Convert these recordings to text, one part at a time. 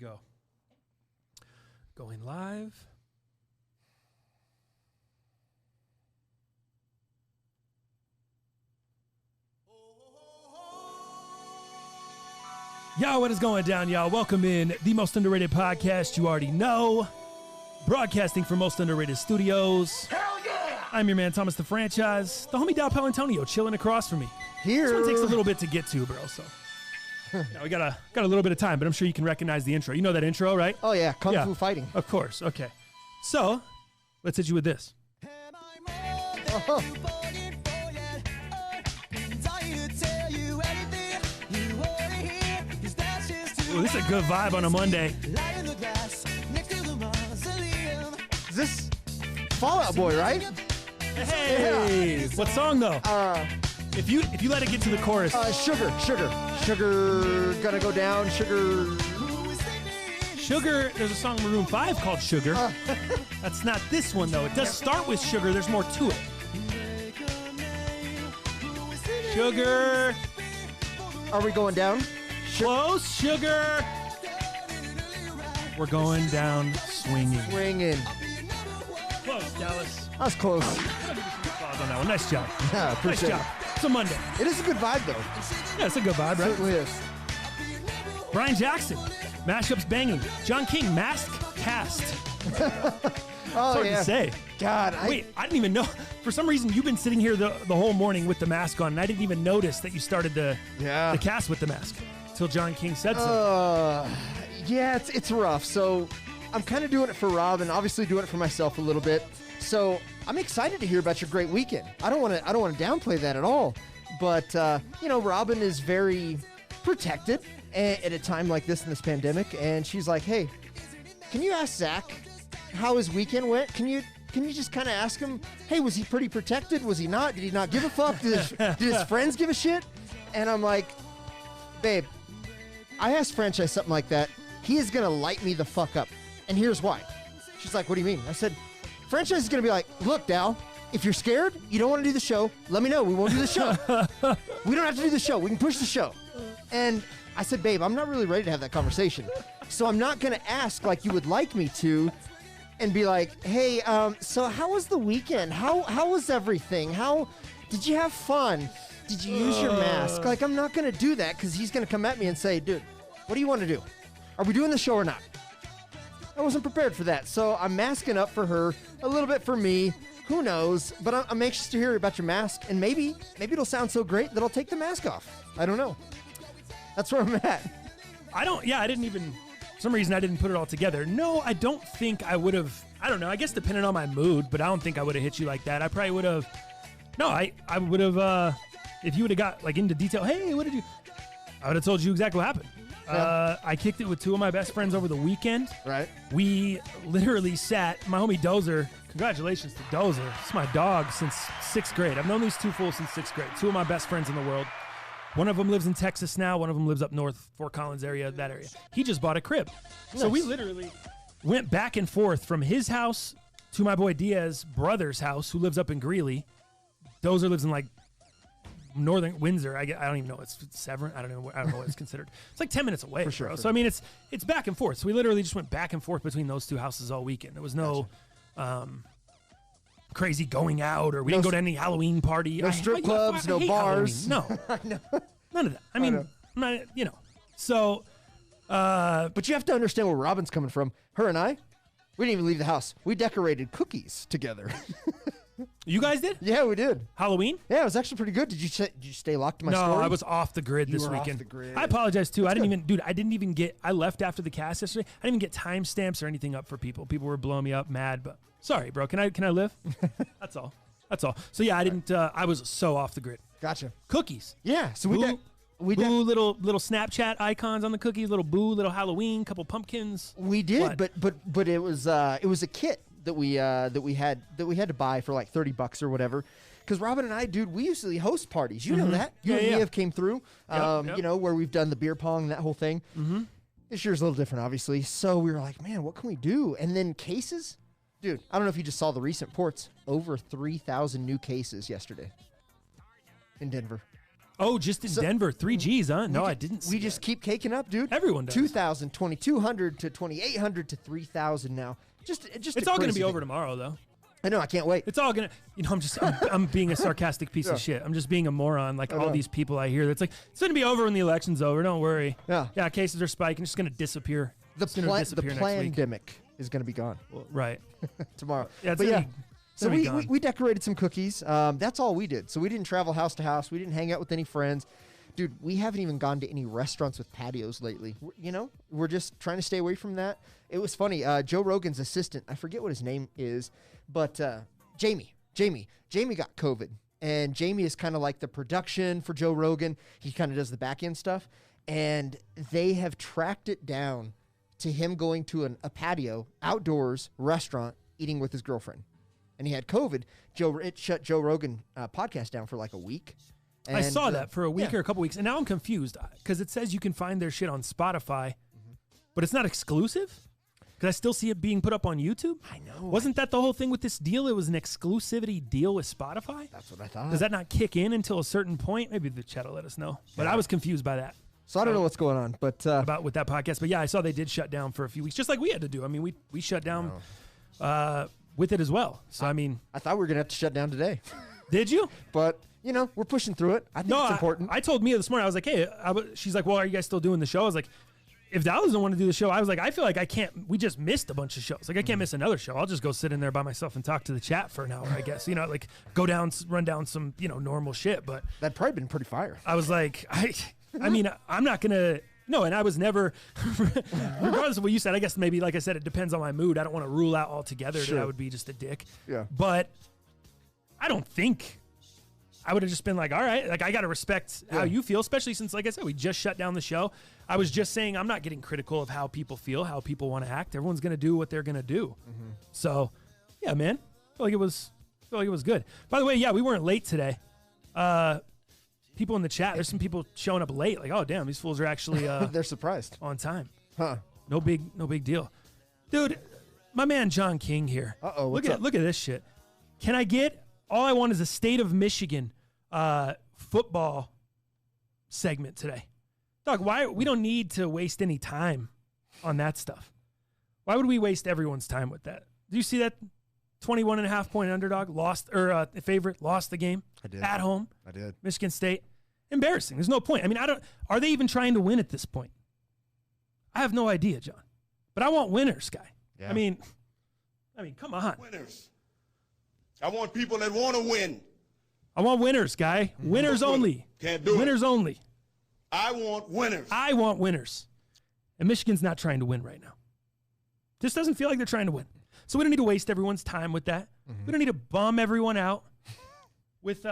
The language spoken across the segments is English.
go. Going live. Yo, what is going down, y'all? Welcome in the most underrated podcast you already know. Broadcasting from Most Underrated Studios. Hell yeah! I'm your man, Thomas the Franchise. The homie Dal Palantonio chilling across from me. Here. This one takes a little bit to get to, bro, so. Yeah, we got a little bit of time, but I'm sure you can recognize the intro. You know that intro, right? Oh, yeah. Kung Fu fighting. Of course. Okay. So, let's hit you with this. Ooh, this is a good vibe on a Monday. Is this Fall Out Boy, right? Hey! What song, though? If you let it get to the chorus. Sugar. Gonna go down, Sugar. Sugar, there's a song in Maroon 5 called Sugar. That's not this one, though. It does start with Sugar. There's more to it. Sugar. Are we going down? Close, Sugar. We're going down swinging. Swinging. Close, Dallas. That was close. Applause on that one. Nice job. Yeah, appreciate Nice job. It's a Monday. It is a good vibe, though. Yeah, it's a good vibe, It right? certainly is. Brian Jackson. Mashups banging. John King, mask cast. Oh, Hard yeah. to say. God, Wait, I didn't even know. For some reason, you've been sitting here the whole morning with the mask on, and I didn't even notice that you started the cast with the mask until John King said so. Yeah, it's rough. So I'm kind of doing it for Rob and obviously doing it for myself a little bit. So I'm excited to hear about your great weekend. I don't want to downplay that at all. But Robin is very protected at a time like this in this pandemic, and she's like, "Hey, can you ask Zach how his weekend went? Can you just kind of ask him, hey, was he pretty protected? Was he not? Did he not give a fuck? Did his friends give a shit?" And I'm like, babe, I asked Franchise something like that. He is going to light me the fuck up. And here's why. She's like, what do you mean? I said, Franchise is going to be like, look, Dal, if you're scared, you don't want to do the show, let me know. We won't do the show. We don't have to do the show. We can push the show. And I said, babe, I'm not really ready to have that conversation. So I'm not going to ask like you would like me to and be like, hey, so how was the weekend? How was everything? How did you have fun? Did you use your mask? Like, I'm not going to do that because he's going to come at me and say, dude, what do you want to do? Are we doing the show or not? I wasn't prepared for that. So I'm masking up for her, a little bit for me. Who knows? But I'm anxious to hear about your mask. And maybe it'll sound so great that I'll take the mask off. I don't know. That's where I'm at. I didn't even, for some reason I didn't put it all together. No, I don't think I would have, I don't know, I guess depending on my mood, but I don't think I would have hit you like that. I probably would have, I would have, if you would have got like into detail, hey, what did you, I would have told you exactly what happened. Yeah. I kicked it with two of my best friends over the weekend. Right. We literally sat, my homie Dozer, congratulations to Dozer. It's my dog since 6th grade. I've known these two fools since 6th grade. Two of my best friends in the world. One of them lives in Texas now. One of them lives up north, Fort Collins area, that area. He just bought a crib. Nice. So we literally went back and forth from his house to my boy Diaz's brother's house, who lives up in Greeley. Dozer lives in like northern Windsor. I don't even know. It's Severn. I don't know what it's considered. It's like 10 minutes away, for sure. bro. So I mean, it's back and forth. So we literally just went back and forth between those two houses all weekend. There was no crazy going out, or we didn't go to any Halloween party. No strip clubs, no bars. Halloween. No, none of that. I mean, I'm not, So, but you have to understand where Robin's coming from. Her and I, we didn't even leave the house. We decorated cookies together. You guys did? Yeah, we did. Halloween? Yeah, it was actually pretty good. Did you stay locked to my No, story? I was off the grid this were off weekend. the grid. I apologize too. I didn't even get, I left after the cast yesterday. I didn't even get timestamps or anything up for people. People were blowing me up mad, but sorry, bro. Can I live? That's all. So yeah, I didn't, I was so off the grid. Gotcha. Cookies. Yeah, so Boo, little Snapchat icons on the cookies, little little Halloween, couple pumpkins. We did, What? but it was a kit that we had to buy for like $30 or whatever. Because Robin and I, dude, we usually host parties. You know that. You and me have came through. Yep. Where we've done the beer pong, that whole thing. Mm-hmm. This year's a little different, obviously. So we were like, man, what can we do? And then cases, dude. I don't know if you just saw the recent reports. Over 3,000 new cases yesterday in Denver. Oh, just in Denver, 3 Gs, huh? No, I didn't see We just keep caking up, dude. Everyone does. 2,000, 2,200 to 2,800 to 3,000 now. Just it's all going to be over tomorrow, though. I know. I can't wait. It's all going to, I'm being a sarcastic piece of shit. I'm just being a moron like all these people I hear. That's like, it's going to be over when the election's over. Don't worry. Yeah. Cases are spiking. It's just going to disappear. The next week. pandemic is going to be gone. Well, right. Tomorrow. Yeah, so we decorated some cookies. That's all we did. So we didn't travel house to house. We didn't hang out with any friends. Dude, we haven't even gone to any restaurants with patios lately. We're just trying to stay away from that. It was funny. Joe Rogan's assistant, I forget what his name is, but Jamie got COVID. And Jamie is kind of like the production for Joe Rogan. He kind of does the back end stuff. And they have tracked it down to him going to a patio, outdoors restaurant, eating with his girlfriend. And he had COVID. It shut Joe Rogan podcast down for like a week. And, I saw that for a week or a couple weeks, and now I'm confused because it says you can find their shit on Spotify, but it's not exclusive? Because I still see it being put up on YouTube? I know. Wasn't that the whole thing with this deal? It was an exclusivity deal with Spotify? That's what I thought. Does that not kick in until a certain point? Maybe the chat will let us know. But I was confused by that. So I don't know what's going on, but about with that podcast. But yeah, I saw they did shut down for a few weeks, just like we had to do. I mean, we shut down with it as well. So I mean, I thought we were gonna have to shut down today. Did you? But we're pushing through it. I think it's important. I told Mia this morning. I was like, hey, she's like, well, are you guys still doing the show? I was like, if Dallas doesn't want to do the show, I was like, I feel like I can't. We just missed a bunch of shows. Like I can't miss another show. I'll just go sit in there by myself and talk to the chat for an hour. I guess like run down some normal shit. But that'd probably been pretty fire. I was like, I mean, I'm not gonna. No, and I was never, regardless of what you said, I guess maybe, like I said, it depends on my mood. I don't want to rule out altogether that I would be just a dick. Yeah. But I don't think I would have just been like, all right, like I got to respect how you feel, especially since, like I said, we just shut down the show. I was just saying I'm not getting critical of how people feel, how people want to act. Everyone's going to do what they're going to do. Mm-hmm. So, yeah, man, I feel like it was good. By the way, yeah, we weren't late today. People in the chat, there's some people showing up late. Like, oh damn, these fools are actually they're surprised on time. Huh? No big deal, dude. My man John King here. Look at this shit. Can I get all I want is a state of Michigan football segment today, Doug? Why we don't need to waste any time on that stuff? Why would we waste everyone's time with that? Do you see that 21.5 point underdog lost or favorite lost the game? I did. At home. I did. Michigan State. Embarrassing. There's no point. I mean, are they even trying to win at this point? I have no idea, John. But I want winners, guy. Yeah. I mean, come on. Winners. I want people that want to win. I want winners, guy. Winners only. Can't do it. Winners only. I want winners. I want winners. And Michigan's not trying to win right now. Just doesn't feel like they're trying to win. So we don't need to waste everyone's time with that. Mm-hmm. We don't need to bum everyone out with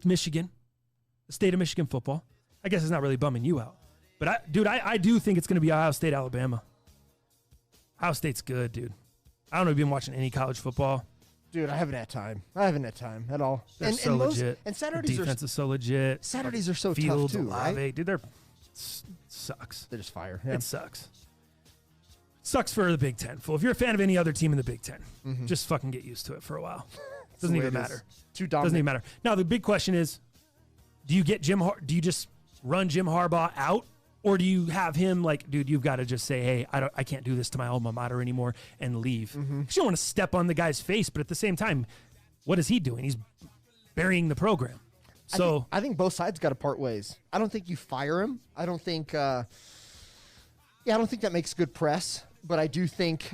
Michigan, the state of Michigan football. I guess it's not really bumming you out. But, I do think it's going to be Ohio State, Alabama. Ohio State's good, dude. I don't know if you've been watching any college football. Dude, I haven't had time. at all. They're so legit. And Saturdays the defense is so legit. Saturdays are so Fields, tough, too, right? Dude, sucks. They're just fire. Yeah. It sucks. Sucks for the Big Ten. If you're a fan of any other team in the Big Ten, just fucking get used to it for a while. Doesn't even matter. Too dominant. Doesn't even matter. Now, the big question is, do you just run Jim Harbaugh out? Or do you have him like, dude, you've got to just say, hey, I can't do this to my alma mater anymore and leave. Mm-hmm. You don't want to step on the guy's face, but at the same time, what is he doing? He's burying the program. So I think both sides got to part ways. I don't think you fire him. I don't think that makes good press. But I do think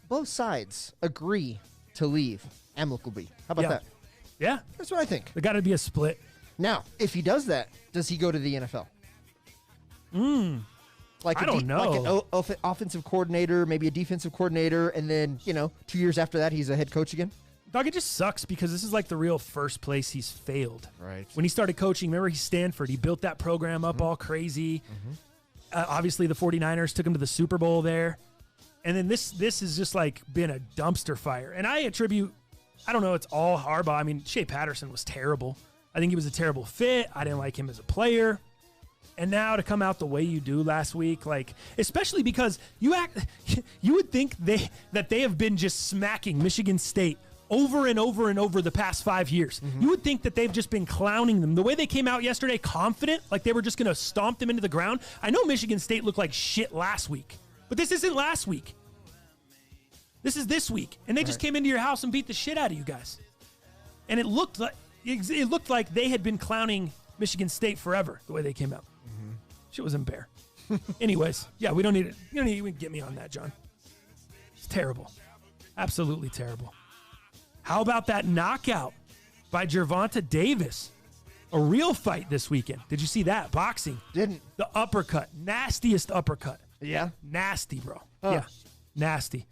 both sides agree to leave amicably. How about that? Yeah. That's what I think. There got to be a split. Now, if he does that, does he go to the NFL? I don't know. Like an offensive coordinator, maybe a defensive coordinator, and then, 2 years after that, he's a head coach again? Dog, it just sucks because this is like the real first place he's failed. Right. When he started coaching, remember he's Stanford. He built that program up all crazy. Mm-hmm. Obviously, the 49ers took him to the Super Bowl there. And then this has just like been a dumpster fire. And I don't know, it's all Harbaugh. I mean, Shea Patterson was terrible. I think he was a terrible fit. I didn't like him as a player. And now to come out the way you do last week, like, especially because you would think that they have been just smacking Michigan State over and over and over the past 5 years. You would think that they've just been clowning them. The way they came out yesterday, confident, like they were just going to stomp them into the ground. I know Michigan State looked like shit last week, but this isn't last week. This is this week. And they just came into your house and beat the shit out of you guys. And it looked like they had been clowning Michigan State forever, the way they came out. Shit was embarrassing. Anyways, yeah, we don't need it. You don't even get me on that, John. It's terrible. Absolutely terrible. How about that knockout by Gervonta Davis? A real fight this weekend. Did you see that? Boxing. Didn't. The uppercut. Nastiest uppercut. Yeah. Nasty, bro. Huh. Yeah. Nasty.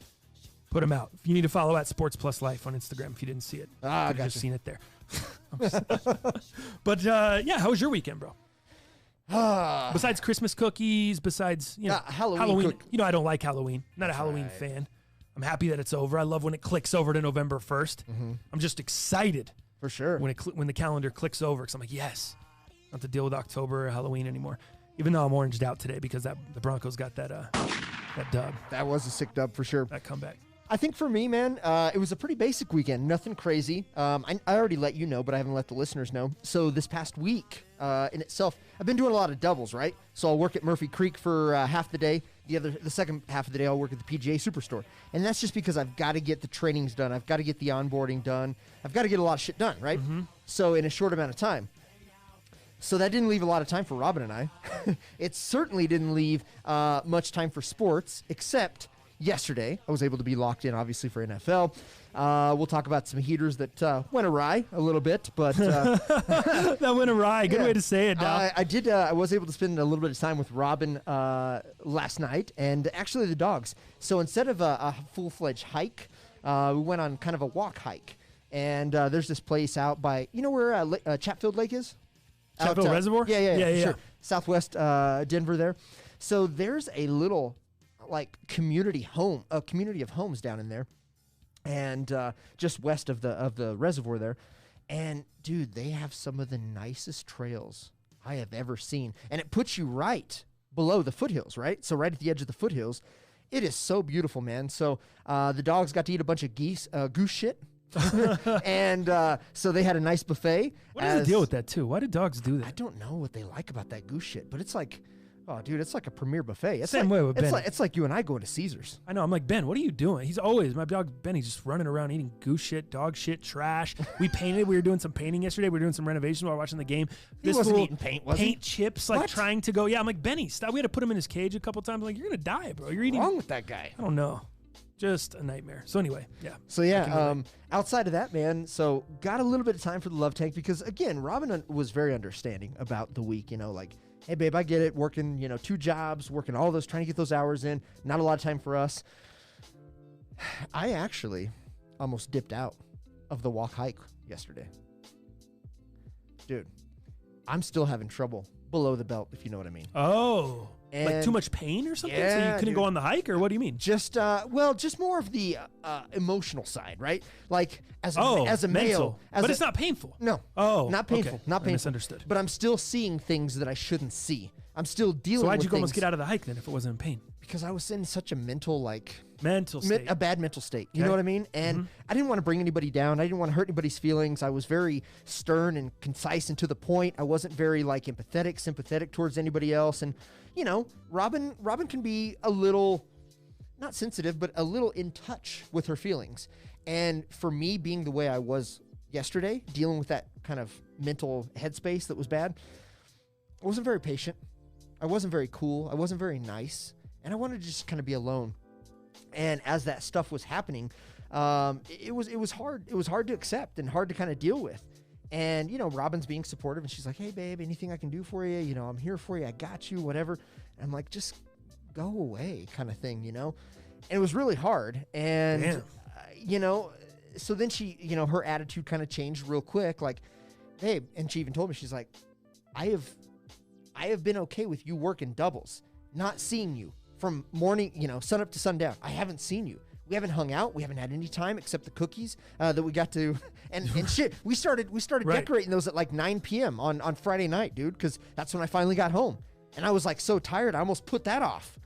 Put him out. You need to follow at Sports Plus Life on Instagram if you didn't see it. I I've just seen it there. But, yeah, how was your weekend, bro? Besides Christmas cookies, besides Halloween. You know I don't like Halloween. I'm not a Halloween fan. I'm happy that it's over. I love when it clicks over to November 1st. I'm just excited for sure when the calendar clicks over because I'm like, yes, not to deal with October or Halloween anymore. Even though I'm oranged out today because the Broncos got that dub. That was a sick dub for sure. That comeback. I think for me, man, it was a pretty basic weekend. Nothing crazy. I already let you know, but I haven't let the listeners know. So this past week in itself, I've been doing a lot of doubles, right? So I'll work at Murphy Creek for half the day. The second half of the day, I'll work at the PGA Superstore. And that's just because I've got to get the trainings done. I've got to get the onboarding done. I've got to get a lot of shit done, right? So in a short amount of time. So that didn't leave a lot of time for Robin and I. It certainly didn't leave much time for sports, except yesterday, I was able to be locked in, obviously, for NFL. We'll talk about some heaters that went awry a little bit, but that went awry. Good way to say it. Now I did. I was able to spend a little bit of time with Robin last night, and actually the dogs. So instead of a full-fledged hike, we went on kind of a walk hike. And there's this place out by where Chatfield Lake is. Chatfield Reservoir. Yeah. Sure. Southwest Denver there. So there's a little community of homes down in there, and just west of the reservoir there. And dude, they have some of the nicest trails I have ever seen, and it puts you right below the foothills, right? So right at the edge of the foothills. It is so beautiful, man. So the dogs got to eat a bunch of goose shit. And so they had a nice buffet. What is the deal with that too? Why do dogs do that? I don't know what they like about that goose shit, but it's like, oh, dude, it's like a premier buffet. It's Same way with Ben. It's like you and I going to Caesars. I know. I'm like, Ben, what are you doing? He's always, my dog Ben, he's just running around eating goose shit, dog shit, trash. We painted. We were doing some painting yesterday. We were doing some renovations while watching the game. He wasn't eating paint, was he? Paint chips, like trying to go. Yeah, I'm like, Benny, stop. We had to put him in his cage a couple times. I'm like, you're going to die, bro. You're eating. What's wrong with that guy? I don't know. Just a nightmare. So anyway, yeah. So yeah, outside of that, man, so got a little bit of time for the love tank because, again, Robin was very understanding about the week, like, hey, babe, I get it, working, 2 jobs, working all those, trying to get those hours in, not a lot of time for us. I actually almost dipped out of the walk hike yesterday. Dude, I'm still having trouble below the belt, if you know what I mean. Oh. Like too much pain or something? Yeah, so you couldn't go on the hike, or what do you mean? Just more of the emotional side, right? Like as a male, but it's not painful. No. Oh, not painful. Okay. Not painful. I misunderstood. But I'm still seeing things that I shouldn't see. I'm still dealing. So why'd with you almost get out of the hike then if it wasn't in pain? Because I was in such a mental state, a bad mental state. You know what I mean? And I didn't want to bring anybody down. I didn't want to hurt anybody's feelings. I was very stern and concise and to the point. I wasn't very empathetic, sympathetic towards anybody else. And Robin can be a little not sensitive, but a little in touch with her feelings. And for me, being the way I was yesterday, dealing with that kind of mental headspace that was bad, I wasn't very patient. I wasn't very cool. I wasn't very nice. And I wanted to just kind of be alone. And as that stuff was happening, it was hard. It was hard to accept and hard to kind of deal with. And, Robin's being supportive, and she's like, hey, babe, anything I can do for you? I'm here for you. I got you, whatever. And I'm like, just go away kind of thing, And it was really hard. And, so then she, her attitude kind of changed real quick. Like, babe, and she even told me, she's like, I have been okay with you working doubles, not seeing you from morning, sun up to sundown. I haven't seen you. We haven't hung out. We haven't had any time except the cookies that we got to, and shit. We started decorating those at 9 p.m. on Friday night, dude, because that's when I finally got home. And I was so tired, I almost put that off.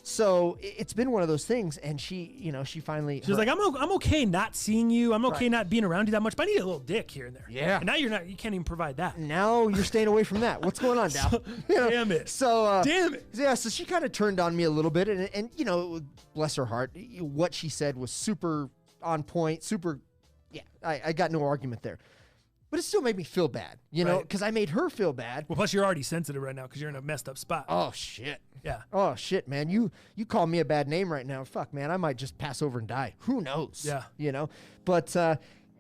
So it's been one of those things, and she finally. She was like, I'm okay not seeing you. I'm okay Right. not being around you that much, but I need a little dick here and there. Yeah. And now you can't even provide that. Now you're staying away from that. What's going on now? Damn it. So Damn it. Yeah, so she kind of turned on me a little bit, and bless her heart, what she said was super on point, super. Yeah, I got no argument there. But it still made me feel bad, Right. because I made her feel bad. Well, plus you're already sensitive right now because you're in a messed up spot. Oh, shit. Yeah. Oh, shit, man. You call me a bad name right now. Fuck, man, I might just pass over and die. Who knows? Yeah. But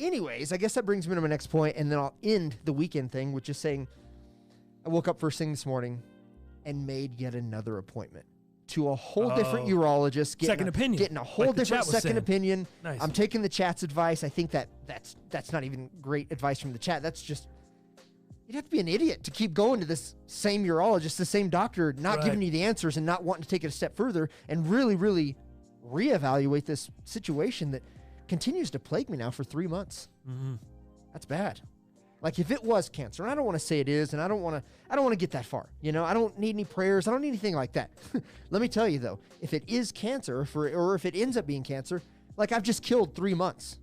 anyways, I guess that brings me to my next point, and then I'll end the weekend thing, which is saying I woke up first thing this morning and made yet another appointment to a whole different urologist. Second opinion. Getting a whole Like the different chat was second saying. opinion. Nice. I'm taking the chat's advice. I think that's not even great advice from the chat. That's just, you'd have to be an idiot to keep going to this same urologist, the same doctor, not Right. giving you the answers and not wanting to take it a step further and really, really reevaluate this situation that continues to plague me now for 3 months. Mm-hmm. That's bad. Like, if it was cancer, and I don't want to say it is, and I don't want to get that far. I don't need any prayers. I don't need anything like that. Let me tell you though, if it is cancer, or if it ends up being cancer, like, I've just killed 3 months.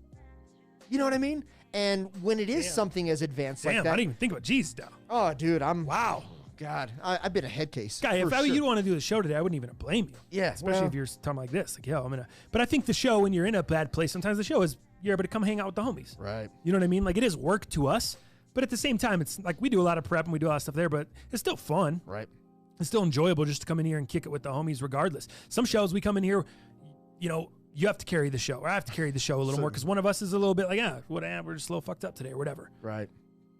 You know what I mean? And when it is Damn. something as advanced Damn, like that, I didn't even think about Jesus now. oh, dude, Wow. God, I've been a head case. Guy, if for you sure. don't want to do the show today, I wouldn't even blame you. Yeah, Especially well- if you're talking like this. Like, yo, I'm going to. But I think the show, when you're in a bad place, sometimes the show is you're able to come hang out with the homies. Right. You know what I mean? Like, it is work to us. But at the same time, it's like we do a lot of prep and we do a lot of stuff there, but it's still fun. Right. It's still enjoyable just to come in here and kick it with the homies regardless. Some shows we come in here, you have to carry the show, or I have to carry the show a little more because one of us is a little bit like, we're just a little fucked up today or whatever. Right.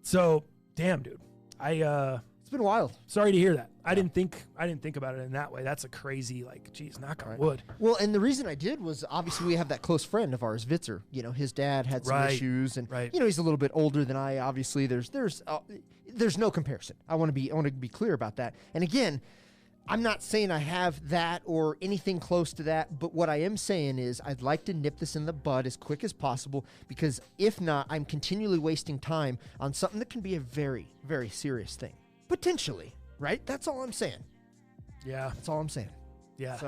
So, damn, dude. It's been wild. Sorry to hear that. I didn't think about it in that way. That's a crazy, geez, knock on wood. Well, and the reason I did was obviously we have that close friend of ours, Vitzer. His dad had some Right, issues, and right. he's a little bit older than I. Obviously, there's no comparison. I want to be clear about that. And again, I'm not saying I have that or anything close to that, but what I am saying is I'd like to nip this in the bud as quick as possible, because if not, I'm continually wasting time on something that can be a very, very serious thing. Potentially, right? That's all I'm saying. Yeah. That's all I'm saying. Yeah.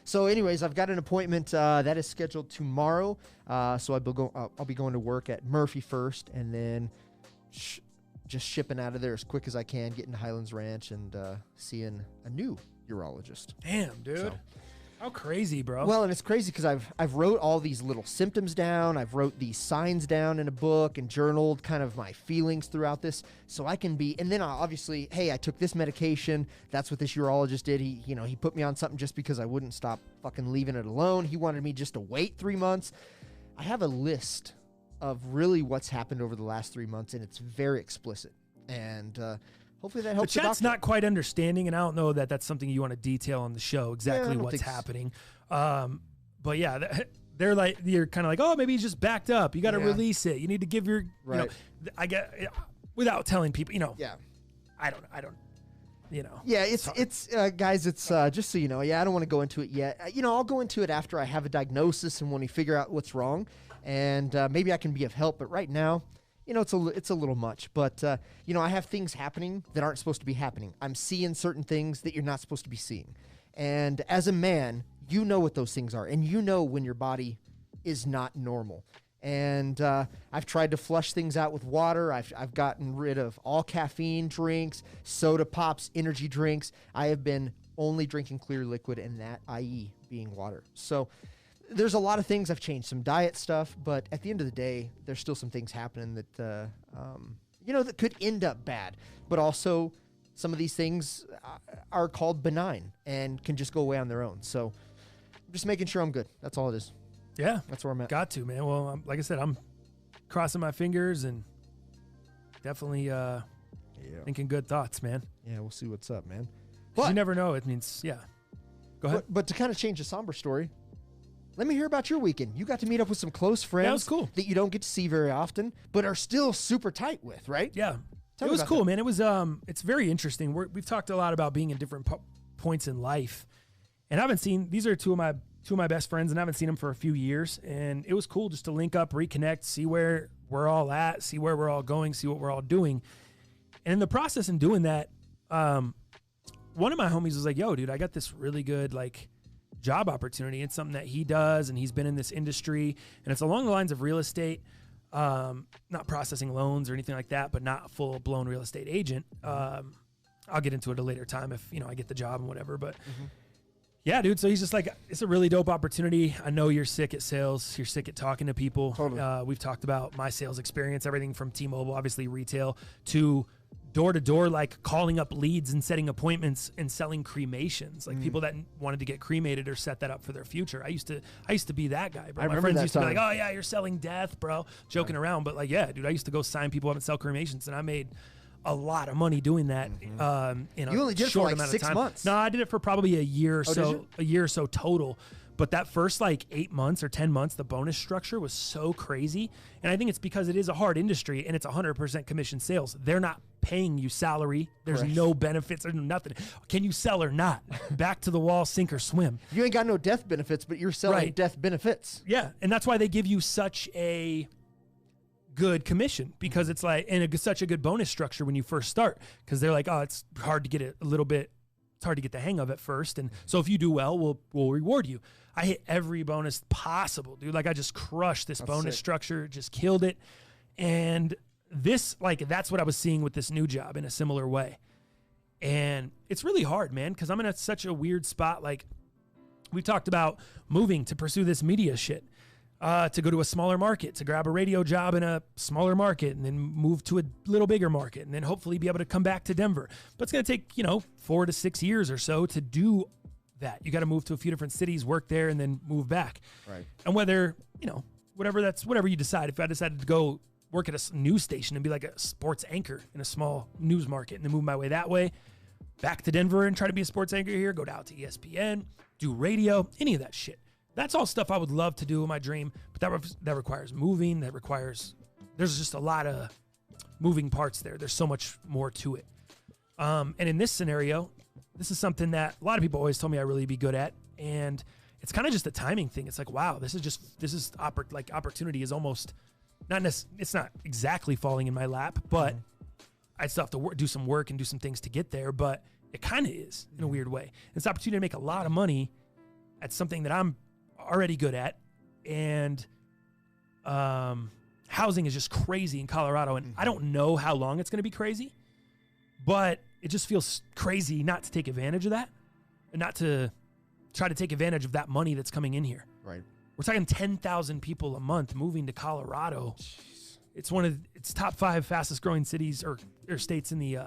So anyways, I've got an appointment that is scheduled tomorrow. So I'll be going to work at Murphy first, and then just shipping out of there as quick as I can, getting to Highlands Ranch and seeing a new urologist. Damn, dude. So- How crazy, bro. Well, and it's crazy because I've wrote all these little symptoms down. I've wrote these signs down in a book and journaled kind of my feelings throughout this, so I can be. And then obviously, hey, I took this medication. That's what this urologist did. He put me on something just because I wouldn't stop fucking leaving it alone. He wanted me just to wait 3 months. I have a list of really what's happened over the last 3 months, and it's very explicit. And hopefully that the helps. chat's not quite understanding, and I don't know that that's something you want to detail on the show, exactly don't what's think so. happening. But yeah, they're like, you're kind of like, oh, maybe he's just backed up. You got to Yeah. release it. You need to give your, Right. I get, without telling people, Yeah. I don't, Yeah, it's guys, it's just so you know, I don't want to go into it yet. I'll go into it after I have a diagnosis and when we figure out what's wrong, and maybe I can be of help. But right now, it's a little much. But I have things happening that aren't supposed to be happening. I'm seeing certain things that you're not supposed to be seeing. And as a man, you know what those things are, and you know when your body is not normal. And I've tried to flush things out with water. I've gotten rid of all caffeine drinks, soda pops, energy drinks. I have been only drinking clear liquid, and that, i.e., being water. So there's a lot of things I've changed, some diet stuff, but at the end of the day, there's still some things happening that that could end up bad. But also, some of these things are called benign and can just go away on their own. So I'm just making sure I'm good. That's all it is. Yeah. That's where I'm at. Got to, man. Well, like I said, I'm crossing my fingers and definitely thinking good thoughts, man. Yeah, we'll see what's up, man. 'Cause But you never know. It means, Go ahead. But to kind of change the somber story, let me hear about your weekend. You got to meet up with some close friends Yeah, it was cool. that you don't get to see very often, but are still super tight with, right? Yeah. Tell It me was about cool, that. man. It was it's very interesting. We've talked a lot about being in different points in life. And I haven't seen, these are two of my best friends, and I haven't seen them for a few years. And it was cool just to link up, reconnect, see where we're all at, see where we're all going, see what we're all doing. And in the process in doing that, one of my homies was like, yo, dude, I got this really good, job opportunity. It's something that he does, and he's been in this industry, and it's along the lines of real estate, not processing loans or anything like that, but not a full-blown real estate agent. I'll get into it at a later time if, I get the job and whatever, but yeah, dude. So he's just like, it's a really dope opportunity. I know you're sick at sales. You're sick at talking to people. Totally. We've talked about my sales experience, everything from T-Mobile, obviously retail, to door-to-door, like calling up leads and setting appointments and selling cremations, like people that wanted to get cremated or set that up for their future. I used to be that guy, bro. My friends used to be like, oh yeah, you're selling death, bro, joking around. But like, yeah, dude, I used to go sign people up and sell cremations, and I made a lot of money doing that. In You only did it for like amount 6 of time. months. No, I did it for probably a year or Oh, did you? a year or so total. But that first like 8 months or 10 months, the bonus structure was so crazy. And I think it's because it is a hard industry and it's 100% commission sales. They're not paying you salary. There's Correct. no benefits or nothing. Can you sell or not? Back to the wall, sink or swim. You ain't got no death benefits, but you're selling Right. death benefits. Yeah. And that's why they give you such a good commission, because it's like, and such a good bonus structure when you first start, because they're like, oh, it's hard to get it a little bit. It's hard to get the hang of it first. And so if you do well, we'll reward you. I hit every bonus possible, dude. Like I just crushed this bonus sick. structure, just killed it. And this, like, that's what I was seeing with this new job in a similar way. And it's really hard, man, because I'm in such a weird spot. Like we talked about moving to pursue this media shit, to go to a smaller market, to grab a radio job in a smaller market, and then move to a little bigger market, and then hopefully be able to come back to Denver. But it's going to take, 4 to 6 years or so to do that. You got to move to a few different cities, work there, and then move back. Right. And whether, whatever you decide. If I decided to go work at a news station and be like a sports anchor in a small news market and then move my way that way, back to Denver and try to be a sports anchor here, go down to ESPN, do radio, any of that shit. That's all stuff I would love to do in my dream, but that requires moving. There's just a lot of moving parts there. There's so much more to it. And in this scenario, this is something that a lot of people always told me I really be good at. And it's kind of just a timing thing. It's like, wow, opportunity is almost it's not exactly falling in my lap, but I still have to do some work and do some things to get there. But it kind of is in a weird way. It's an opportunity to make a lot of money at something that I'm already good at, and housing is just crazy in Colorado, and I don't know how long it's going to be crazy, but it just feels crazy not to take advantage of that and not to try to take advantage of that money that's coming in here. Right. We're talking 10,000 people a month moving to Colorado. Jeez. It's top 5 fastest growing cities or states in the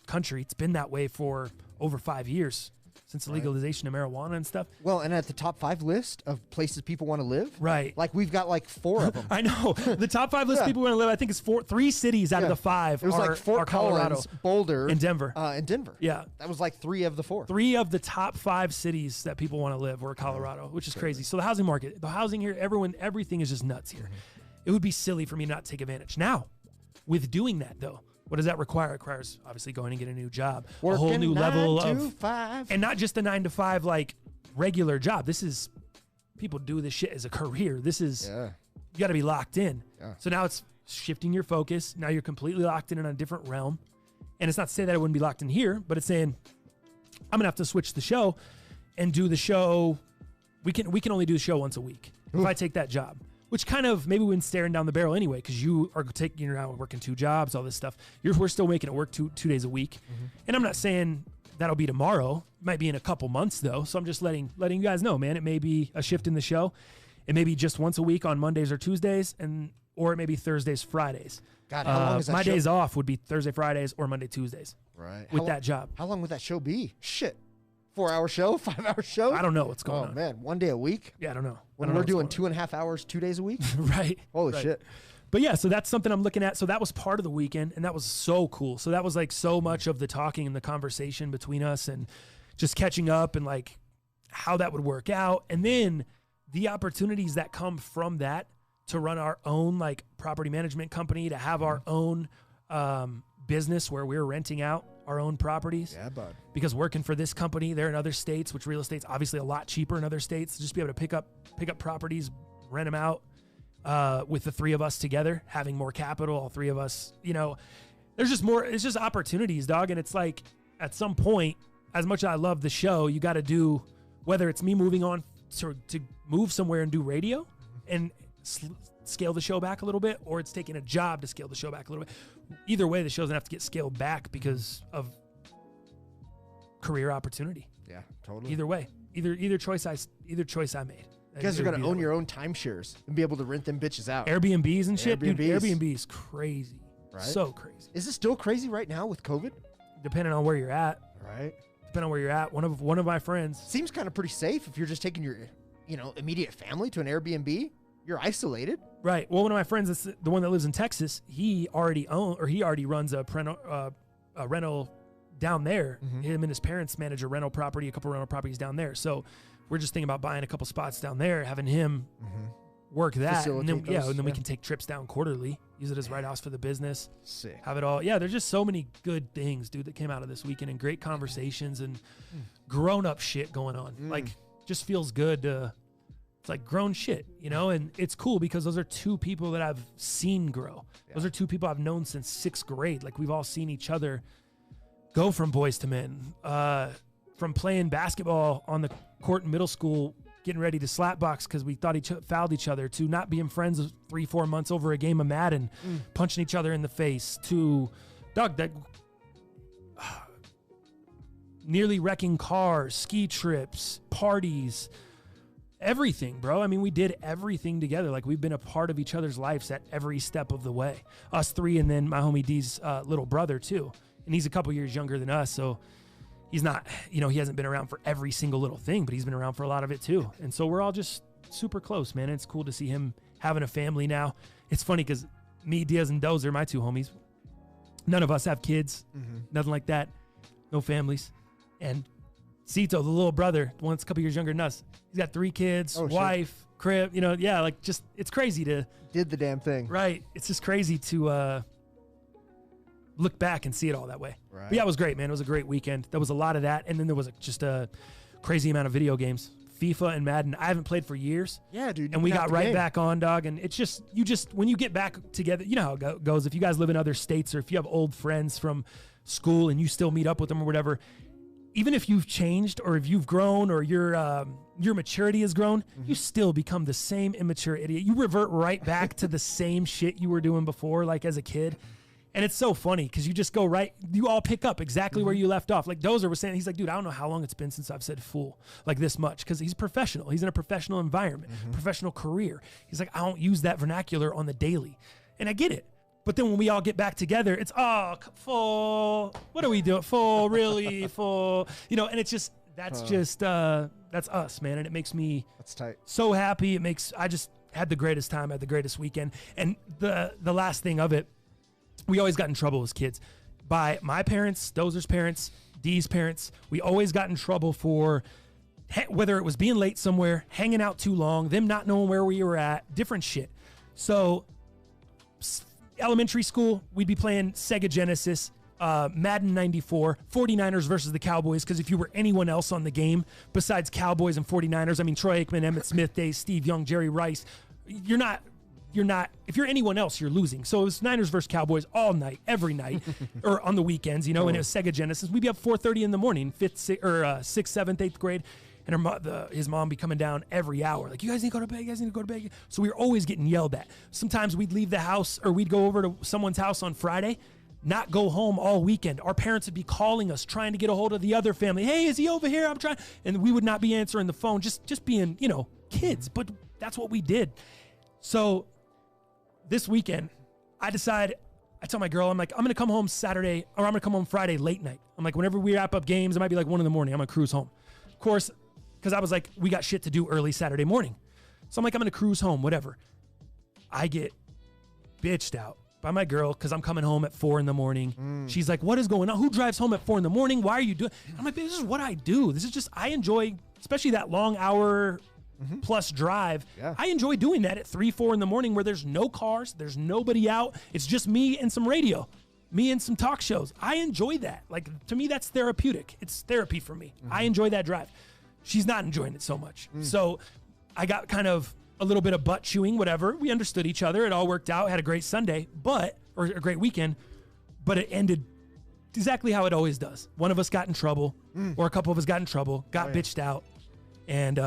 country. It's been that way for over 5 years. Since the legalization of marijuana and stuff. Well, and at the top 5 list of places people want to live, right? Like we've got like 4 of them. I know the top 5 list of people want to live. I think it's 3 cities out of the 5. It was like Fort Colorado, Collins, Boulder, and Denver. Yeah, that was like 3 of the 4. 3 of the top 5 cities that people want to live were Colorado, which is crazy. So the housing market, here, everything is just nuts here. It would be silly for me not to take advantage. Now, with doing that though, what does that require? It requires obviously going and get a new job, a whole new level of 5. And not just a 9 to 5 like regular job. This is, people do this shit as a career. This is, you got to be locked in. Yeah. So now it's shifting your focus. Now you're completely locked in a different realm. And it's not to say that I wouldn't be locked in here, but it's saying I'm gonna have to switch the show and do the show. We can only do the show once a week if I take that job. Which kind of, maybe we've been staring down the barrel anyway, because you're now working 2 jobs, all this stuff. We're still making it work two days a week. And I'm not saying that'll be tomorrow. It might be in a couple months though. So I'm just letting you guys know, man. It may be a shift in the show. It may be just once a week on Mondays or Tuesdays, or it may be Thursdays, Fridays. God, how long is that my show? days off would be Thursday, Fridays, or Monday, Tuesdays. Right. With that job. How long would that show be? Shit. 4-hour show? 5-hour show? I don't know what's going on. Oh, man. 1 day a week? Yeah, I don't know. When we're doing 2.5 hours, 2 days a week? Right. Holy right. shit. But yeah, so that's something I'm looking at. So that was part of the weekend, and that was so cool. So that was like so much of the talking and the conversation between us and just catching up and like how that would work out. And then the opportunities that come from that to run our own like property management company, to have our own business where we're renting out our own properties. Yeah, bud. Because working for this company, they're in other states, which real estate's obviously a lot cheaper in other states. Just be able to pick up properties, rent them out with the 3 of us together, having more capital, all 3 of us, there's just more, it's just opportunities, dog. And it's like, at some point, as much as I love the show, you got to do whether it's me moving on to move somewhere and do radio and scale the show back a little bit, or it's taking a job to scale the show back a little bit. Either way, the show doesn't have to get scaled back because of career opportunity. Yeah, totally. Either way, either choice I made. You guys are going to own your own timeshares and be able to rent them bitches out. Airbnbs and shit. Airbnbs. Dude, Airbnb is crazy. Right? So crazy. Is it still crazy right now with COVID? Depending on where you're at. Right. Depending on where you're at. One of my friends. Seems kind of pretty safe if you're just taking your, immediate family to an Airbnb. You're isolated. Right. Well, one of my friends, the one that lives in Texas, he already runs a rental down there. Mm-hmm. Him and his parents manage a rental property, a couple rental properties down there. So we're just thinking about buying a couple spots down there, having him work that. And then, we can take trips down quarterly, use it as write-offs for the business. Sick. Have it all. Yeah, there's just so many good things, dude, that came out of this weekend, and great conversations and grown-up shit going on. Like, just feels good to... It's like grown shit, and it's cool because those are two people that I've seen grow. Yeah. Those are two people I've known since 6th grade. Like, we've all seen each other go from boys to men, from playing basketball on the court in middle school, getting ready to slap box because we thought fouled each other, to not being friends 3-4 months over a game of Madden, punching each other in the face, to nearly wrecking cars, ski trips, parties, everything, bro. I mean, we did everything together. Like, we've been a part of each other's lives at every step of the way. Us three, and then my homie D's little brother too. And he's a couple years younger than us, so he's not, he hasn't been around for every single little thing, but he's been around for a lot of it too. And so we're all just super close, man. It's cool to see him having a family now. It's funny because me, Diaz, and Dozer, my two homies, none of us have kids, nothing like that, no families. And Cito, the little brother, the one that's a couple years younger than us, he's got 3 kids, wife, crib, it's crazy to... Did the damn thing. Right. It's just crazy to look back and see it all that way. Right. But yeah, it was great, man. It was a great weekend. There was a lot of that, and then there was just a crazy amount of video games. FIFA and Madden. I haven't played for years. Yeah, dude. And we got right back on, dog, and it's just, when you get back together, you know how it goes. If you guys live in other states, or if you have old friends from school and you still meet up with them or whatever, even if you've changed or if you've grown or your maturity has grown, you still become the same immature idiot. You revert right back to the same shit you were doing before, like as a kid. And it's so funny because you just go right, you all pick up exactly where you left off. Like Dozer was saying, he's like, dude, I don't know how long it's been since I've said fool like this much, because he's professional. He's in a professional environment, professional career. He's like, I don't use that vernacular on the daily. And I get it. But then when we all get back together, it's, full. What are we doing? Full, really? Full. And it's just, that's us, man. And it makes me so happy. I just had the greatest time, had the greatest weekend. And the last thing of it, we always got in trouble as kids by my parents, Dozer's parents, D's parents. We always got in trouble for whether it was being late somewhere, hanging out too long, them not knowing where we were at, different shit. So elementary school, we'd be playing Sega Genesis, Madden 94, 49ers versus the Cowboys, because if you were anyone else on the game besides Cowboys and 49ers, I mean, Troy Aikman, Emmitt Smith days, Steve Young, Jerry Rice, you're not, if you're anyone else, you're losing. So it was Niners versus Cowboys all night, every night, or on the weekends, and it was Sega Genesis. We'd be up 4:30 in the morning, 6th, 7th, 8th grade, and his mom be coming down every hour. Like, you guys need to go to bed, you guys need to go to bed. So we were always getting yelled at. Sometimes we'd leave the house, or we'd go over to someone's house on Friday, not go home all weekend. Our parents would be calling us, trying to get a hold of the other family. Hey, is he over here? I'm trying. And we would not be answering the phone, just being, kids. But that's what we did. So this weekend, I tell my girl, I'm like, I'm going to come home Saturday, or I'm going to come home Friday late night. I'm like, whenever we wrap up games, it might be like 1 in the morning. I'm going to cruise home. Of course, because I was like, we got shit to do early Saturday morning. So I'm like, I'm going to cruise home, whatever. I get bitched out by my girl because I'm coming home at 4 in the morning. She's like, what is going on? Who drives home at 4 in the morning? Why are you doing? I'm like, this is what I do. This is just, I enjoy, especially that long hour plus drive. Yeah. I enjoy doing that at 3, 4 in the morning where there's no cars, there's nobody out. It's just me and some radio, me and some talk shows. I enjoy that. Like, to me, that's therapeutic. It's therapy for me. I enjoy that drive. She's not enjoying it so much. So I got kind of a little bit of butt chewing, whatever. We understood each other. It all worked out. Had a great Sunday, or a great weekend, but it ended exactly how it always does. One of us got in trouble, or a couple of us got in trouble, got bitched out. And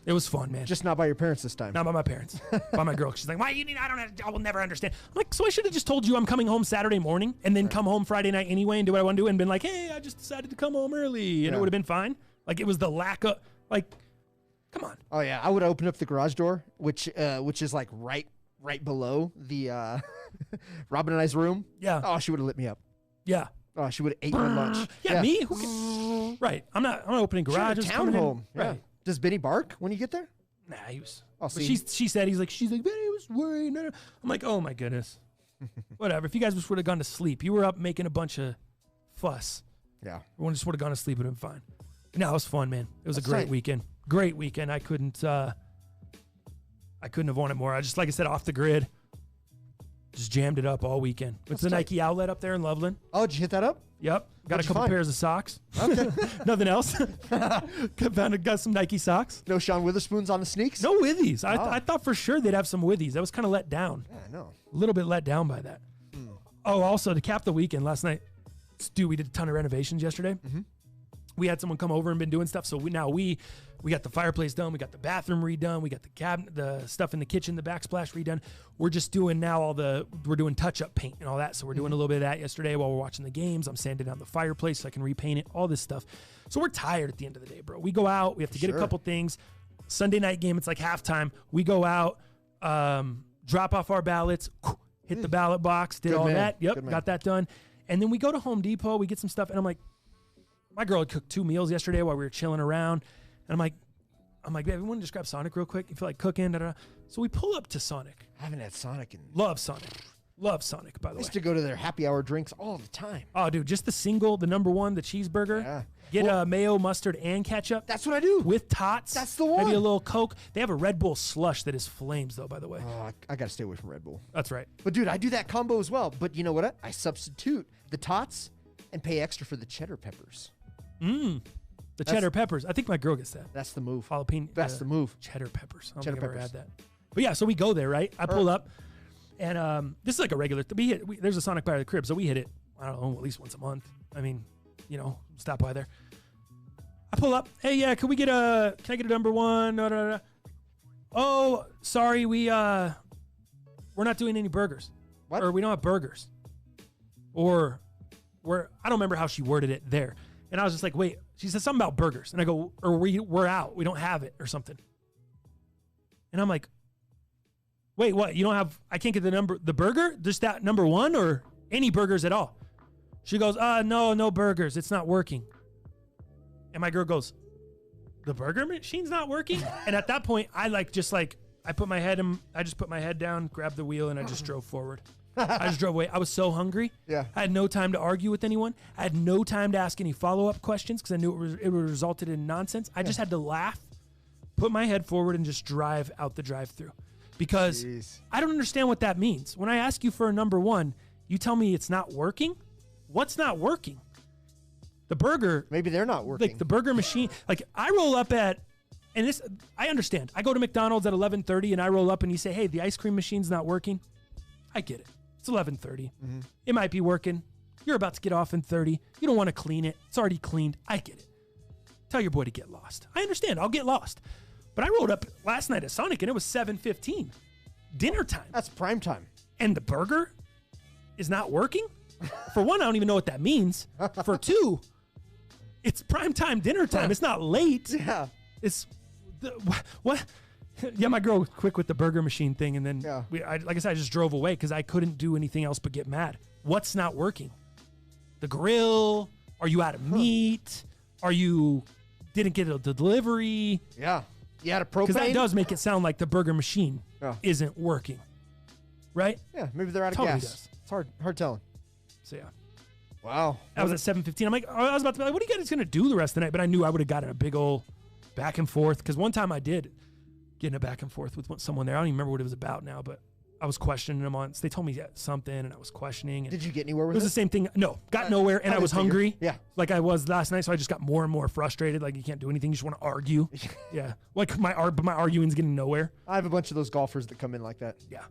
it was fun, man. Just not by your parents this time. Not by my parents, by my girl. She's like, why you need, I will never understand. I'm like, so I should have just told you I'm coming home Saturday morning and then come home Friday night anyway and do what I want to do and been like, hey, I just decided to come home early. And it would have been fine. Like, it was the lack of, like, come on. Oh, yeah. I would have opened up the garage door, which is like right below the Robin and I's room. Yeah. Oh, she would have lit me up. Yeah. Oh, she would have ate my lunch. Yeah, me? Who can, right. I'm not opening garages. Townhome. Yeah. Right. Does Benny bark when you get there? Nah, he was. Oh, But she said, she's like, Benny was worried. No. I'm like, oh my goodness. Whatever. If you guys just would have gone to sleep, you were up making a bunch of fuss. Yeah. Everyone just would have gone to sleep. It would have been fine. But no, it was fun, man. It was a great right. weekend. Great weekend. I couldn't have wanted more. I just, like I said, off the grid. Just jammed it up all weekend. It's the Nike outlet up there in Loveland. Oh, did you hit that up? Yep. Got a couple pairs of socks. Okay. Nothing else. Got some Nike socks. No Sean Witherspoons on the sneaks? No withies. I thought for sure they'd have some withies. I was kind of let down. Yeah, I know. A little bit let down by that. Oh, also to cap the weekend last night, Stu, we did a ton of renovations yesterday. We had someone come over and been doing stuff. So we got the fireplace done. We got the bathroom redone. We got the cabinet, the stuff in the kitchen, the backsplash redone. We're just doing now we're doing touch-up paint and all that. So we're doing a little bit of that yesterday while we're watching the games. I'm sanding down the fireplace so I can repaint it, all this stuff. So we're tired at the end of the day, bro. We go out. We have to get a couple things. Sunday night game, it's like halftime. We go out, drop off our ballots, hit the ballot box, did all that. Yep, got that done. And then we go to Home Depot. We get some stuff. And I'm like, my girl had cooked 2 meals yesterday while we were chilling around. And I'm like, babe, everyone just grab Sonic real quick. You feel like cooking? Da, da, da. So we pull up to Sonic. I haven't had Sonic in... Love Sonic. Love Sonic, by the way. I used to go to their happy hour drinks all the time. Oh, dude, just the number one, the cheeseburger. Yeah. Get mayo, mustard, and ketchup. That's what I do. With tots. That's the one. Maybe a little Coke. They have a Red Bull slush that is flames, though, by the way. Oh, I got to stay away from Red Bull. That's right. But, dude, I do that combo as well. But you know what? I substitute the tots and pay extra for the cheddar peppers. The cheddar peppers. I think my girl gets that. That's the move. Jalapeno. That's the move. Cheddar peppers. I don't Cheddar think I've ever peppers. had that. But yeah, so we go there, right? I pull up, and this is like a regular. There's a Sonic by the crib, so we hit it. I don't know, at least once a month. I mean, stop by there. I pull up. Hey, yeah, can I get a number one? No, no, no. Oh, sorry, we're not doing any burgers. What? Or we don't have burgers. Or I don't remember how she worded it there. And I was just like, wait, she said something about burgers. And I go, or we're out. We don't have it or something. And I'm like, wait, what? You don't have, I can't get the burger? Just that number one or any burgers at all? She goes, no burgers. It's not working. And my girl goes, the burger machine's not working? And at that point, I just put my head down, grabbed the wheel, and I just drove forward. I just drove away. I was so hungry. Yeah. I had no time to argue with anyone. I had no time to ask any follow-up questions because I knew it would resulted in nonsense. I just had to laugh, put my head forward, and just drive out the drive-through. Because I don't understand what that means. When I ask you for a number one, you tell me it's not working? What's not working? The burger. Maybe they're not working. Like the burger machine. Like I roll up at, and this, I understand. I go to McDonald's at 11:30 and I roll up and you say, hey, the ice cream machine's not working. I get it. It's 11:30. It might be working. You're about to get off in 30. You don't want to clean it. It's already cleaned. I get it. Tell your boy to get lost. I understand. I'll get lost. But I rolled up last night at Sonic and it was 7:15. Dinner time. That's prime time. And the burger is not working? For one, I don't even know what that means. For two, it's prime time dinner time. It's not late. Yeah. It's what? Yeah, my girl was quick with the burger machine thing, and then like I said, I just drove away because I couldn't do anything else but get mad. What's not working? The grill? Are you out of meat? Are you didn't get a delivery? Yeah. You had a propane? Because that does make it sound like the burger machine isn't working, right? Yeah, maybe they're out of Totally gas. does. It's hard telling. So yeah. Wow. I was at 7:15. I'm like, I was about to be like, what are you guys going to do the rest of the night? But I knew I would have gotten a big old back and forth. Because one time I did get in a back and forth with someone there. I don't even remember what it was about now, but I was questioning them on. They told me something, and I was questioning. And did you get anywhere with it? It was the same thing. No, got nowhere, and I was hungry. Yeah. Like I was last night, so I just got more and more frustrated. Like you can't do anything. You just want to argue. Yeah. Like my arguing's getting nowhere. I have a bunch of those golfers that come in like that. Yeah.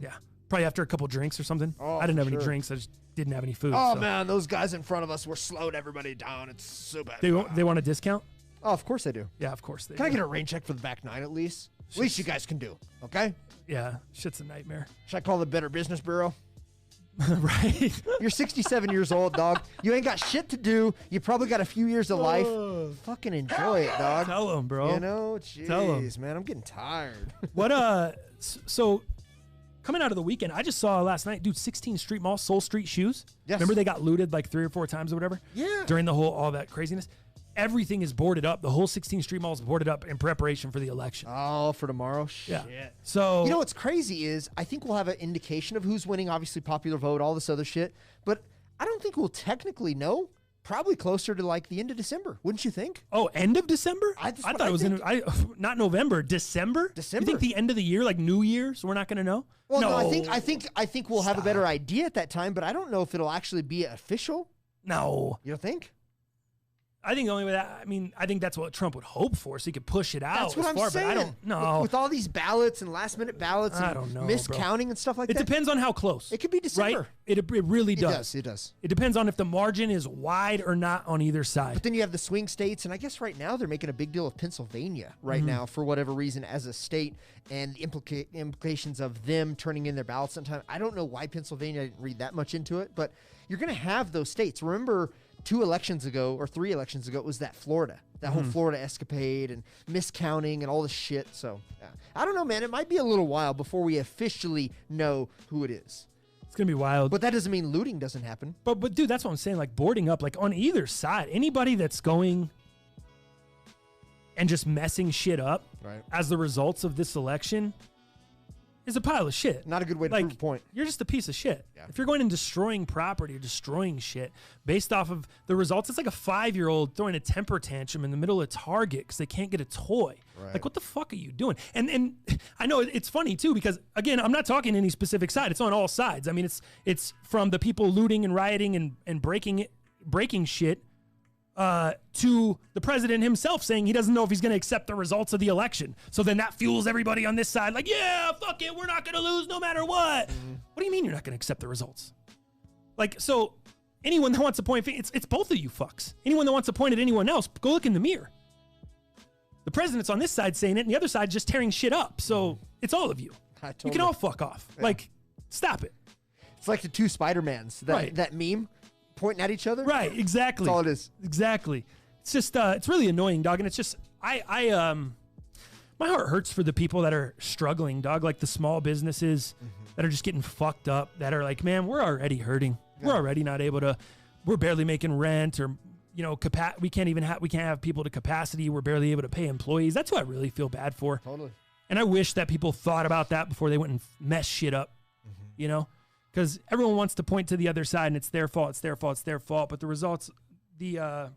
Yeah. Probably after a couple drinks or something. Oh, I didn't have any drinks. I just didn't have any food. Oh, man, those guys in front of us were slowing everybody down. It's so bad. They want a discount? Oh, of course they do. Yeah, of course they Can do. I get a rain check for the back 9 at least? At least you guys can do, okay? Yeah, shit's a nightmare. Should I call the Better Business Bureau? Right? You're 67 years old, dog. You ain't got shit to do. You probably got a few years of life. Fucking enjoy it, dog. Tell them, bro. You know, jeez, man, I'm getting tired. What, so coming out of the weekend, I just saw last night, dude, 16th Street Mall, Soul Street shoes. Yes. Remember they got looted like 3 or 4 times or whatever? Yeah. During all that craziness. Everything is boarded up. The whole 16th Street Mall is boarded up in preparation for the election. Oh, for tomorrow? Yeah. Shit. So, You know what's crazy is I think we'll have an indication of who's winning, obviously popular vote, all this other shit. But I don't think we'll technically know. Probably closer to like the end of December, wouldn't you think? oh, end of December? That's I what thought I it was think. not November, December? December. You think the end of the year, like New Year's, we're not going to know? Well, no, no, I think we'll have a better idea at that time, but I don't know if it'll actually be official. No. You don't think? I think the only way I think that's what Trump would hope for, so he could push it out. That's what as I'm far, saying. But I don't know. With all these ballots and last-minute ballots and I don't know, miscounting and stuff like It that. depends on how close. It could be December. Right? It really does. It does. It depends on if the margin is wide or not on either side. But then you have the swing states, and I guess right now they're making a big deal of Pennsylvania right now for whatever reason as a state, and the implications of them turning in their ballots sometime. I don't know why Pennsylvania, I didn't read that much into it, but you're going to have those states. Remember 2 elections ago or 3 elections ago, it was that Florida, that whole Florida escapade and miscounting and all this shit. So I don't know, man. It might be a little while before we officially know who it is. It's going to be wild. But that doesn't mean looting doesn't happen. But dude, that's what I'm saying. Like boarding up, like on either side, anybody that's going and just messing shit up as the results of this election is a pile of shit. Not a good way to prove a point. You're just a piece of shit. Yeah. If you're going and destroying property or destroying shit based off of the results, it's like a 5-year-old throwing a temper tantrum in the middle of Target because they can't get a toy. Right. Like, what the fuck are you doing? And I know it's funny too because again, I'm not talking any specific side. It's on all sides. I mean, it's from the people looting and rioting and breaking shit. To the president himself saying he doesn't know if he's going to accept the results of the election. So then that fuels everybody on this side. Like, yeah, fuck it. We're not going to lose no matter what. What do you mean you're not going to accept the results? Like, so anyone that wants to point, it's both of you fucks. Anyone that wants to point at anyone else, go look in the mirror. The president's on this side saying it and the other side just tearing shit up. So it's all of you. You can all fuck off. Yeah. Like, stop it. It's like the 2 Spider-Mans, that meme. Pointing at each other? Right, exactly. That's all it is. Exactly. It's just, it's really annoying, dog. And it's just, my heart hurts for the people that are struggling, dog. Like the small businesses that are just getting fucked up, that are like, man, we're already hurting. Yeah. We're already not able to, we're barely making rent or, we can't have people to capacity. We're barely able to pay employees. That's who I really feel bad for. Totally. And I wish that people thought about that before they went and messed shit up, Because everyone wants to point to the other side and it's their fault, it's their fault, it's their fault. But the results, the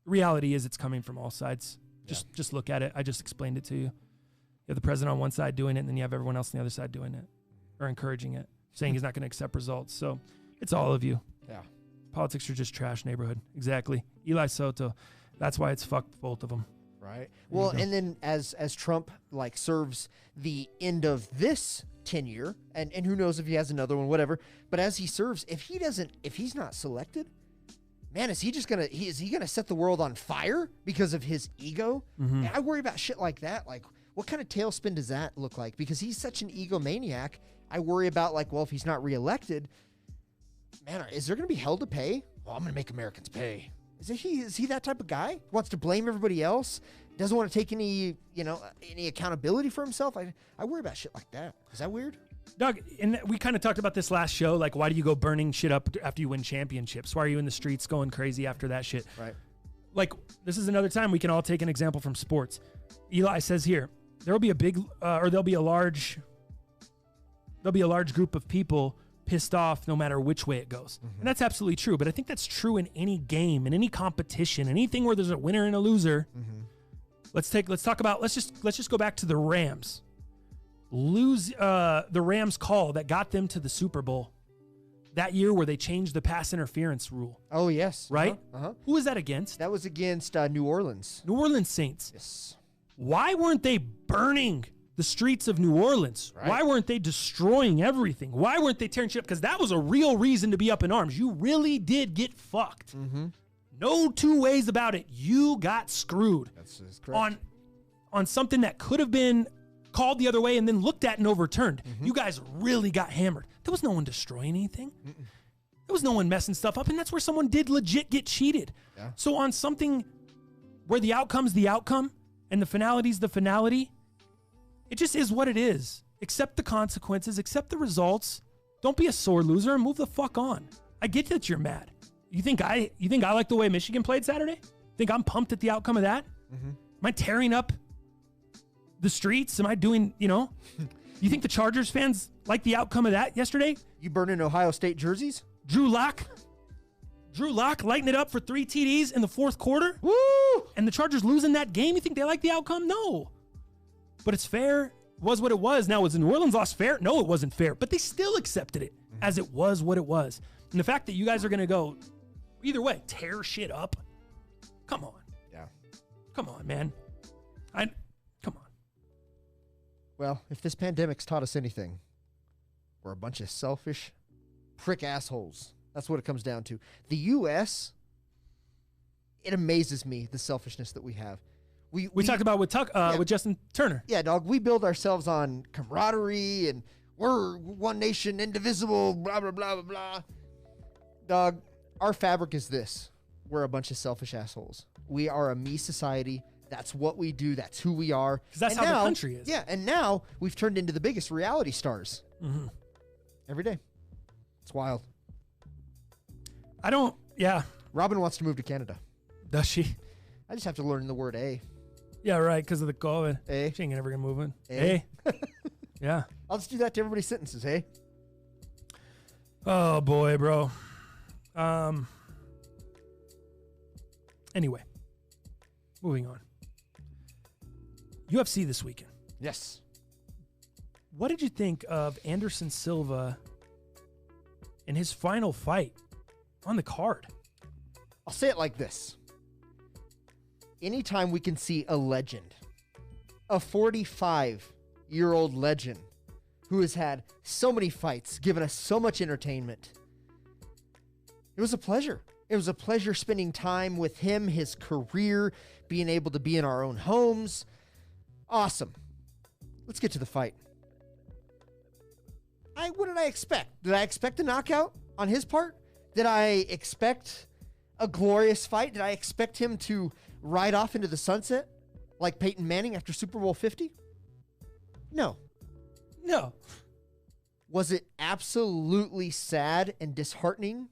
reality is it's coming from all sides. Just look at it. I just explained it to you. You have the president on one side doing it, and then you have everyone else on the other side doing it or encouraging it, saying he's not going to accept results. So it's all of you. Yeah. Politics are just trash neighborhood. Exactly. Eli Soto. That's why it's fucked both of them. Right. Well, and then as Trump serves the end of this tenure, and who knows if he has another one, whatever. But as he serves, if he's not selected, man, is he gonna set the world on fire because of his ego? And I worry about shit like that. Like, what kind of tailspin does that look like? Because he's such an egomaniac. I worry about if he's not reelected, man, is there gonna be hell to pay? Well, I'm gonna make Americans pay. Is he that type of guy? Wants to blame everybody else? Doesn't want to take any accountability for himself? I worry about shit like that. Is that weird? Doug, and we kind of talked about this last show. Like, why do you go burning shit up after you win championships? Why are you in the streets going crazy after that shit? Right. Like, this is another time we can all take an example from sports. Eli says here, there'll be a large group of people pissed off no matter which way it goes. And that's absolutely true. But I think that's true in any game, in any competition, anything where there's a winner and a loser. Let's just go back to the Rams. The Rams call that got them to the Super Bowl that year where they changed the pass interference rule. Oh, yes. Right? Who was that against? That was against New Orleans. New Orleans Saints. Yes. Why weren't they burning the streets of New Orleans? Right. Why weren't they destroying everything? Why weren't they tearing shit up? Because that was a real reason to be up in arms. You really did get fucked. No two ways about it. You got screwed. That's correct. On something that could have been called the other way and then looked at and overturned. Mm-hmm. You guys really got hammered. There was no one destroying anything. There was no one messing stuff up, and that's where someone did legit get cheated. Yeah. So on something where the outcome's the outcome and the finality's the finality, it just is what it is. Accept the consequences, accept the results. Don't be a sore loser and move the fuck on. I get that you're mad. You think I like the way Michigan played Saturday? Think I'm pumped at the outcome of that? Mm-hmm. Am I tearing up the streets? Am I doing, you think the Chargers fans like the outcome of that yesterday? You burning Ohio State jerseys? Drew Lock lighting it up for 3 TDs in the fourth quarter? Woo! And the Chargers losing that game? You think they like the outcome? No. But it's fair. It was what it was. Now, was the New Orleans loss fair? No, it wasn't fair. But they still accepted it as it was what it was. And the fact that you guys are going to go, either way, tear shit up. Come on. Yeah. Come on, man. Come on. Well, if this pandemic's taught us anything, we're a bunch of selfish prick assholes. That's what it comes down to. The U.S., it amazes me, the selfishness that we have. We talked about with Justin Turner. Yeah, dog. We build ourselves on camaraderie and we're one nation, indivisible, blah, blah, blah, blah, blah. Dog, our fabric is this. We're a bunch of selfish assholes. We are a me society. That's what we do. That's who we are. Because that's how the country is. Yeah, and now we've turned into the biggest reality stars. Mm-hmm. Every day. It's wild. Robin wants to move to Canada. Does she? I just have to learn the word A. Yeah, right, because of the COVID. A. She ain't ever going to move in. A. Yeah. I'll just do that to everybody's sentences, hey? Oh, boy, bro. Anyway, moving on. UFC this weekend. Yes. What did you think of Anderson Silva in his final fight on the card? I'll say it like this. Anytime we can see a legend, a 45-year-old legend who has had so many fights, given us so much entertainment, it was a pleasure. It was a pleasure spending time with him, his career, being able to be in our own homes. Awesome. Let's get to the fight. What did I expect? Did I expect a knockout on his part? Did I expect a glorious fight? Did I expect him to ride off into the sunset like Peyton Manning after Super Bowl 50? No. Was it absolutely sad and disheartening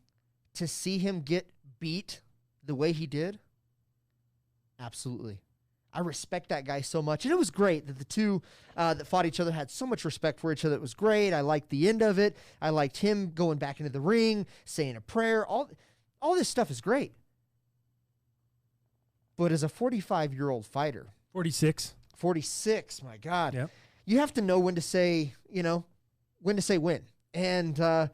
to see him get beat the way he did? Absolutely. I respect that guy so much. And it was great that the two that fought each other had so much respect for each other. It was great. I liked the end of it. I liked him going back into the ring, saying a prayer. All this stuff is great. But as a 45-year-old fighter. 46, my God. Yep. You have to know when to say, when to say when. And,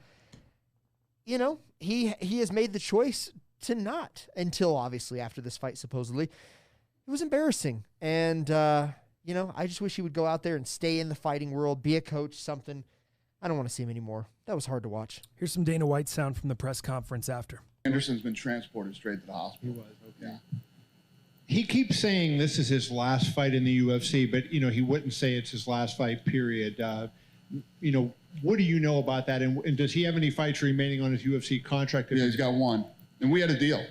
he has made the choice to not until obviously after this fight, supposedly. It was embarrassing. And, I just wish he would go out there and stay in the fighting world, be a coach, something. I don't want to see him anymore. That was hard to watch. Here's some Dana White sound from the press conference after. Anderson's been transported straight to the hospital. He was, okay. Yeah. He keeps saying this is his last fight in the UFC, but, he wouldn't say it's his last fight, period. What do you know about that? And does he have any fights remaining on his UFC contract? Yeah, he's got one. And we had a deal.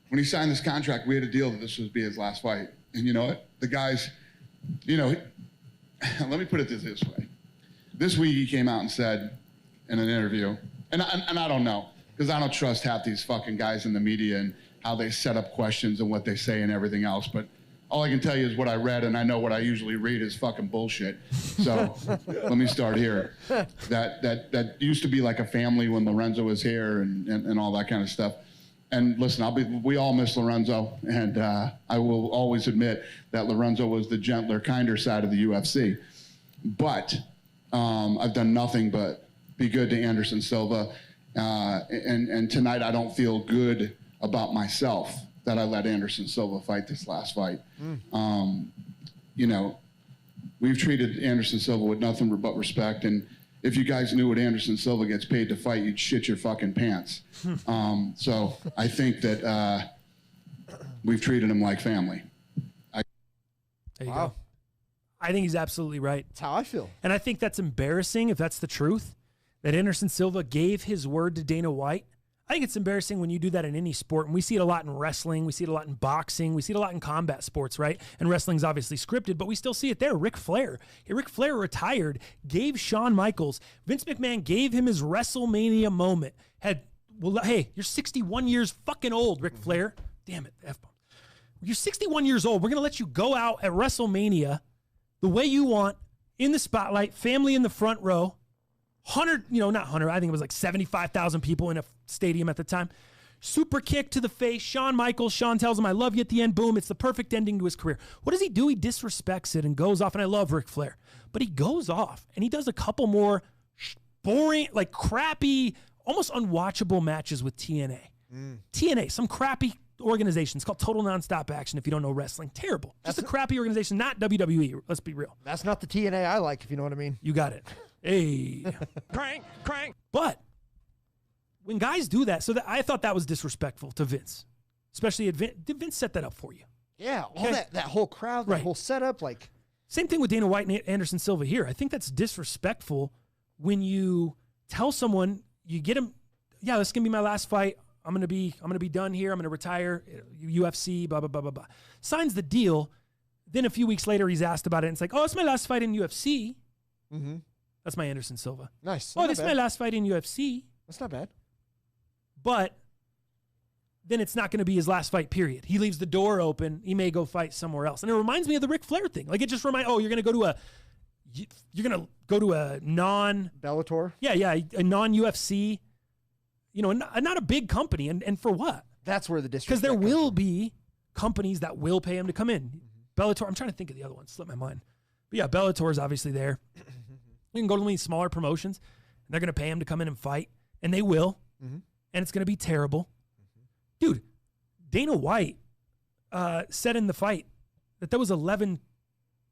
When he signed this contract, we had a deal that this would be his last fight. And you know what? The guys, let me put it this way. This week he came out and said in an interview, and I don't know, because I don't trust half these fucking guys in the media and how they set up questions and what they say and everything else. But all I can tell you is what I read, and I know what I usually read is fucking bullshit. So let me start here. That used to be like a family when Lorenzo was here and all that kind of stuff. And listen, we all miss Lorenzo, and I will always admit that Lorenzo was the gentler, kinder side of the UFC. But I've done nothing but be good to Anderson Silva. And tonight I don't feel good about myself that I let Anderson Silva fight this last fight. We've treated Anderson Silva with nothing but respect, and if you guys knew what Anderson Silva gets paid to fight, you'd shit your fucking pants. So I think that we've treated him like family. There you Wow. go. I think he's absolutely right. That's how I feel. And I think that's embarrassing if that's the truth, that Anderson Silva gave his word to Dana White. I think it's embarrassing when you do that in any sport. And we see it a lot in wrestling. We see it a lot in boxing. We see it a lot in combat sports, right? And wrestling's obviously scripted, but we still see it there. Ric Flair. Ric Flair retired, gave Shawn Michaels. Vince McMahon gave him his WrestleMania moment. Hey, you're 61 years fucking old, Ric Flair. Damn it, F-bomb. You're 61 years old. We're going to let you go out at WrestleMania the way you want, in the spotlight, family in the front row. 100, not 100, I think it was like 75,000 people in a stadium at the time. Super kick to the face. Shawn Michaels. Shawn tells him, I love you at the end. Boom. It's the perfect ending to his career. What does he do? He disrespects it and goes off. And I love Ric Flair. But he goes off and he does a couple more boring, like crappy, almost unwatchable matches with TNA. TNA, some crappy organization. It's called Total Nonstop Action if you don't know wrestling. Terrible. Just a crappy organization, not WWE. Let's be real. That's not the TNA I like, if you know what I mean. You got it. Hey. Crank. But when guys do that, I thought that was disrespectful to Vince. Especially did Vince set that up for you? Yeah, all that whole crowd, that whole setup, like. Same thing with Dana White and Anderson Silva here. I think that's disrespectful when you tell someone, you get him, yeah, this is gonna be my last fight. I'm gonna be done here. I'm gonna retire. UFC, blah blah blah blah blah. Signs the deal. Then a few weeks later, he's asked about it, and it's like, oh, it's my last fight in UFC. Mm-hmm. That's my Anderson Silva. Nice. Oh, this is my last fight in UFC. That's not bad. But then it's not going to be his last fight, period. He leaves the door open. He may go fight somewhere else. And it reminds me of the Ric Flair thing. Like, it just reminds, you're going to go to a non... Bellator? Yeah, a non-UFC, not a big company. And for what? That's where the disrespect Because there comes will from. be companies that will pay him to come in. Bellator, I'm trying to think of the other one. Slipped my mind. But yeah, Bellator is obviously there. You can go to these smaller promotions, and they're going to pay him to come in and fight. And they will. Mm-hmm. And it's going to be terrible. Dude, Dana White said in the fight that there was 11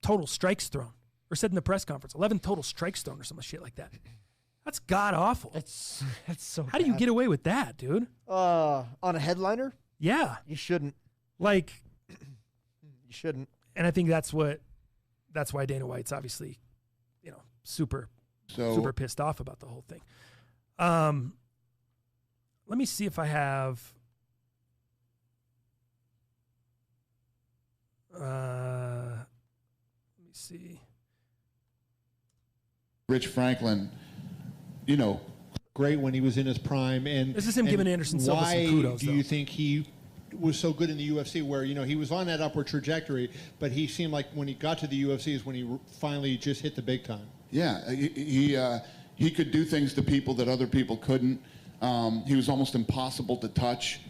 total strikes thrown, or said in the press conference, 11 total strikes thrown or some shit like that. That's god awful. That's so How do you get away with that, dude? On a headliner? Yeah. You shouldn't. Like, you shouldn't. and I think that's why Dana White's obviously, super pissed off about the whole thing. Let me see if I have. Let me see. Rich Franklin, great when he was in his prime. And This is him giving Anderson Silva some kudos, Why do you think he was so good in the UFC where, he was on that upward trajectory, but he seemed like when he got to the UFC is when he finally just hit the big time? Yeah, he could do things to people that other people couldn't. He was almost impossible to touch.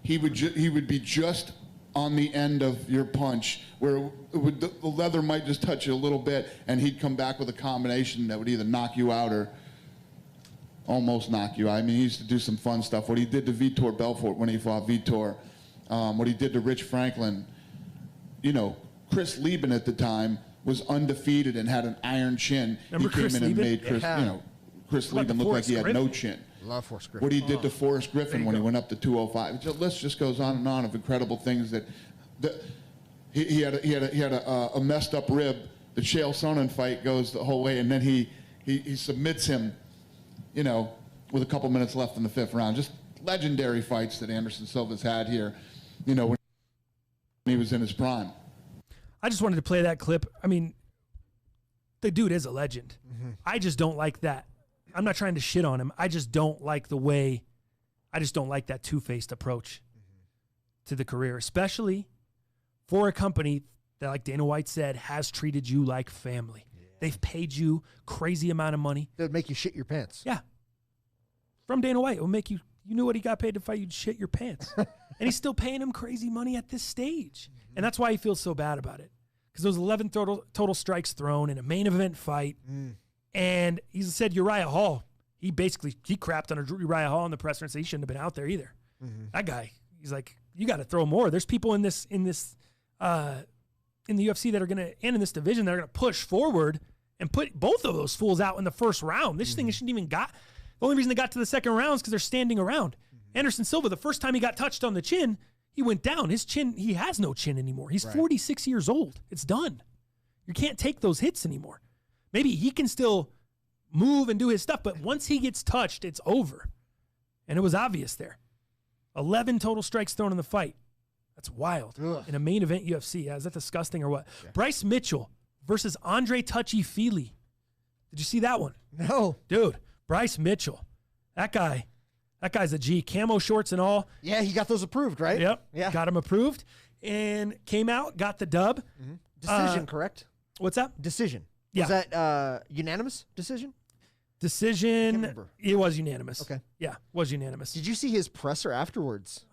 He would be just on the end of your punch where the leather might just touch you a little bit, and he'd come back with a combination that would either knock you out or almost knock you out. I mean, he used to do some fun stuff. What he did to Vitor Belfort when he fought Vitor, what he did to Rich Franklin. Chris Lieben at the time was undefeated and had an iron chin. Remember he came Chris in and Lieben? made Chris, Yeah. Chris What about Lieben the looked like he Forrest had no Griffin? chin. Love Forrest Griffin. What he did to Forrest Griffin when he went up to 205. The list just goes on and on of incredible things that he had a messed up rib. The Chael Sonnen fight goes the whole way, and then he submits him, with a couple minutes left in the fifth round. Just legendary fights that Anderson Silva's had here, when he was in his prime. I just wanted to play that clip. I mean, the dude is a legend. Mm-hmm. I just don't like that. I'm not trying to shit on him. I just don't like that two-faced approach to the career, especially for a company that, like Dana White said, has treated you like family. Yeah. They've paid you crazy amount of money. That would make you shit your pants. Yeah. From Dana White, it will make you knew what he got paid to fight, you'd shit your pants. And he's still paying him crazy money at this stage. Mm-hmm. And that's why he feels so bad about it. Because those 11 total strikes thrown in a main event fight. And he said Uriah Hall, he crapped on Uriah Hall in the presser and said he shouldn't have been out there either. Mm-hmm. That guy, he's like, you got to throw more. There's people in the UFC that are going to, and in this division, that are going to push forward and put both of those fools out in the first round. This thing shouldn't even got. The only reason they got to the second round is because they're standing around. Anderson Silva, the first time he got touched on the chin, he went down. His chin, he has no chin anymore. He's 46 years old. It's done. You can't take those hits anymore. Maybe he can still move and do his stuff, but once he gets touched, it's over. And it was obvious there. 11 total strikes thrown in the fight. That's wild. Ugh. In a main event UFC. Yeah, is that disgusting or what? Yeah. Bryce Mitchell versus Andre Touchy-Feely. Did you see that one? No. Dude, Bryce Mitchell. That guy's a G. Camo shorts and all. Yeah, he got those approved, right? Yep. Yeah. Got him approved and came out, got the dub. Mm-hmm. Decision, correct? What's that? Decision. Yeah. Was that unanimous decision? Decision. It was unanimous. Okay. Yeah, was unanimous. Did you see his presser afterwards?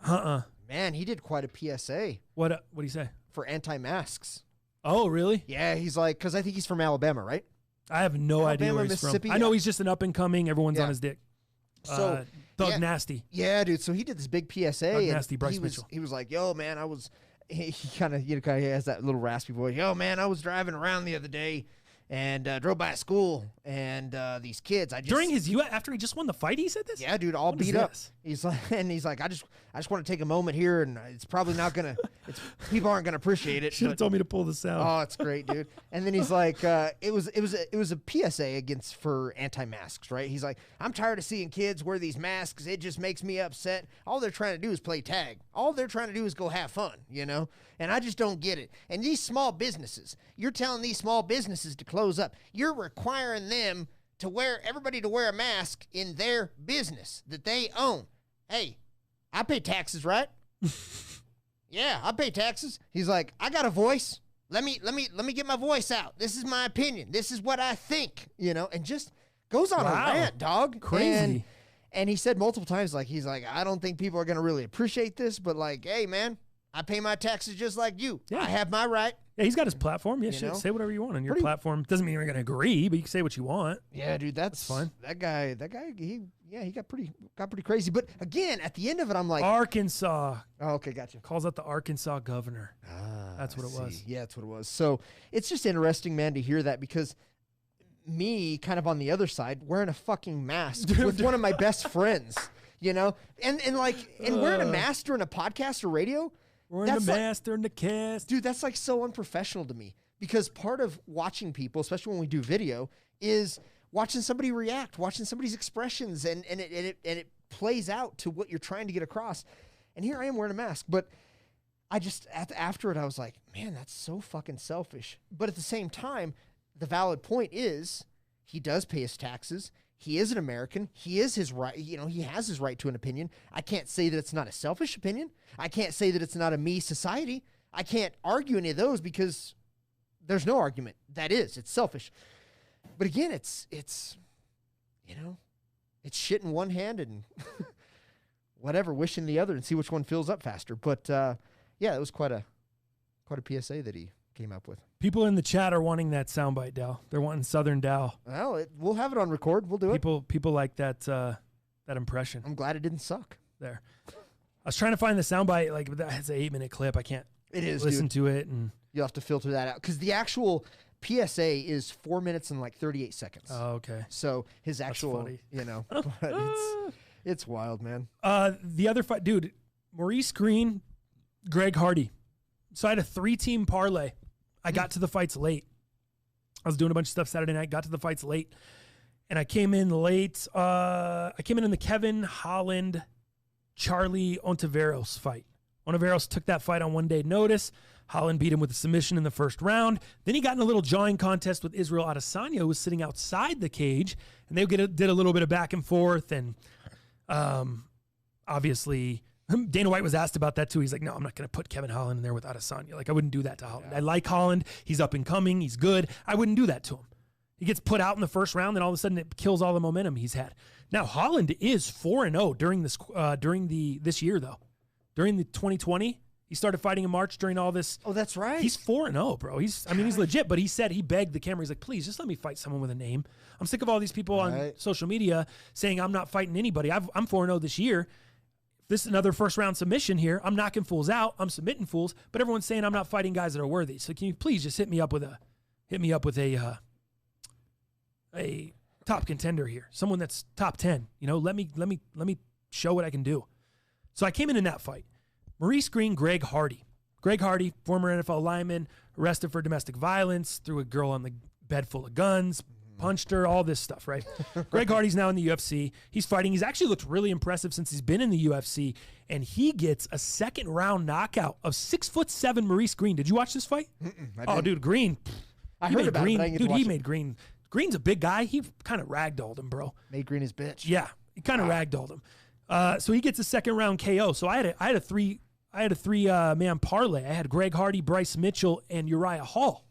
Man, he did quite a PSA. What'd he say? For anti-masks. Oh, really? Yeah, he's like, because I think he's from Alabama, right? I have no idea where he's from. I know he's just an up-and-coming. Everyone's on his dick. So Thug Nasty. Yeah, dude. So he did this big PSA. Thug Nasty, Bryce Mitchell. He was like, yo, man, he kind of has that little raspy voice. Yo, man, I was driving around the other day and drove by a school and these kids. During his after he just won the fight, he said this? Yeah, dude, all beat up. He's like, I just want to take a moment here, and it's probably not gonna. People aren't gonna appreciate it. Should have told me to pull this out. Oh, it's great, dude. And then he's like, it was a PSA for anti-masks, right? He's like, I'm tired of seeing kids wear these masks. It just makes me upset. All they're trying to do is play tag. All they're trying to do is go have fun, you know. And I just don't get it. And these small businesses, you're telling these small businesses to close up. You're requiring them to everybody to wear a mask in their business that they own. Hey, I pay taxes, right? Yeah, I pay taxes. He's like, I got a voice. Let me get my voice out. This is my opinion. This is what I think, you know, and just goes on a rant, dog. Crazy. And he said multiple times, like, he's like, I don't think people are going to really appreciate this, but like, hey, man, I pay my taxes just like you. Yeah. I have my right. Yeah, he's got his platform. Yeah, shit. Say whatever you want on your platform. Doesn't mean you're going to agree, but you can say what you want. Yeah, dude, that's fine. That guy, he got pretty crazy. But again, at the end of it, I'm like, Arkansas. Oh, okay, gotcha. Calls out the Arkansas governor. That's what it was. Yeah, that's what it was. So it's just interesting, man, to hear that, because me, kind of on the other side, wearing a fucking mask with one of my best friends, you know, and wearing a mask during a podcast or radio. Wearing the mask during the cast. Dude, that's like so unprofessional to me, because part of watching people, especially when we do video, is watching somebody react, watching somebody's expressions, and it plays out to what you're trying to get across. And here I am wearing a mask, but I just, after it, I was like, man, that's so fucking selfish. But at the same time, the valid point is he does pay his taxes. He is an American. He is his right. You know, he has his right to an opinion. I can't say that it's not a selfish opinion. I can't say that it's not a me society. I can't argue any of those, because there's no argument. It's selfish. But again, it's you know, it's shit in one hand and whatever, wish in the other, and see which one fills up faster. But yeah, it was quite a PSA that he came up with. People in the chat are wanting that soundbite, Dow. They're wanting Southern Dow. Well, we'll have it on record. We'll do it. People like that impression. I'm glad it didn't suck. There. I was trying to find the soundbite, like, but that's an 8-minute clip. I can't listen to it, and you'll have to filter that out, because the actual PSA is 4 minutes and like 38 seconds. Oh, okay. So his actual, you know, it's wild, man. The other fight, dude, Maurice Green, Greg Hardy. So I had a 3-team parlay. I got to the fights late. I was doing a bunch of stuff Saturday night, got to the fights late, and I came in late. I came in the Kevin Holland, Charlie Ontiveros fight. Ontiveros took that fight on 1 day notice. Holland beat him with a submission in the first round. Then he got in a little jawing contest with Israel Adesanya, who was sitting outside the cage, and they did a little bit of back and forth. And obviously, Dana White was asked about that too. He's like, no, I'm not going to put Kevin Holland in there with Adesanya. Like, I wouldn't do that to Holland. Yeah. I like Holland. He's up and coming. He's good. I wouldn't do that to him. He gets put out in the first round, and all of a sudden it kills all the momentum he's had. Now, Holland is 4-0 during this year, though. During the 2020, he started fighting in March during all this. Oh, that's right. He's 4-0, bro. He's legit, but he begged the camera. He's like, please, just let me fight someone with a name. I'm sick of all these people on social media saying I'm not fighting anybody. I'm 4-0 this year. If this is another first-round submission here, I'm knocking fools out. I'm submitting fools, but everyone's saying I'm not fighting guys that are worthy. So can you please just hit me up with a top contender here, someone that's top 10. You know, let me show what I can do. So I came in that fight. Maurice Green, Greg Hardy. Greg Hardy, former NFL lineman, arrested for domestic violence, threw a girl on the bed full of guns, punched her, all this stuff, right? Greg Hardy's now in the UFC. He's fighting. He's actually looked really impressive since he's been in the UFC, and he gets a second-round knockout of 6'7" Maurice Green. Did you watch this fight? Oh, dude, Green. I heard about Green, it, but I didn't get to dude, watch he it. made Green. Green's a big guy. He kind of ragdolled him, bro. Made Green his bitch. Yeah, he kind of ragdolled him. So he gets a second-round KO. So I had a three man parlay. I had Greg Hardy, Bryce Mitchell, and Uriah Hall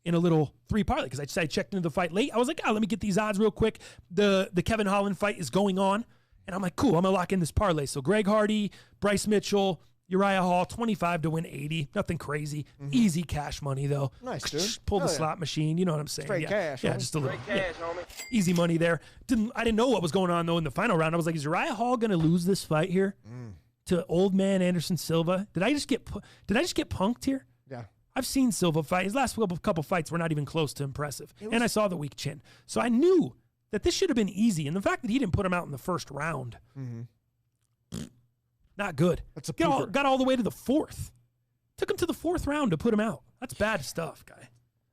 in a little 3 parlay because I checked into the fight late. I was like, let me get these odds real quick. The Kevin Holland fight is going on, and I'm like, cool, I'm gonna lock in this parlay. So Greg Hardy, Bryce Mitchell, Uriah Hall, 25 to win 80. Nothing crazy. Easy cash money though. Nice, dude. Pull the Hell yeah. slot machine. You know what I'm saying? Straight yeah. cash, Yeah, homie. just a little. Straight cash, homie. Easy money there. I didn't know what was going on though in the final round. I was like, is Uriah Hall gonna lose this fight here to old man Anderson Silva? Did I just get punked here? Yeah. I've seen Silva fight. His last couple fights were not even close to impressive. And I saw the weak chin. So I knew that this should have been easy. And the fact that he didn't put him out in the first round, not good. That's a got all the way to the 4th. Took him to the 4th round to put him out. That's bad stuff, guy.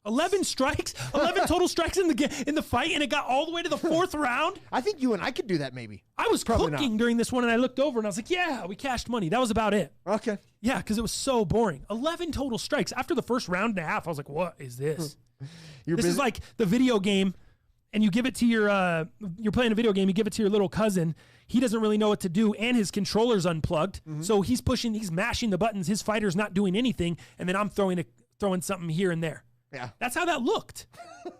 11 strikes, 11 total strikes in the fight, and it got all the way to the 4th round. I think you and I could do that maybe. I was Probably cooking not. during this one, and I looked over, and I was like, yeah, we cashed money. That was about it. Okay. Yeah, because it was so boring. 11 total strikes. After the first round and a half, I was like, what is this? This is like the video game, and you give it to you're playing a video game, you give it to your little cousin. He doesn't really know what to do, and his controller's unplugged. So he's mashing the buttons. His fighter's not doing anything, and then I'm throwing something here and there. Yeah. That's how that looked.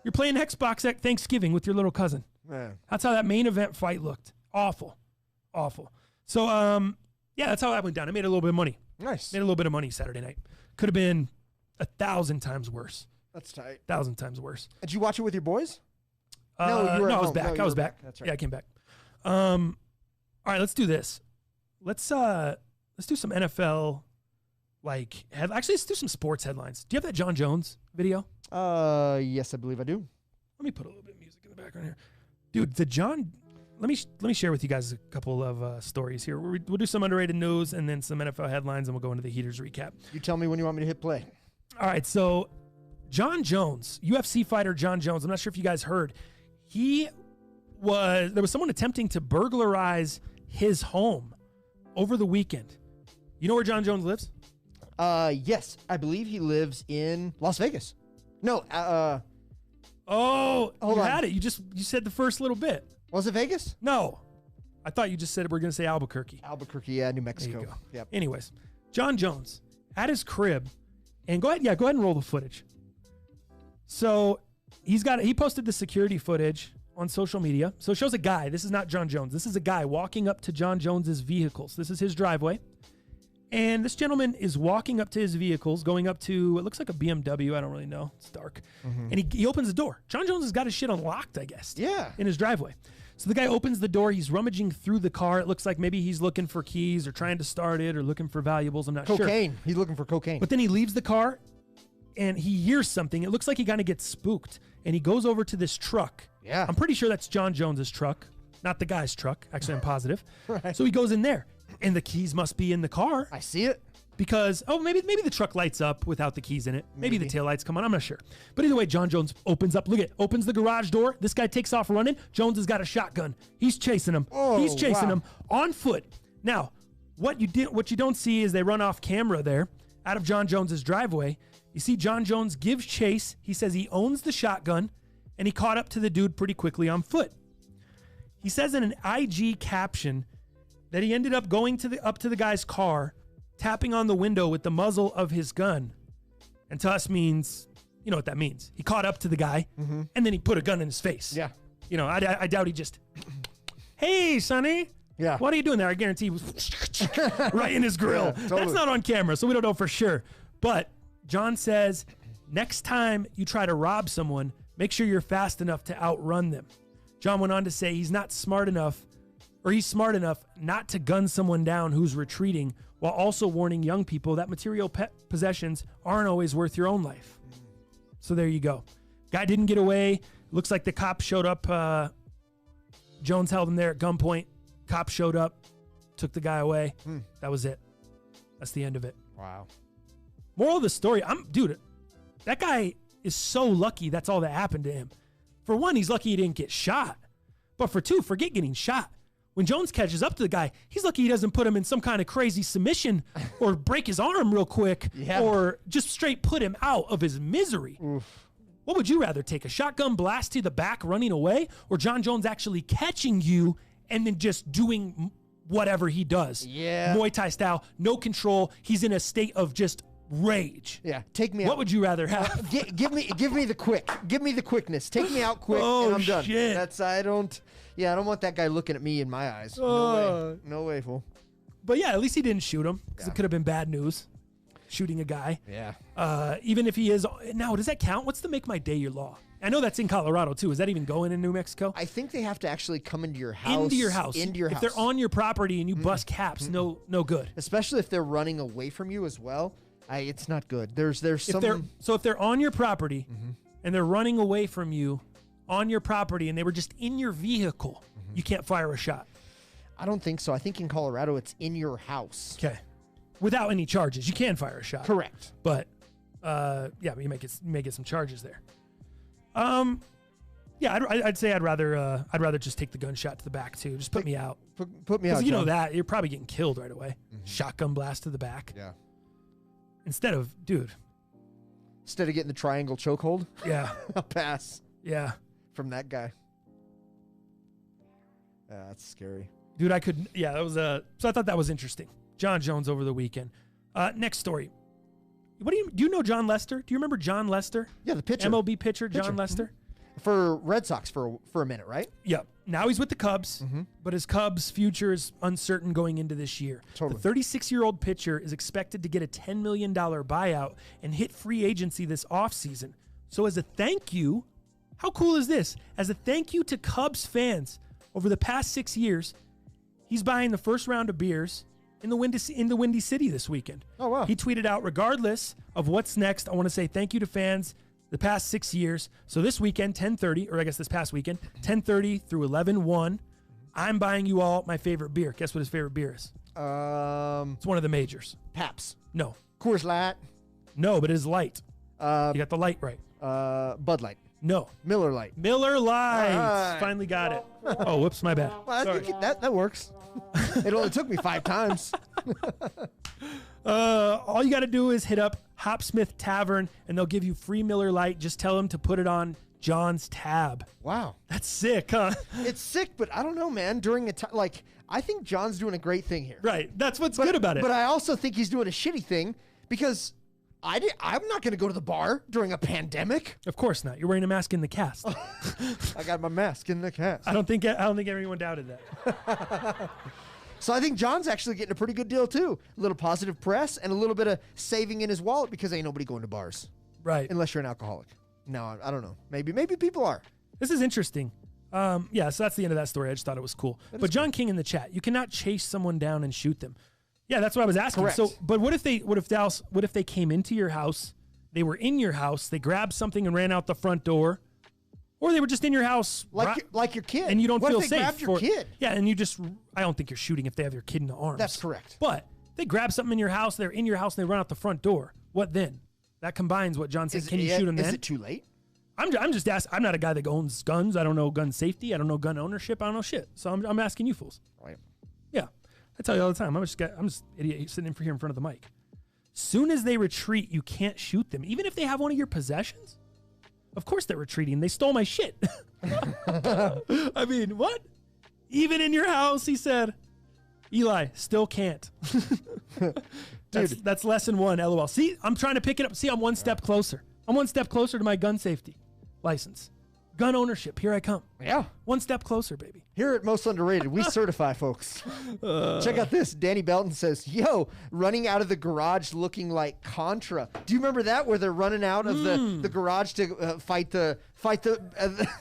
You're playing Xbox at Thanksgiving with your little cousin. Man. That's how that main event fight looked. Awful. So, yeah, that's how that went down. I made a little bit of money. Nice. Made a little bit of money Saturday night. Could have been 1,000 times worse. That's tight. 1,000 times worse. Did you watch it with your boys? you were No, at I was home. back. No, you I was were back. That's right. Yeah, I came back. All right, let's do this. Let's do some NFL. Actually, let's do some sports headlines. Do you have that John Jones video? Yes, I believe I do. Let me put a little bit of music in the background here, dude. Let me share with you guys a couple of stories here. We'll do some underrated news and then some NFL headlines, and we'll go into the Heaters recap. You tell me when you want me to hit play. All right, so John Jones, UFC fighter John Jones. I'm not sure if you guys heard. There was someone attempting to burglarize his home over the weekend. You know where John Jones lives? Yes, I believe he lives in Las Vegas. No, Oh, Hold you on. had it. You said the first little bit. was it Vegas? No, I thought you just said we're going to say Albuquerque. Albuquerque, yeah, New There Mexico. you go. Yep. Anyways, John Jones at his crib, and go ahead and roll the footage. So he posted the security footage on social media. So it shows a guy. This is not John Jones. This is a guy walking up to John Jones's vehicles. This is his driveway. And this gentleman is walking up to his vehicles, going up to, it looks like a BMW. I don't really know. It's dark. And he opens the door. John Jones has got his shit unlocked, I guess. Yeah. In his driveway. So the guy opens the door. He's rummaging through the car. It looks like maybe he's looking for keys or trying to start it or looking for valuables. I'm not sure. Cocaine. He's looking for cocaine. But then he leaves the car and he hears something. It looks like he kind of gets spooked. And he goes over to this truck. Yeah. I'm pretty sure that's John Jones's truck, not the guy's truck. Actually, I'm positive. Right. So he goes in there. And the keys must be in the car I see it. because, maybe the truck lights up without the keys in it. Maybe the taillights come on. I'm not sure. But either way, John Jones opens the garage door. This guy takes off running. Jones has got a shotgun. He's chasing him. Oh, He's chasing wow. him on foot. Now, what you don't see is they run off camera there out of John Jones's driveway. You see John Jones gives chase. He says he owns the shotgun, and he caught up to the dude pretty quickly on foot. He says in an IG caption that he ended up going up to the guy's car, tapping on the window with the muzzle of his gun. And to us means, you know what that means. He caught up to the guy, and then he put a gun in his face. Yeah. You know, I doubt he just, hey, Sonny. Yeah. What are you doing there? I guarantee he was right in his grill. Yeah, totally. That's not on camera, so we don't know for sure. But John says, next time you try to rob someone, make sure you're fast enough to outrun them. John went on to say he's smart enough not to gun someone down who's retreating, while also warning young people that material possessions aren't always worth your own life. So there you go. Guy didn't get away. Looks like the cops showed up. Jones held him there at gunpoint. Cops showed up, took the guy away. That was it. That's the end of it. Wow. Moral of the story, dude, that guy is so lucky that's all that happened to him. For one, he's lucky he didn't get shot. But for two, forget getting shot. When Jones catches up to the guy, he's lucky he doesn't put him in some kind of crazy submission or break his arm real quick or just straight put him out of his misery. Oof. What would you rather take, a shotgun blast to the back running away, or John Jones actually catching you and then just doing whatever he does? Yeah. Muay Thai style, no control. He's in a state of just rage. Yeah, take me out. What would you rather have? Give me the quick. Give me the quickness. Take me out quick and I'm done. Shit. I don't want that guy looking at me in my eyes. No way. No way, fool. But yeah, at least he didn't shoot him, because it could have been bad news. Shooting a guy. Yeah. Even if he is. Now, does that count? What's the make my day your law? I know that's in Colorado too. Is that even going in New Mexico? I think they have to actually come into your house. Into your house. If they're on your property and you bust caps, no good. Especially if they're running away from you as well. It's not good. There's some. If they're on your property and they're running away from you on your property and they were just in your vehicle, you can't fire a shot. I don't think so. I think in Colorado it's in your house. Okay. Without any charges, you can fire a shot. Correct. But you may get some charges there. Yeah, I'd say I'd rather just take the gunshot to the back too. Just put me out. Put me out. You know John. that you're probably getting killed right away. Shotgun blast to the back. Yeah. Instead of getting the triangle chokehold. Yeah. I'll pass. Yeah. From that guy. That's scary. Dude, that was so I thought that was interesting. John Jones over the weekend. Next story. Do you know John Lester? Do you remember John Lester? Yeah, the pitcher. MLB pitcher. John Lester? For Red Sox for a minute, right? Yeah. Now he's with the Cubs, but his Cubs' future is uncertain going into this year. Totally. The 36-year-old pitcher is expected to get a $10 million buyout and hit free agency this offseason. So as a thank you, how cool is this? As a thank you to Cubs fans over the past 6 years, he's buying the first round of beers in the Windy City this weekend. Oh, wow. He tweeted out, regardless of what's next, I want to say thank you to fans the past 6 years. So this weekend, 10:30, or I guess this past weekend, 10:30 through 11:1, I'm buying you all my favorite beer. Guess what his favorite beer is? It's one of the majors. Pabst. No. Coors Light. No, but it is light. You got the light right. Bud Light. No. Miller Light. Miller Lite. Right. Finally got it. Oh, whoops, my bad. Well, I think that works. It only took me 5 times. All you got to do is hit up Hopsmith Tavern, and they'll give you free Miller Lite. Just tell them to put it on John's tab. Wow. That's sick, huh? It's sick, but I don't know, man. During a time, I think John's doing a great thing here. Right. That's what's good about it. But I also think he's doing a shitty thing because I'm not going to go to the bar during a pandemic. Of course not. You're wearing a mask in the cast. I got my mask in the cast. I don't think everyone doubted that. So I think John's actually getting a pretty good deal too. A little positive press and a little bit of saving in his wallet because ain't nobody going to bars. Right. Unless you're an alcoholic. No, I don't know. Maybe people are. This is interesting. Yeah, so that's the end of that story. I just thought it was cool. But John King in the chat, you cannot chase someone down and shoot them. Yeah, that's what I was asking. Correct. So, but what if they came into your house, they were in your house, they grabbed something and ran out the front door, or they were just in your house, like your kid, and you don't what feel if they safe. Grabbed your kid? Yeah, and I don't think you're shooting if they have your kid in the arms. That's correct. But they grab something in your house, they're in your house, and they run out the front door. What then? That combines what John said. Can you shoot them then? Is it too late? I'm just asking. I'm not a guy that owns guns. I don't know gun safety. I don't know gun ownership. I don't know shit. So I'm asking you fools. Right. Yeah, I tell you all the time. I'm just idiot sitting here in front of the mic. Soon as they retreat, you can't shoot them, even if they have one of your possessions. Of course they're retreating. They stole my shit. I mean, what? Even in your house, he said. Eli, still can't. That's lesson 1, LOL. See, I'm trying to pick it up. See, I'm one step closer. I'm one step closer to my gun safety license. Gun ownership, here I come. Yeah. One step closer, baby. Here at Most Underrated, we certify folks. Check out this. Danny Belton says, yo, running out of the garage looking like Contra. Do you remember that, where they're running out of the garage to fight the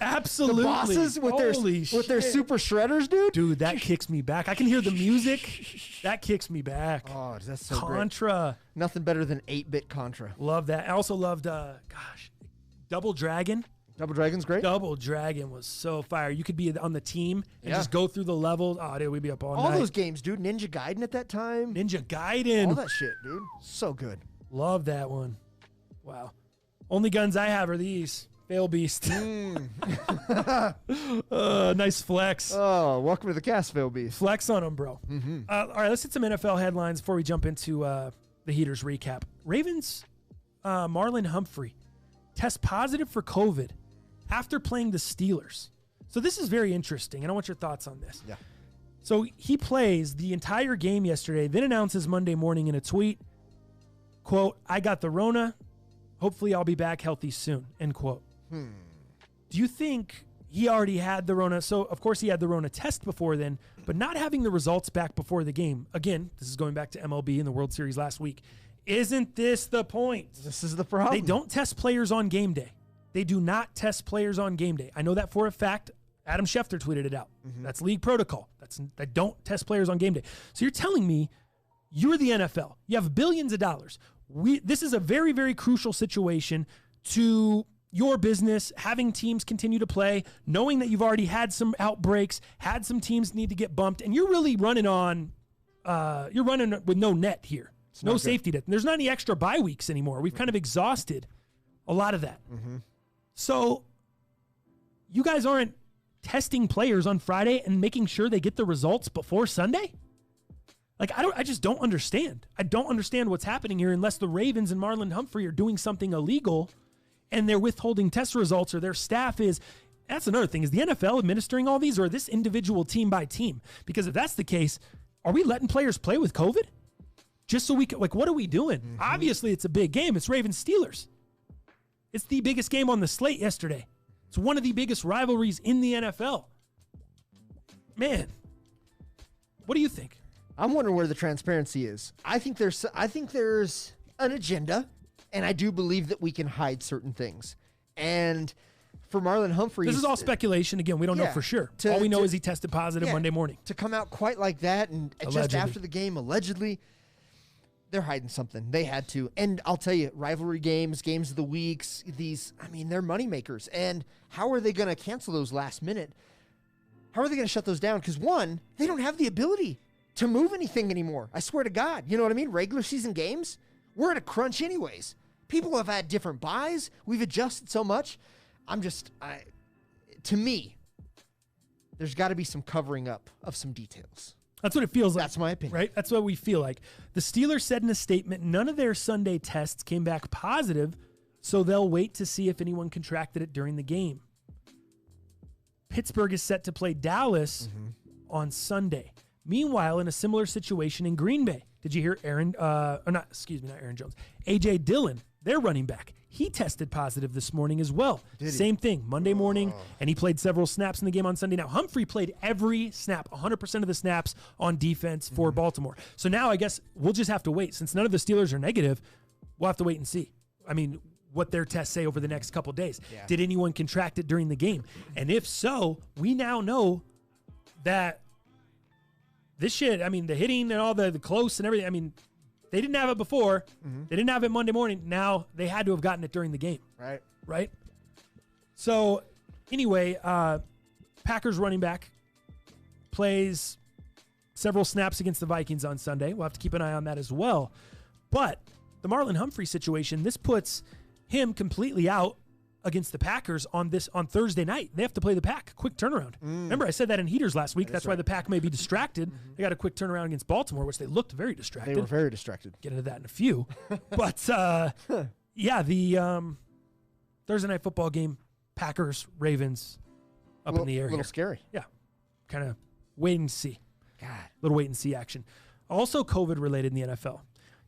Absolutely. the bosses with their super shredders, dude? Dude, that kicks me back. I can hear the music. That kicks me back. Oh, that's so Contra. Great. Nothing better than 8-bit Contra. Love that. I also loved, Double Dragon. Double Dragon's great. Double Dragon was so fire. You could be on the team and just go through the levels. Oh, dude, we'd be up all night. All those games, dude. Ninja Gaiden at that time. Ninja Gaiden. All that shit, dude. So good. Love that one. Wow. Only guns I have are these. Fail Beast. Nice flex. Oh, welcome to the cast, Fail Beast. Flex on them, bro. All right, let's hit some NFL headlines before we jump into the Heaters recap. Ravens, Marlon Humphrey, test positive for COVID after playing the Steelers. So this is very interesting, and I want your thoughts on this. Yeah. So he plays the entire game yesterday, then announces Monday morning in a tweet, quote, "I got the Rona. Hopefully I'll be back healthy soon," end quote. Do you think he already had the Rona? So, of course, he had the Rona test before then, but not having the results back before the game. Again, this is going back to MLB and the World Series last week. Isn't this the point? This is the problem. They don't test players on game day. They do not test players on game day. I know that for a fact. Adam Schefter tweeted it out. That's league protocol. They don't test players on game day. So you're telling me you're the NFL. You have billions of dollars. This is a very, very crucial situation to your business, having teams continue to play, knowing that you've already had some outbreaks, had some teams need to get bumped, and you're really running on, you're running with no net here. No safety net. There's not any extra bye weeks anymore. We've kind of exhausted a lot of that. So you guys aren't testing players on Friday and making sure they get the results before Sunday? Like, I just don't understand. I don't understand what's happening here unless the Ravens and Marlon Humphrey are doing something illegal and they're withholding test results, or their staff is. That's another thing. Is the NFL administering all these, or this individual team by team? Because if that's the case, are we letting players play with COVID? Just so we can, like, what are we doing? Obviously, it's a big game. It's Ravens Steelers. It's the biggest game on the slate yesterday. It's one of the biggest rivalries in the NFL. Man, what do you think? I'm wondering where the transparency is. I think there's an agenda, and I do believe that we can hide certain things. And for Marlon Humphrey, this is all speculation. Again, we don't know for sure. All we know is he tested positive Monday morning. To come out quite like that and just after the game, allegedly, they're hiding something. They had to. And I'll tell you, rivalry games, games of the weeks, they're moneymakers. And how are they going to cancel those last minute? How are they going to shut those down? Because, one, they don't have the ability to move anything anymore. I swear to God. You know what I mean? Regular season games, we're at a crunch anyways. People have had different buys. We've adjusted so much. To me, there's got to be some covering up of some details. That's what it feels like. That's my opinion. Right? That's what we feel like. The Steelers said in a statement, none of their Sunday tests came back positive, so they'll wait to see if anyone contracted it during the game. Pittsburgh is set to play Dallas on Sunday. Meanwhile, in a similar situation in Green Bay, did you hear not Aaron Jones, A.J. Dillon, their running back. He tested positive this morning as well. Same thing, Monday morning, and he played several snaps in the game on Sunday. Now, Humphrey played every snap, 100% of the snaps on defense for Baltimore. So now I guess we'll just have to wait. Since none of the Steelers are negative, we'll have to wait and see. I mean, what their tests say over the next couple of days. Yeah. Did anyone contract it during the game? And if so, we now know that this shit, the hitting and all the close and everything, they didn't have it before. They didn't have it Monday morning. Now they had to have gotten it during the game. Right? So, anyway, Packers running back plays several snaps against the Vikings on Sunday. We'll have to keep an eye on that as well. But the Marlon Humphrey situation, this puts him completely out against the Packers on Thursday night. They have to play the Pack. Quick turnaround. Remember, I said that in Heaters last week. That's why the Pack may be distracted. They got a quick turnaround against Baltimore, which they looked very distracted. They were very distracted. Get into that in a few. But, the Thursday night football game, Packers, Ravens, in the air. A little scary. Yeah. Kind of wait and see. God. Little wait and see action. Also COVID related in the NFL.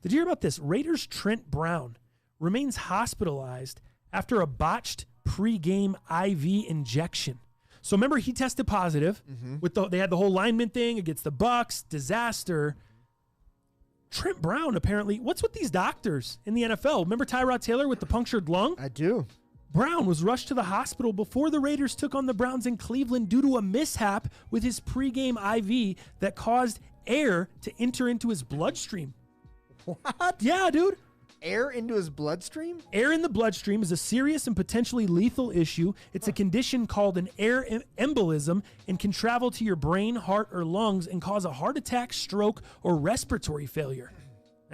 Did you hear about this? Raiders' Trent Brown remains hospitalized after a botched pregame IV injection. So remember, he tested positive. They had the whole lineman thing against the Bucs, disaster. Trent Brown, apparently, what's with these doctors in the NFL? Remember Tyrod Taylor with the punctured lung? I do. Brown was rushed to the hospital before the Raiders took on the Browns in Cleveland due to a mishap with his pregame IV that caused air to enter into his bloodstream. What? Yeah, dude. air into his bloodstream? Air in the bloodstream is a serious and potentially lethal issue. It's a condition called an air embolism and can travel to your brain, heart, or lungs and cause a heart attack, stroke, or respiratory failure.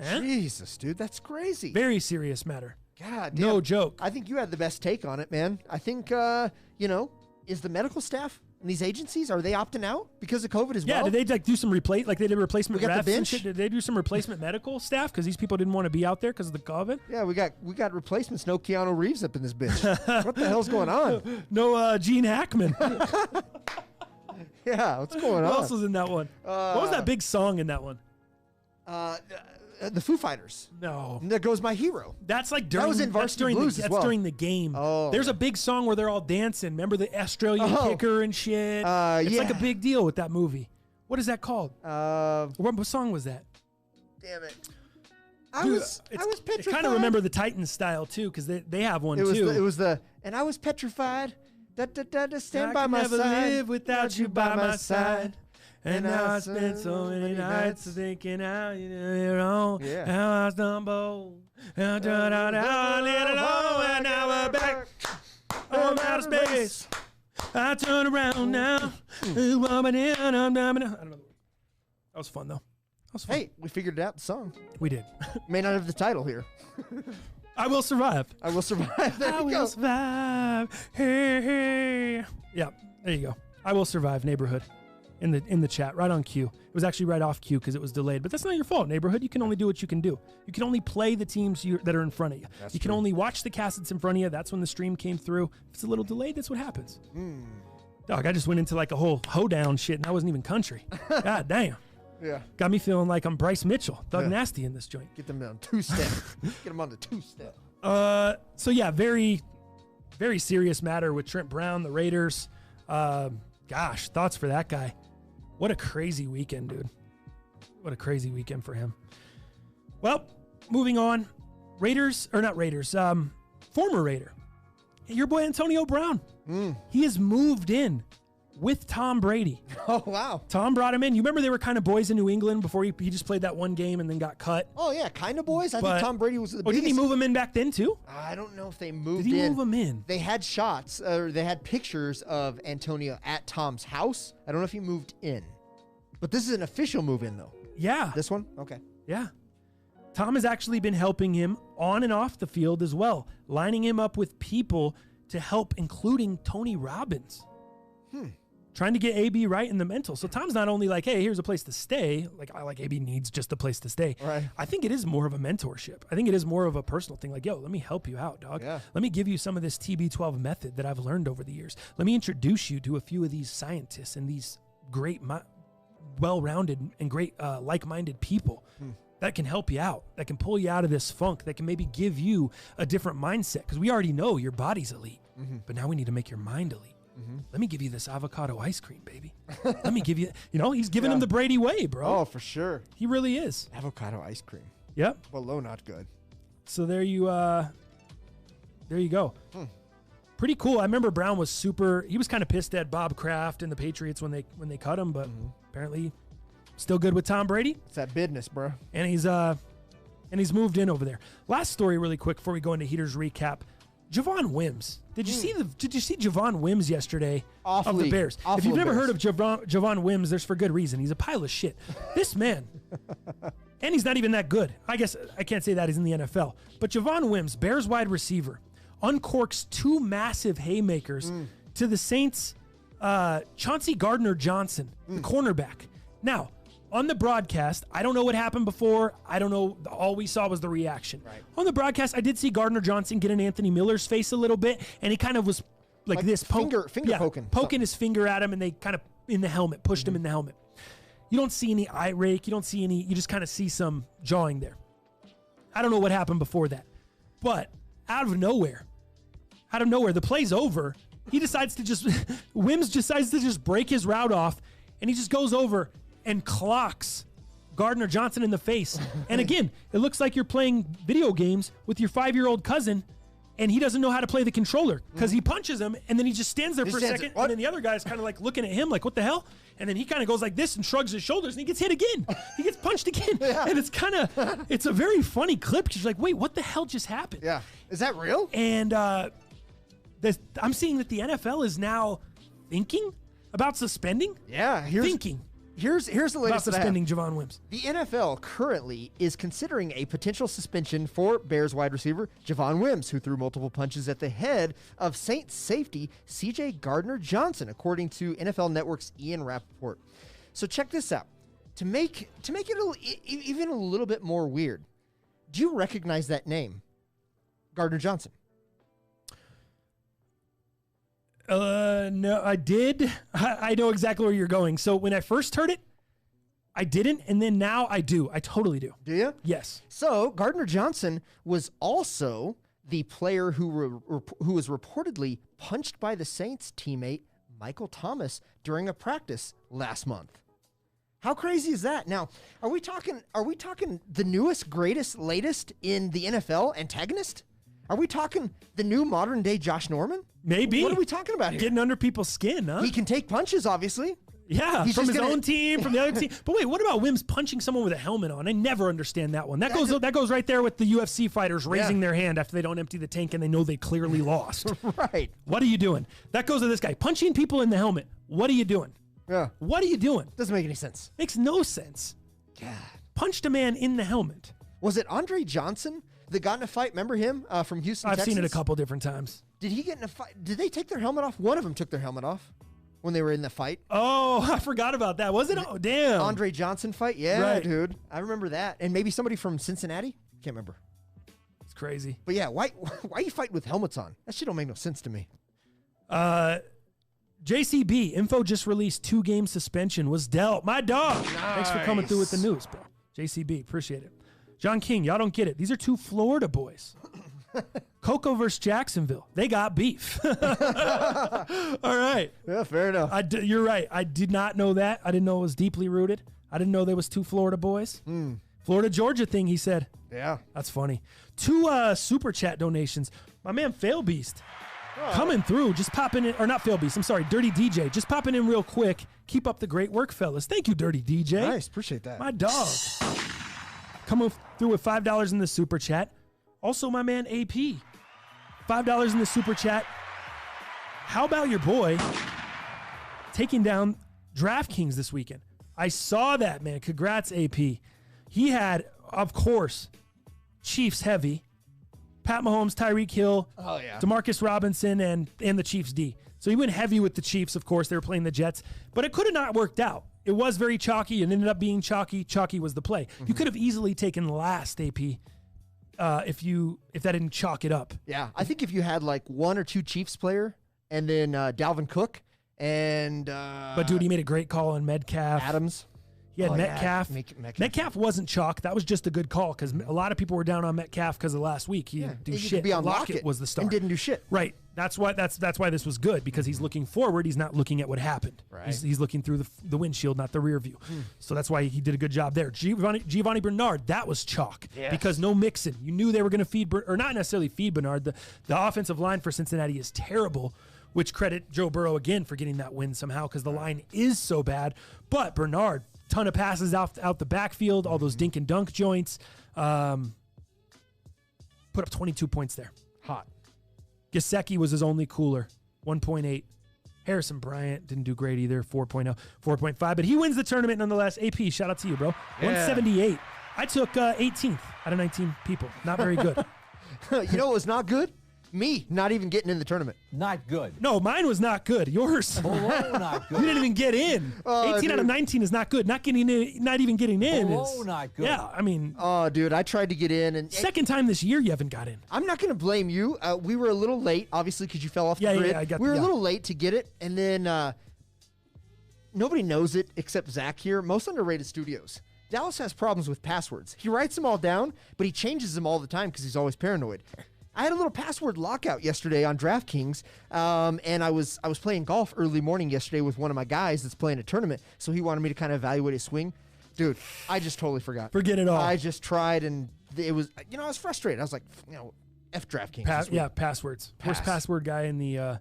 Jesus, dude, that's crazy. Very serious matter. God damn. No joke. I think you had the best take on it, man. I think, is the medical staff in these agencies, are they opting out because of COVID as well? Yeah, did they do some like they did replacement We got the refs and bench? shit? Did they do some replacement medical staff because these people didn't want to be out there because of the COVID? Yeah, we got replacements. No Keanu Reeves up in this bitch. What the hell's going on? No Gene Hackman. Yeah, what's going Who on? else was in that one? What was that big song in that one? The Foo Fighters. No. There Goes My Hero. That's like during, was in that's Varsity during Blues the, as that's well. during the game. Oh, There's yeah. a big song where they're all dancing. Remember the Australian Oh. kicker and shit? It's like a yeah. big deal with that movie. What is that called? What song was that? Damn it. I Dude, was petrified. I kind of remember the Titans style too because they have one It was too. and I was petrified. Stand I by could my never side. live without you by my side. And now I spent so many nights thinking how you do it wrong. Yeah. How I stumbled. And turned out how I let it all. And now we're back on outer space. I turn around now. I don't know. That was fun though. That was fun. Hey, we figured it out. The song We did. may not have the title here. I will survive. I will survive. There I you will go. survive. Hey, hey. Yeah, there you go. I will survive. Neighborhood. In the chat, right on cue. It was actually right off cue because it was delayed, but that's not your fault, Neighborhood. You can only do what you can do. You can only play the teams that are in front of you. You can only watch the cast that's in front of you. That's when the stream came through. If it's a little delayed, that's what happens. Dog, I just went into like a whole hoedown shit, and I wasn't even country. God damn. Yeah. Got me feeling like I'm Bryce Mitchell, Doug Yeah. Nasty in this joint. Get them on two-step. Get them on the two-step. So yeah, very, very serious matter with Trent Brown, the Raiders. Gosh, thoughts for that guy. What a crazy weekend, dude. What a crazy weekend for him. Well, moving on. Former Raider. Your boy Antonio Brown. He has moved in with Tom Brady. Oh, wow. Tom brought him in. You remember they were kind of boys in New England before he just played that one game and then got cut? Oh, yeah, kind of boys. I But- think Tom Brady was the Oh, biggest. didn't he move him in back then too? I don't know if they moved Did he in. move him in? They had shots, or they had pictures of Antonio at Tom's house. I don't know if he moved in. But this is an official move in, though. Yeah. This one? Okay. Yeah. Tom has actually been helping him on and off the field as well, lining him up with people to help, including Tony Robbins. Trying to get AB right in the mental. So Tom's not only like, hey, here's a place to stay. Like AB needs just a place to stay. Right. I think it is more of a mentorship. I think it is more of a personal thing. Like, yo, let me help you out, dog. Yeah. Let me give you some of this TB12 method that I've learned over the years. Let me introduce you to a few of these scientists and these great, well-rounded and great like-minded people that can help you out, that can pull you out of this funk, that can maybe give you a different mindset. Because we already know your body's elite, but now we need to make your mind elite. Let me give you this avocado ice cream, baby. Let me give you, he's giving him the Brady way, bro. Oh, for sure. He really is. Avocado ice cream. Yep. Below not good. So there you go. Pretty cool. I remember Brown was he was kind of pissed at Bob Kraft and the Patriots when they cut him, but apparently still good with Tom Brady. It's that business, bro. And he's moved in over there. Last story really quick before we go into Heaters recap. Javon Wims. Did you see Javon Wims yesterday of Awfully- the Bears? awful If you've never heard embarrassing. of Javon Wims, there's for good reason. He's a pile of shit. This man, and he's not even that good. I guess I can't say that he's in the NFL. But Javon Wims, Bears wide receiver, uncorks two massive haymakers to the Saints' Chauncey Gardner-Johnson, the cornerback. Now, on the broadcast, I don't know what happened before. I don't know. All we saw was the reaction. Right. On the broadcast, I did see Gardner-Johnson get in Anthony Miller's face a little bit, and he kind of was like this. finger poking. Poking his finger at him, and they kind of in the helmet, pushed him in the helmet. You don't see any eye rake. You don't see any. You just kind of see some jawing there. I don't know what happened before that. But out of nowhere, the play's over. He decides to Wims decides to just break his route off, and he just goes over and clocks Gardner-Johnson in the face. And again, it looks like you're playing video games with your 5-year-old cousin, and he doesn't know how to play the controller because he punches him, and then he just stands there for a stands second, there, and then the other guy's kind of like looking at him like, what the hell? And then he kind of goes like this and shrugs his shoulders, and he gets hit again. He gets punched again. And it's a very funny clip because you're like, wait, what the hell just happened? Yeah. Is that real? And I'm seeing that the NFL is now thinking about suspending. Yeah. Here's the latest About that I have. suspending Javon Wims. The NFL currently is considering a potential suspension for Bears wide receiver Javon Wims, who threw multiple punches at the head of Saints safety C.J. Gardner-Johnson, according to NFL Network's Ian Rappaport. So check this out. To make it even a little bit more weird, do you recognize that name, Gardner-Johnson? No, I did. I know exactly where you're going. So when I first heard it, I didn't, and then now I do. I totally do. Do you? Yes. So Gardner-Johnson was also the player who was reportedly punched by the Saints teammate Michael Thomas during a practice last month. How crazy is that? Now, are we talking the newest, greatest, latest in the NFL antagonist? Are we talking the new modern day Josh Norman? Maybe. What are we talking about here? Getting under people's skin, huh? He can take punches, obviously. Yeah, He's from just his gonna- own team, from the other team. But wait, what about Wims punching someone with a helmet on? I never understand that one. That goes right there with the UFC fighters raising their hand after they don't empty the tank and they know they clearly lost. Right. What are you doing? That goes to this guy. Punching people in the helmet. What are you doing? Yeah. What are you doing? Doesn't make any sense. Makes no sense. God. Punched a man in the helmet. Was it Andre Johnson that got in a fight? Remember him from Houston, I've Texas? seen it a couple different times. Did he get in a fight? Did they take their helmet off? One of them took their helmet off when they were in the fight. Oh, I forgot about that. Was it? Oh, damn. Andre Johnson fight? Yeah, Right. dude. I remember that. And maybe somebody from Cincinnati? Can't remember. It's crazy. But yeah, why you fight with helmets on? That shit don't make no sense to me. JCB, info just released 2-game suspension was dealt. My dog. Thanks for coming through with the news, bro. JCB, appreciate it. John King, y'all don't get it. These are two Florida boys. Cocoa versus Jacksonville. They got beef. All right. Yeah, fair enough. You're right. I did not know that. I didn't know it was deeply rooted. I didn't know there was two Florida boys. Florida, Georgia thing, he said. Yeah. That's funny. 2 super chat donations. My man, Fail Beast, coming through. Just popping in, or not Fail Beast. I'm sorry, Dirty DJ. Just popping in real quick. Keep up the great work, fellas. Thank you, Dirty DJ. Nice. Appreciate that. My dog. Coming through with $5 in the super chat. Also, my man AP, $5 in the super chat. How about your boy taking down DraftKings this weekend? I saw that, man. Congrats, AP. He had, of course, Chiefs heavy. Pat Mahomes, Tyreek Hill, Demarcus Robinson, and the Chiefs D. So he went heavy with the Chiefs, of course. They were playing the Jets. But it could have not worked out. It was very chalky and ended up being chalky. Chalky was the play. You could have easily taken last, AP, if that didn't chalk it up. Yeah. I think if you had like 1 or 2 Chiefs player and then Dalvin Cook and But, dude, he made a great call on Metcalf. Adams. He had Oh, yeah. Metcalf. Metcalf wasn't chalk. That was just a good call because a lot of people were down on Metcalf because of last week. He didn't do He shit. could be on Lockett Lockett was the star. and didn't do shit. Right. That's why this was good because he's looking forward. He's not looking at what happened. Right. He's looking through the windshield, not the rear view. So that's why he did a good job there. Giovanni Bernard, that was chalk because no Mixon. You knew they were going to feed, or not necessarily feed Bernard. The offensive line for Cincinnati is terrible, which credit Joe Burrow again for getting that win somehow because the line is so bad. But Bernard, ton of passes out the backfield, all those dink and dunk joints. Put up 22 points there. Hot. Gesicki was his only cooler, 1.8. Harrison Bryant didn't do great either, 4.0, 4.5. But he wins the tournament nonetheless. AP, shout out to you, bro. 178. I took 18th out of 19 people. Not very good. You know what was not good? Me not even getting in the tournament. Not good. No, mine was not good. Yours. Below not good. You didn't even get in. 18 out of 19 is not good. Not even getting in Below is not good. Yeah, I mean, Oh, dude, I tried to get in, and second time this year you haven't got in. I'm not going to blame you. We were a little late, obviously, because you fell off the Yeah, grid. I got we were yeah. a little late to get it, and then nobody knows it except Zach here. Most underrated studios. Dallas has problems with passwords. He writes them all down, but he changes them all the time because he's always paranoid. I had a little password lockout yesterday on DraftKings, and I was playing golf early morning yesterday with one of my guys that's playing a tournament, so he wanted me to kind of evaluate his swing. Dude, I just totally forgot. Forget it all. I just tried, and it was, I was frustrated. I was like, DraftKings. this week. Yeah, passwords. Worst password guy in the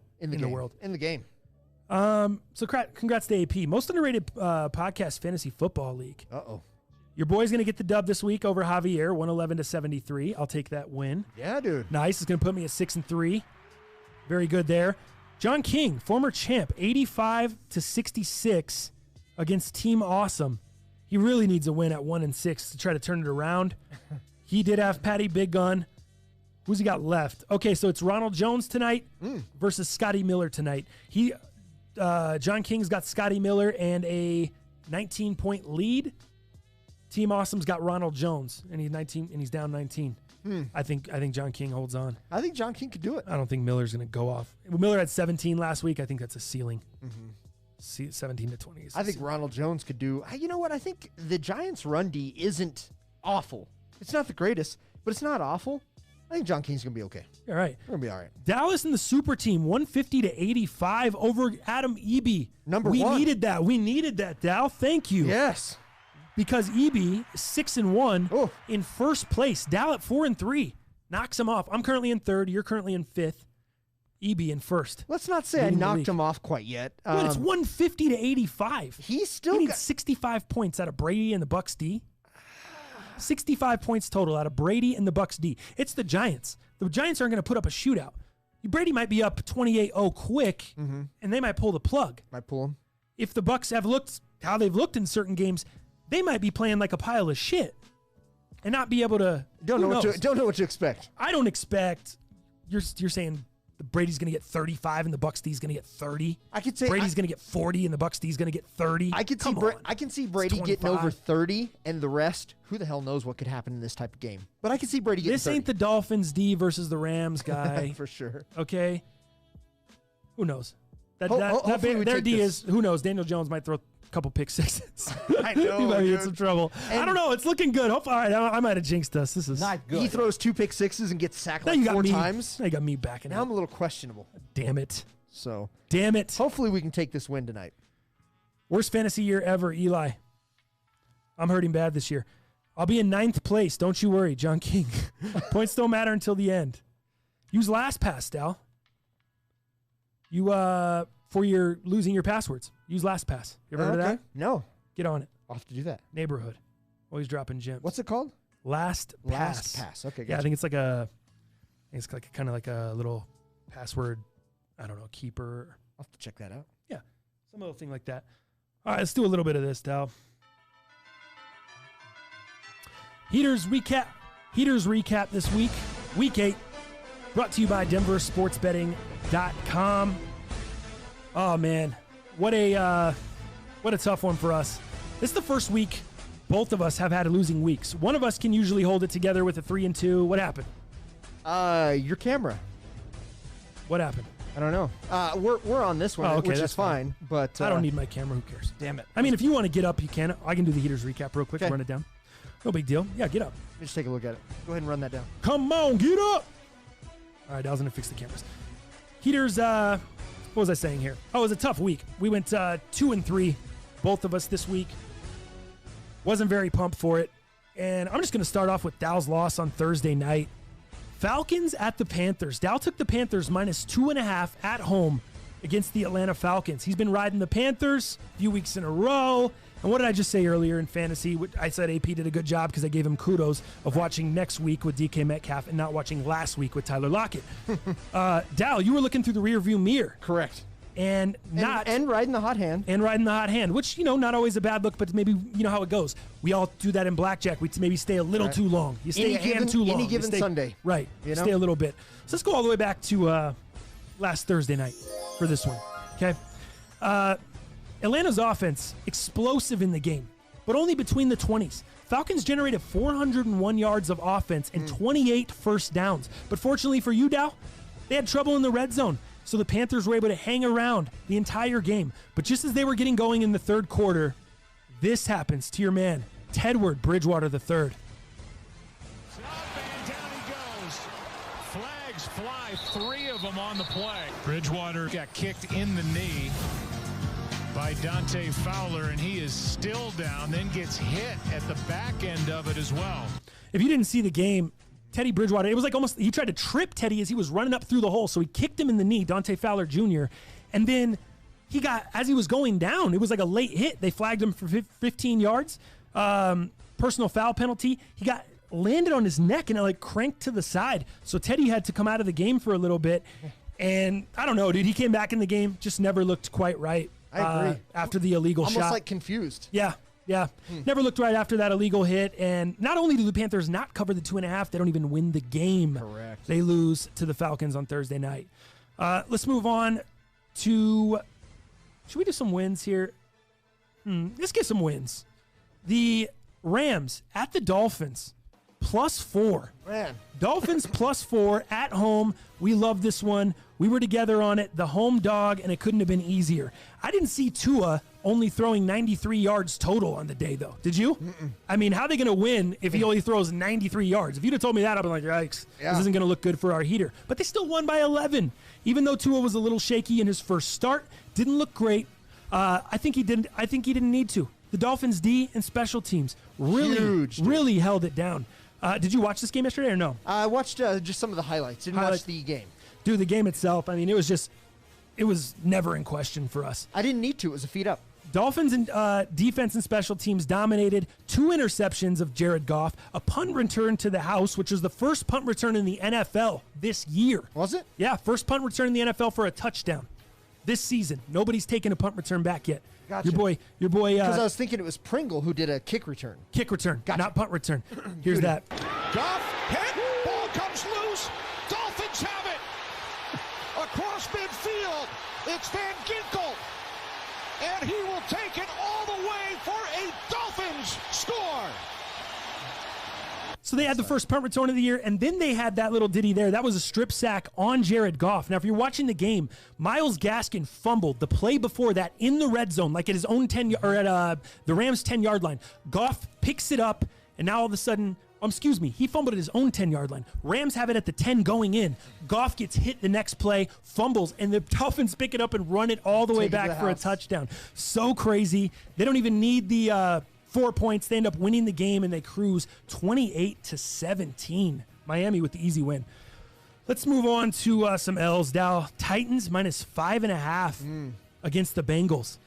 world. In the game. So congrats to AP. Most underrated podcast fantasy football league. Uh-oh. Your boy's going to get the dub this week over Javier, 111-73. I'll take that win. Yeah, dude. Nice. It's going to put me at 6-3. Very good there. John King, former champ, 85-66 against Team Awesome. He really needs a win at 1-6 to try to turn it around. He did have Patty Big Gun. Who's he got left? Okay, so it's Ronald Jones tonight versus Scotty Miller tonight. John King's got Scotty Miller and a 19-point lead. Team Awesome's got Ronald Jones, and he's down 19. I think John King holds on. I think John King could do it. I don't think Miller's going to go off. Miller had 17 last week. I think that's a ceiling. 17-20. I think Ronald Jones could do. You know what? I think the Giants' run D isn't awful. It's not the greatest, but it's not awful. I think John King's going to be okay. All right. We're going to be all right. Dallas and the super team, 150-85 over Adam Eby. Number one. We needed that, Dal. Thank you. Yes. Because Eby, 6-1 in first place. Dal at 4-3. Knocks him off. I'm currently in third. You're currently in fifth. Eby in first. Let's not say I knocked him off quite yet. But it's 150-85. He needs 65 points out of Brady and the Bucks D. 65 points total out of Brady and the Bucks D. It's the Giants. The Giants aren't going to put up a shootout. Brady might be up 28-0 quick, and they might pull the plug. Might pull him. If the Bucks have looked how they've looked in certain games, they might be playing like a pile of shit and not be able to. Don't know what to expect. I don't expect. You're saying Brady's going to get 35 and the Bucks D's going to get 30. I could say Brady's going to get 40 and the Bucks D's going to get 30. I can see Brady getting over 30, and the rest. Who the hell knows what could happen in this type of game? But I can see Brady getting 30. This ain't the Dolphins D versus the Rams guy for sure. Okay, who knows? Their D is who knows. Daniel Jones might throw a couple pick sixes. I know. He might be in some trouble. And I don't know. It's looking good. All right, I might have jinxed us. This is not good. He throws 2 pick sixes and gets sacked like 4 times. Now you got me backing now out. I'm a little questionable. Damn it. So. Damn it. Hopefully we can take this win tonight. Worst fantasy year ever, Eli. I'm hurting bad this year. I'll be in 9th place. Don't you worry, John King. Points don't matter until the end. Use LastPass, Dal. You for your losing your passwords. Use LastPass. You ever heard of that? No. Get on it. I'll have to do that. Neighborhood. Always dropping gems. What's it called? LastPass. LastPass. Okay. Gotcha. Yeah, I think it's like kind of like a little password. I don't know, keeper. I'll have to check that out. Yeah, some little thing like that. All right, let's do a little bit of this, Dal. Heaters recap this week. Week 8. Brought to you by DenverSportsBetting.com. Oh man, what a tough one for us. This is the first week both of us have had losing weeks. One of us can usually hold it together with a 3-2. What happened? Your camera. What happened? I don't know. We're on this one, which is fine. But I don't need my camera. Who cares? Damn it. I mean, if you want to get up, you can. I can do the Heaters recap real quick. Run it down. No big deal. Yeah, get up. Let me just take a look at it. Go ahead and run that down. Come on, get up. All right, I was going to fix the cameras. Heaters, what was I saying here? Oh, it was a tough week. We went 2-3, both of us this week. Wasn't very pumped for it. And I'm just going to start off with Dal's loss on Thursday night. Falcons at the Panthers. Dal took the Panthers -2.5 at home against the Atlanta Falcons. He's been riding the Panthers a few weeks in a row. And what did I just say earlier in fantasy? I said AP did a good job because I gave him kudos of watching next week with DK Metcalf and not watching last week with Tyler Lockett. Dal, you were looking through the rearview mirror. Correct. And riding the hot hand. And riding the hot hand, which, not always a bad look, but maybe you know how it goes. We all do that in blackjack. We maybe stay a little too long. You stay too long. Any given Sunday. Right. Stay a little bit. So let's go all the way back to last Thursday night for this one. Okay. Atlanta's offense, explosive in the game, but only between the 20s. Falcons generated 401 yards of offense and 28 first downs. But fortunately for you, Dow, they had trouble in the red zone. So the Panthers were able to hang around the entire game. But just as they were getting going in the third quarter, this happens to your man, Tedward Bridgewater III. Down he goes. Flags fly, 3 of them on the play. Bridgewater got kicked in the knee by Dante Fowler, and he is still down, then gets hit at the back end of it as well. If you didn't see the game, Teddy Bridgewater. It was like almost, he tried to trip Teddy as he was running up through the hole. So he kicked him in the knee, Dante Fowler Jr. And then he got, as he was going down, it was like a late hit. They flagged him for 15 yards. Personal foul penalty. He got landed on his neck and it like cranked to the side. So Teddy had to come out of the game for a little bit. And I don't know, dude. He came back in the game, just never looked quite right. I agree. After the illegal shot. Almost like confused. Yeah. Never looked right after that illegal hit. And not only do the Panthers not cover the 2.5, they don't even win the game. Correct. They lose to the Falcons on Thursday night. Let's move on to, should we do some wins here? Let's get some wins. The Rams at the Dolphins, +4. Man. Dolphins +4 at home. We love this one. We were together on it, the home dog, and it couldn't have been easier. I didn't see Tua only throwing 93 yards total on the day, though. Did you? I mean, how are they going to win if he only throws 93 yards? If you'd have told me that, I'd be like, yikes, this isn't going to look good for our heater. But they still won by 11. Even though Tua was a little shaky in his first start, didn't look great. I think he didn't need to. The Dolphins D and special teams really held it down. Did you watch this game yesterday or no? I watched just some of the highlights. Didn't watch the game. Dude, the game itself, I mean, it was never in question for us. I didn't need to. It was a feed up. Dolphins and defense and special teams dominated. 2 interceptions of Jared Goff, a punt return to the house, which was the first punt return in the NFL this year. Was it? Yeah, first punt return in the NFL for a touchdown this season. Nobody's taken a punt return back yet. Gotcha. Your boy. Because I was thinking it was Pringle who did a kick return. Kick return, Gotcha. not punt return. Here's that. Goff hit, ball comes loose. Dolphins have it. Across midfield, it's Van Ginkel. And he will take it all the way for a Dolphins score. So they had the first punt return of the year, and then they had that little ditty there. That was a strip sack on Jared Goff. Now, if you're watching the game, Myles Gaskin fumbled the play before that in the red zone, like at his own 10 or at the Rams' 10-yard line. Goff picks it up, and now all of a sudden, he fumbled at his own 10-yard line. Rams have it at the 10 going in. Goff gets hit the next play, fumbles, and the Dolphins pick it up and run it all the way back for a touchdown. So crazy. They don't even need the 4 points. They end up winning the game, and they cruise 28-17. Miami with the easy win. Let's move on to some L's. Dow Titans -5.5 against the Bengals.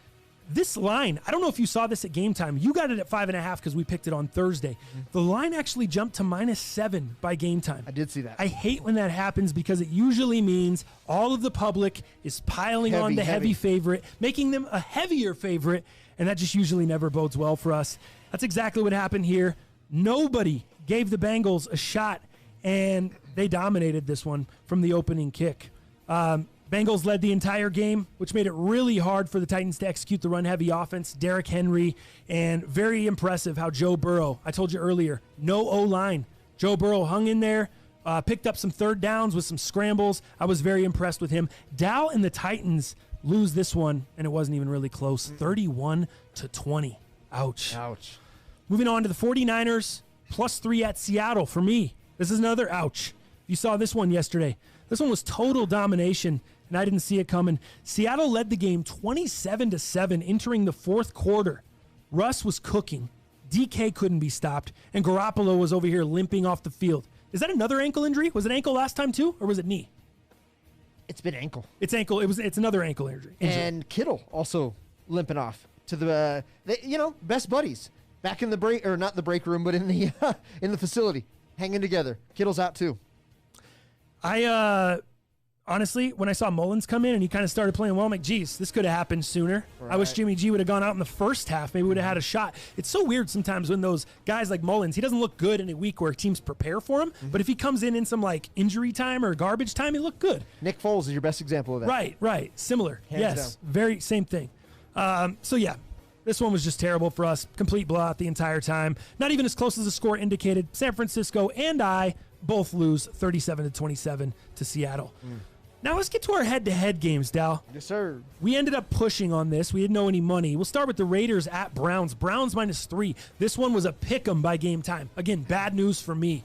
This line, I don't know if you saw this at game time. You got it at 5.5 because we picked it on Thursday. The line actually jumped to -7 by game time. I did see that. I hate when that happens because it usually means all of the public is piling on the heavy favorite, making them a heavier favorite, and that just usually never bodes well for us. That's exactly what happened here. Nobody gave the Bengals a shot, and they dominated this one from the opening kick. Bengals led the entire game, which made it really hard for the Titans to execute the run-heavy offense. Derrick Henry, and very impressive how Joe Burrow, I told you earlier, no O-line. Joe Burrow hung in there, picked up some third downs with some scrambles. I was very impressed with him. Dow and the Titans lose this one, and it wasn't even really close. 31-20. Ouch. Moving on to the 49ers, +3 at Seattle for me. This is another ouch. You saw this one yesterday. This one was total domination, and I didn't see it coming. Seattle led the game 27-7 entering the fourth quarter. Russ was cooking. DK couldn't be stopped, and Garoppolo was over here limping off the field. Is that another ankle injury? Was it ankle last time too, or was it knee? It's been ankle. It's ankle. It's another ankle injury. And Kittle also limping off to the best buddies back in the break, or not the break room, but in the in the facility, hanging together. Kittle's out too. I honestly, when I saw Mullins come in and he kind of started playing well, I'm like, geez, this could have happened sooner. Right. I wish Jimmy G would have gone out in the first half. Maybe would have had a shot. It's so weird sometimes when those guys like Mullins, he doesn't look good in a week where teams prepare for him. But if he comes in some like injury time or garbage time, he looked good. Nick Foles is your best example of that. Right. Similar. Yes. Very same thing. So yeah, this one was just terrible for us. Complete blowout the entire time. Not even as close as the score indicated. San Francisco and I both lose 37-27 to Seattle. Now let's get to our head-to-head games, Dal. Yes, sir. We ended up pushing on this. We didn't know any money. We'll start with the Raiders at Browns. Browns -3. This one was a pick-em by game time. Again, bad news for me.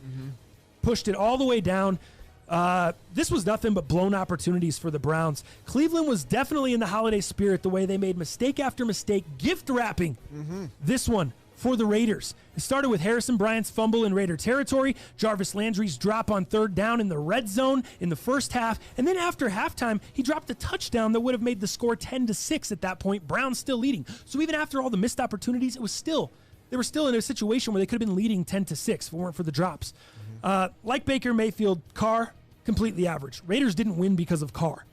Pushed it all the way down. This was nothing but blown opportunities for the Browns. Cleveland was definitely in the holiday spirit the way they made mistake after mistake, gift wrapping this one for the Raiders. It started with Harrison Bryant's fumble in Raider territory, Jarvis Landry's drop on third down in the red zone in the first half, and then after halftime, he dropped a touchdown that would have made the score 10-6 at that point. Browns still leading. So even after all the missed opportunities, they were still in a situation where they could have been leading 10-6 if it weren't for the drops. Like Baker Mayfield, Carr, completely average. Raiders didn't win because of Carr.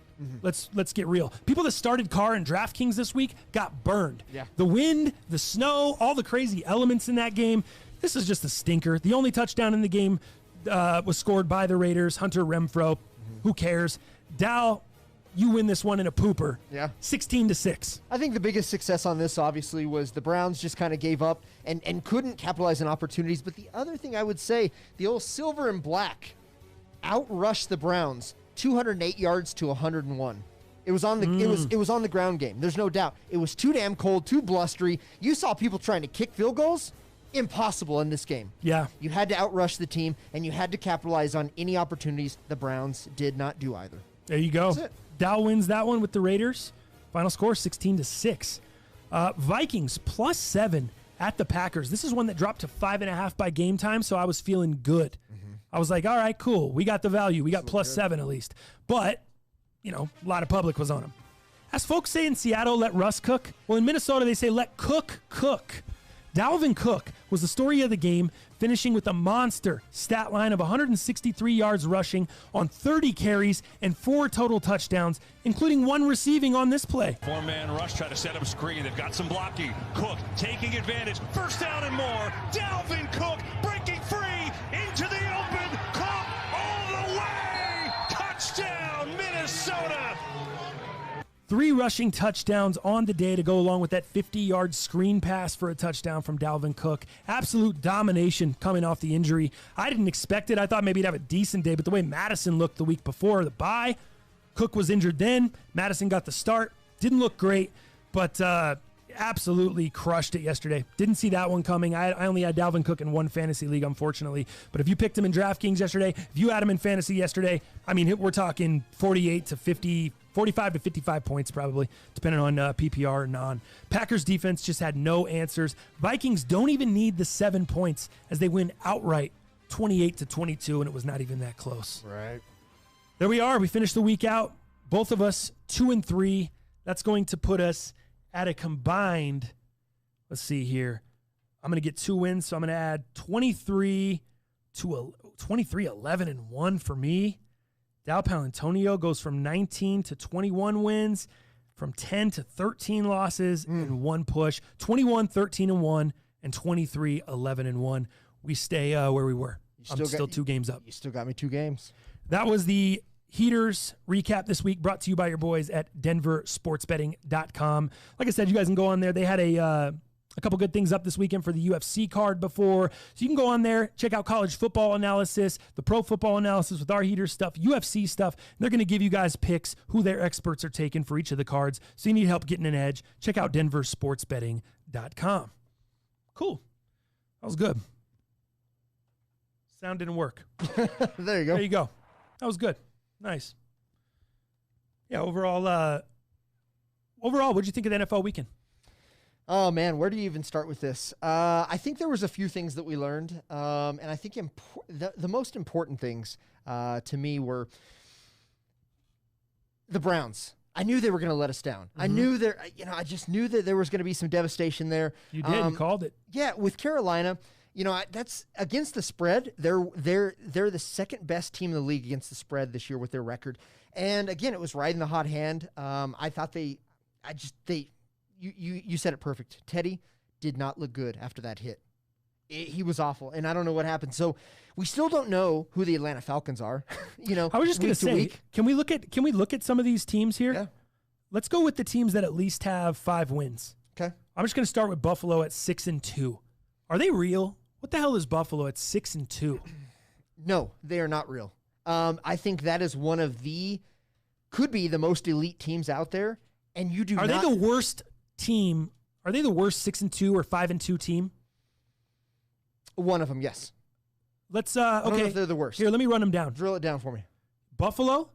Let's get real. People that started Carr and DraftKings this week got burned. Yeah. The wind, the snow, all the crazy elements in that game. This is just a stinker. The only touchdown in the game was scored by the Raiders, Hunter Renfrow. Who cares? Dow, you win this one in a pooper. Yeah. 16-6. I think the biggest success on this, obviously, was the Browns just kind of gave up and couldn't capitalize on opportunities. But the other thing I would say, the old silver and black outrushed the Browns 208 yards to 101. It was on the it was on the ground game. There's no doubt. It was too damn cold, too blustery. You saw people trying to kick field goals. Impossible in this game. Yeah. You had to outrush the team, and you had to capitalize on any opportunities. The Browns did not do either. There you go. That's it. Dow wins that one with the Raiders. Final score 16-6. Vikings +7 at the Packers. This is one that dropped to 5.5 by game time, so I was feeling good. I was like, all right, cool. We got the value. We got +7 at least. But, a lot of public was on him. As folks say in Seattle, let Russ cook. Well, in Minnesota, they say let Cook cook. Dalvin Cook was the story of the game, finishing with a monster stat line of 163 yards rushing on 30 carries and 4 total touchdowns, including 1 receiving on this play. 4-man rush, try to set up screen. They've got some blocking. Cook taking advantage. First down and more. Dalvin Cook breaking free into the open. Cook all the way. Touchdown, Minnesota. 3 rushing touchdowns on the day to go along with that 50-yard screen pass for a touchdown from Dalvin Cook. Absolute domination coming off the injury. I didn't expect it. I thought maybe he'd have a decent day, but the way Madison looked the week before the bye, Cook was injured then. Madison got the start. Didn't look great, but absolutely crushed it yesterday. Didn't see that one coming. I only had Dalvin Cook in one fantasy league, unfortunately. But if you picked him in DraftKings yesterday, if you had him in fantasy yesterday, we're talking 45 to 55 points probably, depending on PPR or non. Packers defense just had no answers. Vikings don't even need the 7 points as they win outright 28-22, and it was not even that close. Right. There we are. We finished the week out. Both of us 2-3. That's going to put us at a combined, let's see here. I'm going to get 2 wins, so I'm going to add 23, 11, and 1 for me. Dal Palantonio goes from 19 to 21 wins, from 10 to 13 losses, and 1 push. 21, 13, and 1, and 23, 11, and 1. We stay where we were. I'm still 2 games up. You still got me 2 games. That was the Heaters recap this week, brought to you by your boys at denversportsbetting.com. Like I said, you guys can go on there. They had a couple good things up this weekend for the UFC card before. So you can go on there, check out college football analysis, the pro football analysis with our Heaters stuff, UFC stuff. And they're going to give you guys picks, who their experts are taking for each of the cards. So you need help getting an edge, check out denversportsbetting.com. Cool. That was good. Sound didn't work. There you go. There you go. That was good. Nice. Yeah, overall, what'd you think of the NFL weekend? Oh, man, where do you even start with this? I think there was a few things that we learned, and I think the most important things to me were the Browns. I knew they were going to let us down. I knew I just knew that there was going to be some devastation there. You did. You called it. Yeah, with Carolina, that's against the spread. They're the second best team in the league against the spread this year with their record. And again, it was riding the hot hand. I thought you said it perfect. Teddy did not look good after that hit. He was awful, and I don't know what happened. So we still don't know who the Atlanta Falcons are. I was just going to say, can we look at some of these teams here? Yeah. Let's go with the teams that at least have 5 wins. Okay. I'm just going to start with Buffalo at 6-2. Are they real? What the hell is Buffalo at 6-2? No, they are not real. I think that is one of could be the most elite teams out there, and you do. Are they the worst team? Are they the worst 6-2 or 5-2 team? One of them, yes. Let's I don't know okay. if they're the worst. Here, let me run them down. Drill it down for me. Buffalo,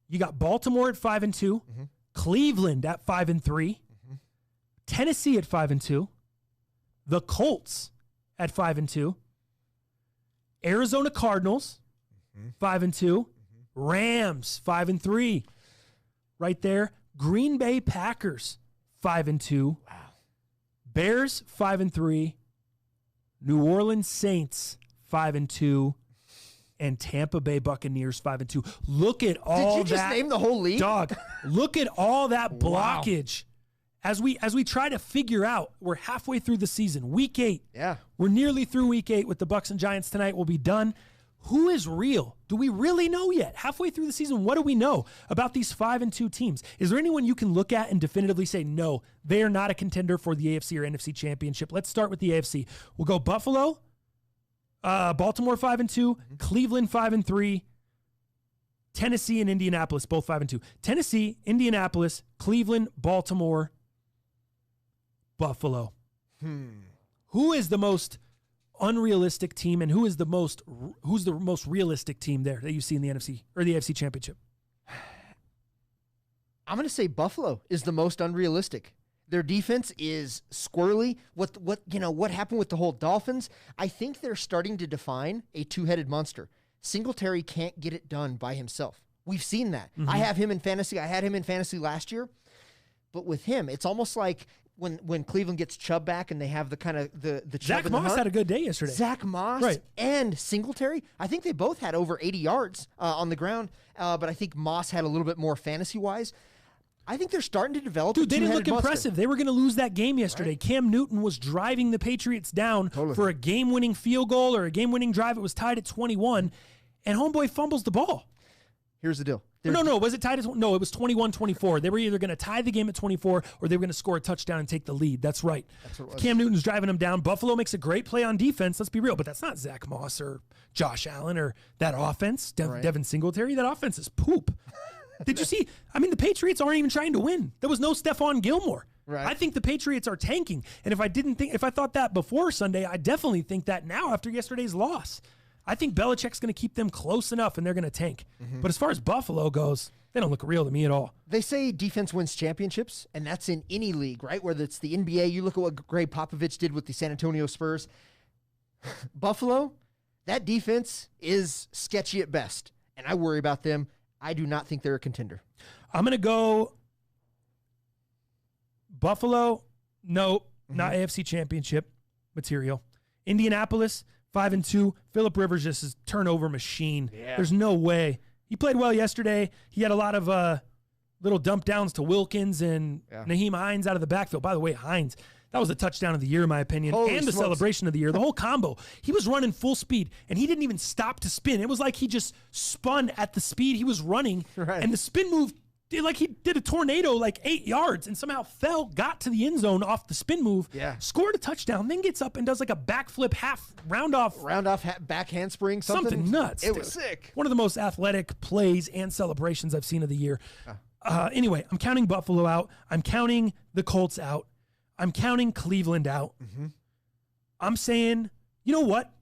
you got Baltimore at 5-2, Cleveland at 5-3, Tennessee at 5-2, the Colts at 5-2, Arizona Cardinals 5-2, Rams 5-3, right there. Green Bay Packers 5-2, Bears 5-3, New Orleans Saints 5-2, and Tampa Bay Buccaneers 5-2. Look at all that. Did you just name the whole league? Dog, look at all that blockage. As we try to figure out, we're halfway through the season, week 8. Yeah. We're nearly through week 8 with the Bucs and Giants tonight. We'll be done. Who is real? Do we really know yet? Halfway through the season, what do we know about these 5-2 teams? Is there anyone you can look at and definitively say, no, they are not a contender for the AFC or NFC championship? Let's start with the AFC. We'll go Buffalo, Baltimore 5-2, Cleveland 5-3, Tennessee and Indianapolis, both 5-2. Tennessee, Indianapolis, Cleveland, Baltimore, Buffalo. Who is the most unrealistic team, and who's the most realistic team there that you see in the NFC or the AFC Championship? I'm going to say Buffalo is the most unrealistic. Their defense is squirrely. What happened with the whole Dolphins? I think they're starting to define a two-headed monster. Singletary can't get it done by himself. We've seen that. I have him in fantasy. I had him in fantasy last year. But with him, it's almost like when Cleveland gets Chubb back and they have the kind of the Chubb Zach in the Moss hunt. had a good day yesterday. Zach Moss and Singletary, I think they both had over 80 yards on the ground, but I think Moss had a little bit more fantasy-wise. I think they're starting to develop. Dude, they didn't look impressive. They were going to lose that game yesterday. Right. Cam Newton was driving the Patriots down for a game-winning field goal or a game-winning drive. It was tied at 21, and homeboy fumbles the ball. Here's the deal. No. Was it tied at? No, it was 21-24. They were either going to tie the game at 24 or they were going to score a touchdown and take the lead. That's right. That's what it was. Cam Newton's driving them down. Buffalo makes a great play on defense. Let's be real, but that's not Zach Moss or Josh Allen or that offense. Devin Singletary. That offense is poop. Did you see? I mean, the Patriots aren't even trying to win. There was no Stephon Gilmore. Right. I think the Patriots are tanking. And if I thought that before Sunday, I definitely think that now after yesterday's loss. I think Belichick's going to keep them close enough and they're going to tank. But as far as Buffalo goes, they don't look real to me at all. They say defense wins championships, and that's in any league, right? Whether it's the NBA, you look at what Greg Popovich did with the San Antonio Spurs. Buffalo, that defense is sketchy at best, and I worry about them. I do not think they're a contender. I'm going to go Buffalo, no, not AFC championship material. Indianapolis, 5-2. Phillip Rivers just is a turnover machine. Yeah. There's no way. He played well yesterday. He had a lot of little dump downs to Wilkins and Naheem Hines out of the backfield. By the way, Hines, that was the touchdown of the year, in my opinion, and the celebration of the year. The whole combo. He was running full speed, and he didn't even stop to spin. It was like he just spun at the speed he was running, and the spin move, like he did a tornado like 8 yards and somehow got to the end zone off the spin move, scored a touchdown, then gets up and does like a backflip round off back handspring, something nuts. It was sick. One of the most athletic plays and celebrations I've seen of the year. Anyway, I'm counting Buffalo out. I'm counting the Colts out. I'm counting Cleveland out. I'm saying, you know what?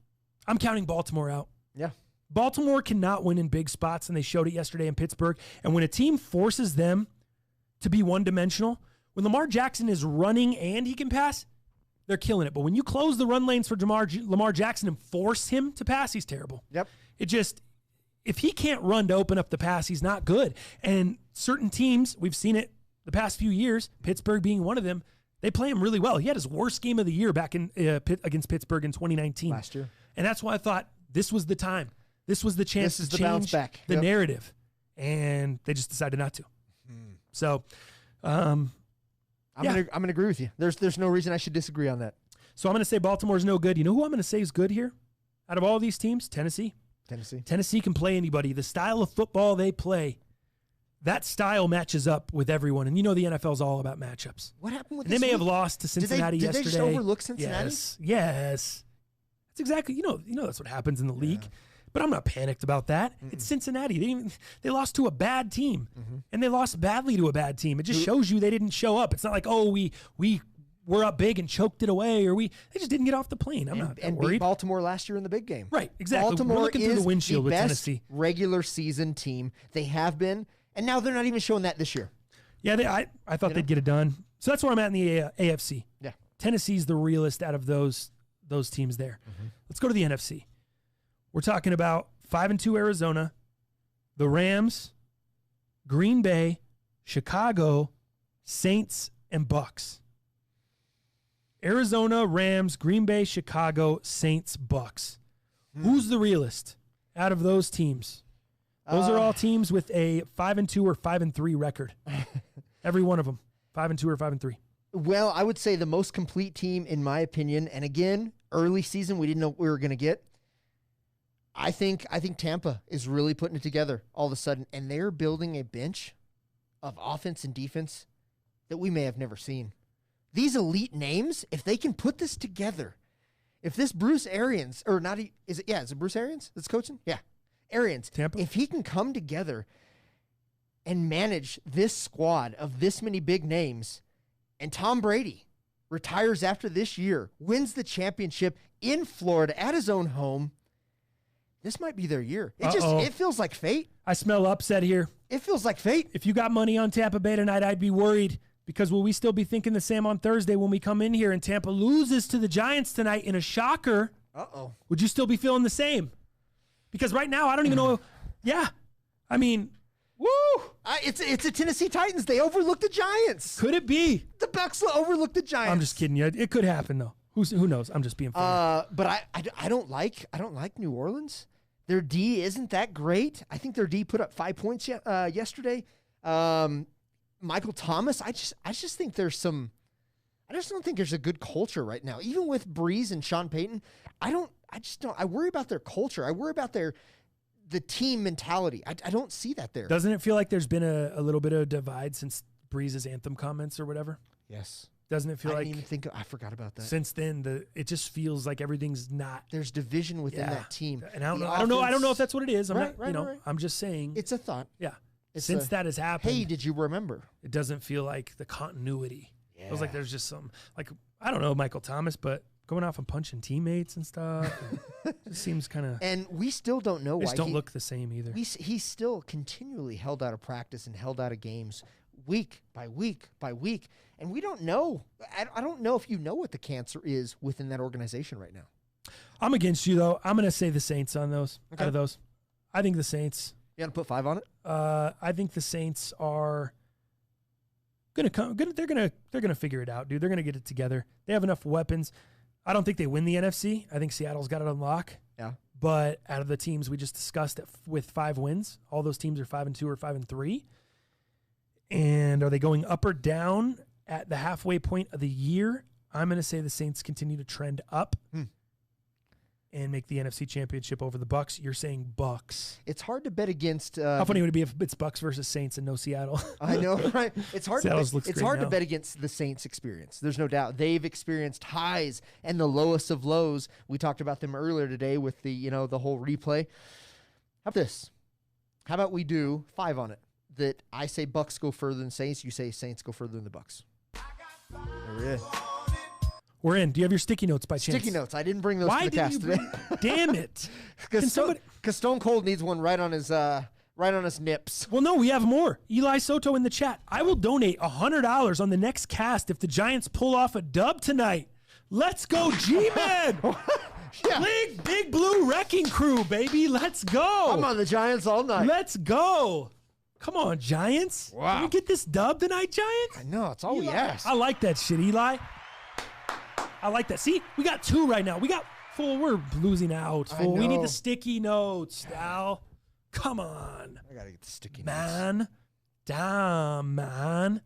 I'm counting Baltimore out. Yeah. Baltimore cannot win in big spots, and they showed it yesterday in Pittsburgh. And when a team forces them to be one-dimensional, when Lamar Jackson is running and he can pass, they're killing it. But when you close the run lanes for Lamar Jackson and force him to pass, he's terrible. Yep. If he can't run to open up the pass, he's not good. And certain teams, we've seen it the past few years, Pittsburgh being one of them, they play him really well. He had his worst game of the year back in against Pittsburgh in 2019. Last year. And that's why I thought this was the time. This was the chance to change the narrative. And they just decided not to. So, I'm going to agree with you. There's no reason I should disagree on that. So I'm going to say Baltimore's no good. You know who I'm going to say is good here? Out of all these teams, Tennessee can play anybody. The style of football they play, that style matches up with everyone. And you know the NFL's all about matchups. What happened with this? They may have lost to Cincinnati yesterday. Did they just overlook Cincinnati? Yes. That's exactly, you know that's what happens in the league. But I'm not panicked about that. It's Cincinnati. They lost to a bad team, and they lost badly to a bad team. It just shows you they didn't show up. It's not like, oh, we were up big and choked it away, or they just didn't get off the plane. I'm not worried. Beat Baltimore last year in the big game. Right, exactly. Baltimore We're looking through the windshield with Tennessee. Regular season team. They have been, and now they're not even showing that this year. Yeah, I thought they'd get it done. So that's where I'm at in the AFC. Yeah. Tennessee's the realist out of those teams there. Let's go to the NFC. We're talking about 5-2 Arizona, the Rams, Green Bay, Chicago, Saints, and Bucks. Arizona, Rams, Green Bay, Chicago, Saints, Bucks. Who's the realist out of those teams? Those are all teams with a 5-2 or 5-3 record. Every one of them, 5-2 or 5-3. Well, I would say the most complete team, in my opinion, and again, early season, we didn't know what we were going to get. I think Tampa is really putting it together all of a sudden, and they're building a bench of offense and defense that we may have never seen. These elite names, if they can put this together, if this Bruce Arians, or not, is it Bruce Arians that's coaching? Yeah. Arians, Tampa. If he can come together and manage this squad of this many big names, and Tom Brady retires after this year, wins the championship in Florida at his own home, this might be their year. It feels like fate. I smell upset here. It feels like fate. If you got money on Tampa Bay tonight, I'd be worried, because will we still be thinking the same on Thursday when we come in here and Tampa loses to the Giants tonight in a shocker? Would you still be feeling the same? Because right now, I don't even know. Yeah. I mean, woo! It's a Tennessee Titans. They overlooked the Giants. Could it be? The Bucs overlooked the Giants. I'm just kidding you. It could happen, though. Who knows? I'm just being funny. But I don't like New Orleans. Their D isn't that great. I think their D put up 5 points yesterday. Michael Thomas, I just think there's some. I just don't think there's a good culture right now. Even with Breeze and Sean Payton, I worry about their culture. I worry about the team mentality. I don't see that there. Doesn't it feel like there's been a little bit of divide since Breeze's anthem comments or whatever? Yes. Doesn't it feel like? I forgot about that. Since then, it just feels like everything's not. There's division within that team. And I don't know if that's what it is. I'm just saying. It's a thought. Yeah. Since that has happened. Hey, did you remember? It doesn't feel like the continuity. Yeah. It feels like there's just some, like, I don't know, Michael Thomas, but going off and punching teammates and stuff. It just seems kind of. And we still don't know why. They just don't look the same either. He's still continually held out of practice and held out of games week by week by week. And we don't know. I don't know if you know what the cancer is within that organization right now. I'm against you, though. I'm going to say the Saints on those. Okay. Out of those. I think the Saints. You going to put 5 on it? I think the Saints are gonna come. They're gonna figure it out, dude. They're gonna get it together. They have enough weapons. I don't think they win the NFC. I think Seattle's got it on lock. Yeah. But out of the teams we just discussed with 5 wins, all those teams are 5-2 or 5-3. And are they going up or down at the halfway point of the year? I'm gonna say the Saints continue to trend up. And make the NFC Championship over the Bucs. You're saying Bucs. It's hard to bet against. How funny would it be if it's Bucs versus Saints and no Seattle? I know, right? It's hard. It's hard to bet against the Saints' experience. There's no doubt they've experienced highs and the lowest of lows. We talked about them earlier today with the the whole replay. How about this? How about we do 5 on it? That I say Bucs go further than Saints. You say Saints go further than the Bucs. There it is. We're in. Do you have your sticky notes by chance? Sticky notes. I didn't bring those to the cast today. Damn it! Because Stone Cold needs one right on his nips. Well, no, we have more. Eli Soto in the chat. I will donate $100 on the next cast if the Giants pull off a dub tonight. Let's go, G-Man! Yeah. Big Blue Wrecking Crew, baby. Let's go. I'm on the Giants all night. Let's go. Come on, Giants. Wow. Can we get this dub tonight, Giants? I know. It's all we ask. I like that shit, Eli. I like that. See, we got 2 right now. We're losing out. Fool. We need the sticky notes, Al. Come on. I got to get the sticky notes. Man. Damn, man.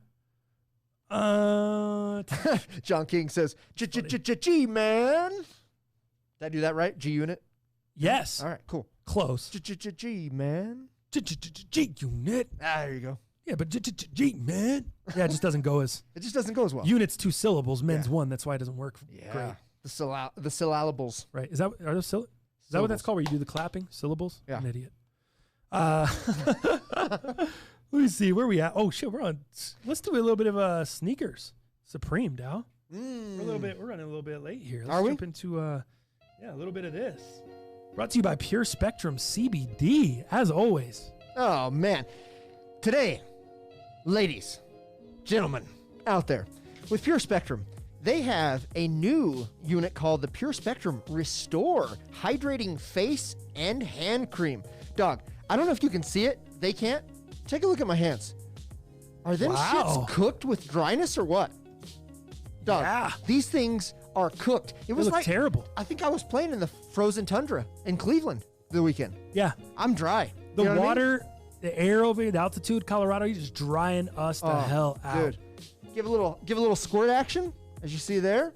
John King says, G, man. Did I do that right? G unit? Yes. All right, cool. Close. G, man. G unit. There you go. Yeah, but G, man. Yeah, it just doesn't go as. It just doesn't go as well. Units 2 syllables, men's 1. That's why it doesn't work great. The syllables. Right. Is that what that's called? Where you do the clapping syllables? Yeah. I'm an idiot. Let me see where we at. Oh shit, we're on. Let's do a little bit of sneakers. Supreme, Dow. We're running a little bit late here. Let's jump into a little bit of this. Brought to you by Pure Spectrum CBD, as always. Oh man. Today, ladies, gentlemen out there, with Pure Spectrum, they have a new unit called the Pure Spectrum Restore Hydrating Face and Hand Cream. Dog, I don't know if you can see it. They can't. Take a look at my hands. Are them shits cooked with dryness or what? Dog, Yeah. these things are cooked. It was look like terrible. I think I was playing in the frozen tundra in Cleveland the weekend. Yeah. I'm dry. The You know what I mean? water, the air over here, the altitude, Colorado, you're just drying us the hell out. Dude, give a little squirt action, as you see there.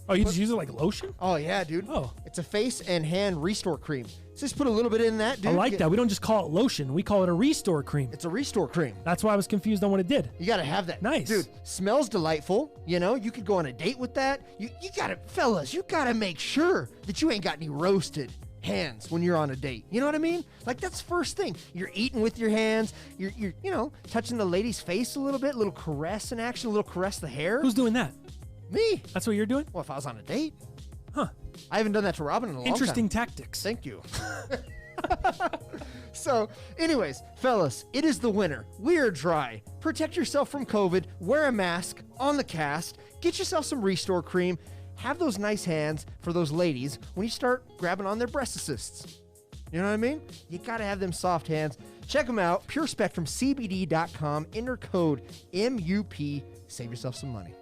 Oh, you just use it like lotion? Oh yeah, dude. Oh. It's a face and hand restore cream. So just put a little bit in that, dude. I like that. We don't just call it lotion. We call it a restore cream. It's a restore cream. That's why I was confused on what it did. You got to have that. Nice. Dude, smells delightful. You know, you could go on a date with that. You got to, fellas, you got to make sure that you ain't got any roasted hands when you're on a date. You know what I mean? Like, that's first thing. You're eating with your hands. You're you know, touching the lady's face a little bit, a little caress in action, a little caress the hair. Who's doing that? Me. That's what you're doing? Well, if I was on a date. Huh. I haven't done that to Robin in a long Interesting time. tactics. Thank you. So, anyways, fellas, it is the winter. We're dry. Protect yourself from COVID. Wear a mask on the cast. Get yourself some Restore cream. Have those nice hands for those ladies when you start grabbing on their breast assists. You know what I mean? You got to have them soft hands. Check them out. PureSpectrumCBD.com. Enter code MUP. Save yourself some money.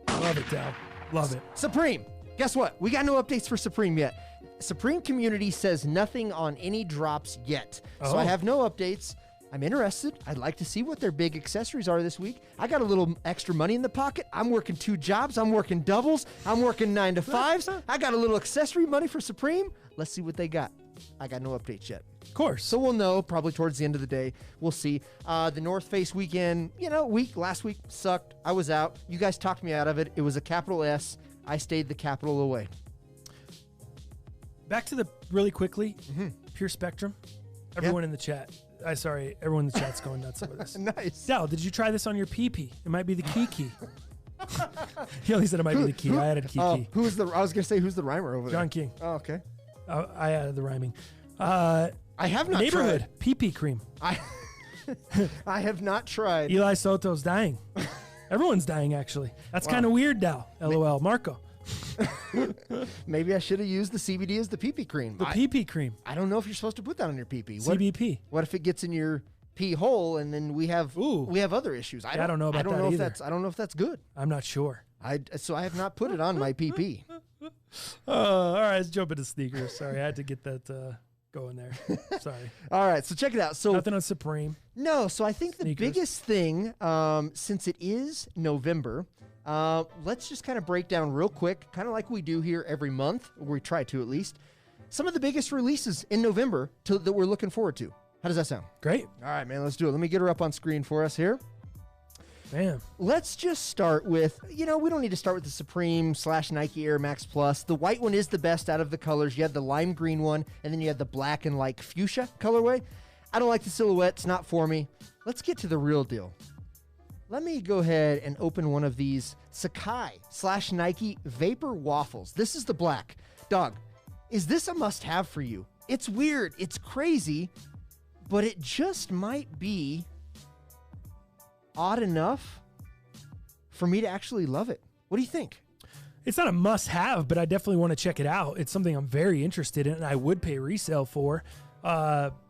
Love it, Dal. Love it. Supreme. Guess what? We got no updates for Supreme yet. Supreme community says nothing on any drops yet. So I have no updates. I'm interested. I'd like to see what their big accessories are this week. I got a little extra money in the pocket. I'm working 2 jobs. I'm working doubles. I'm working 9 to 5s. I got a little accessory money for Supreme. Let's see what they got. I got no updates yet. Of course. So we'll know probably towards the end of the day. We'll see. The North Face weekend, last week sucked. I was out. You guys talked me out of it. It was a capital S. I stayed the capital away. Back to the really quickly, Pure Spectrum. Everyone in the chat. Everyone in the chat's going nuts over this. Nice. Dal, did you try this on your PP? It might be the key. He only said it might be the key. I added key. I was going to say, who's the rhymer over there? John King. Oh, okay. I added the rhyming. I have not Neighborhood PP cream. I have not tried. Eli Soto's dying. Everyone's dying, actually. That's kind of weird, Dal. LOL. Marco. Maybe I should have used the CBD as the pee-pee cream. The PP cream. I don't know if you're supposed to put that on your pee-pee. CBP. What if it gets in your pee hole and then we have other issues? I don't know about that either. I don't know if that's good. I'm not sure. So I have not put it on my pee-pee. All right, let's jump into sneakers. Sorry, I had to get that going there. Sorry. All right, so check it out. So nothing on Supreme. No, so I think the biggest thing, since it is November, let's just kind of break down real quick, kind of like we do here every month, or we try to at least, some of the biggest releases in November that we're looking forward to. How does that sound? Great. All right, man, let's do it. Let me get her up on screen for us here. Bam. Let's just start with, we don't need to start with the Supreme / Nike Air Max Plus. The white one is the best out of the colors. You had the lime green one, and then you had the black and like fuchsia colorway. I don't like the silhouette. It's not for me. Let's get to the real deal. Let me go ahead and open one of these Sakai / Nike Vapor Waffles. This is the black. Dog, is this a must-have for you? It's weird. It's crazy, but it just might be odd enough for me to actually love it. What do you think? It's not a must-have, but I definitely want to check it out. It's something I'm very interested in, and I would pay resale for,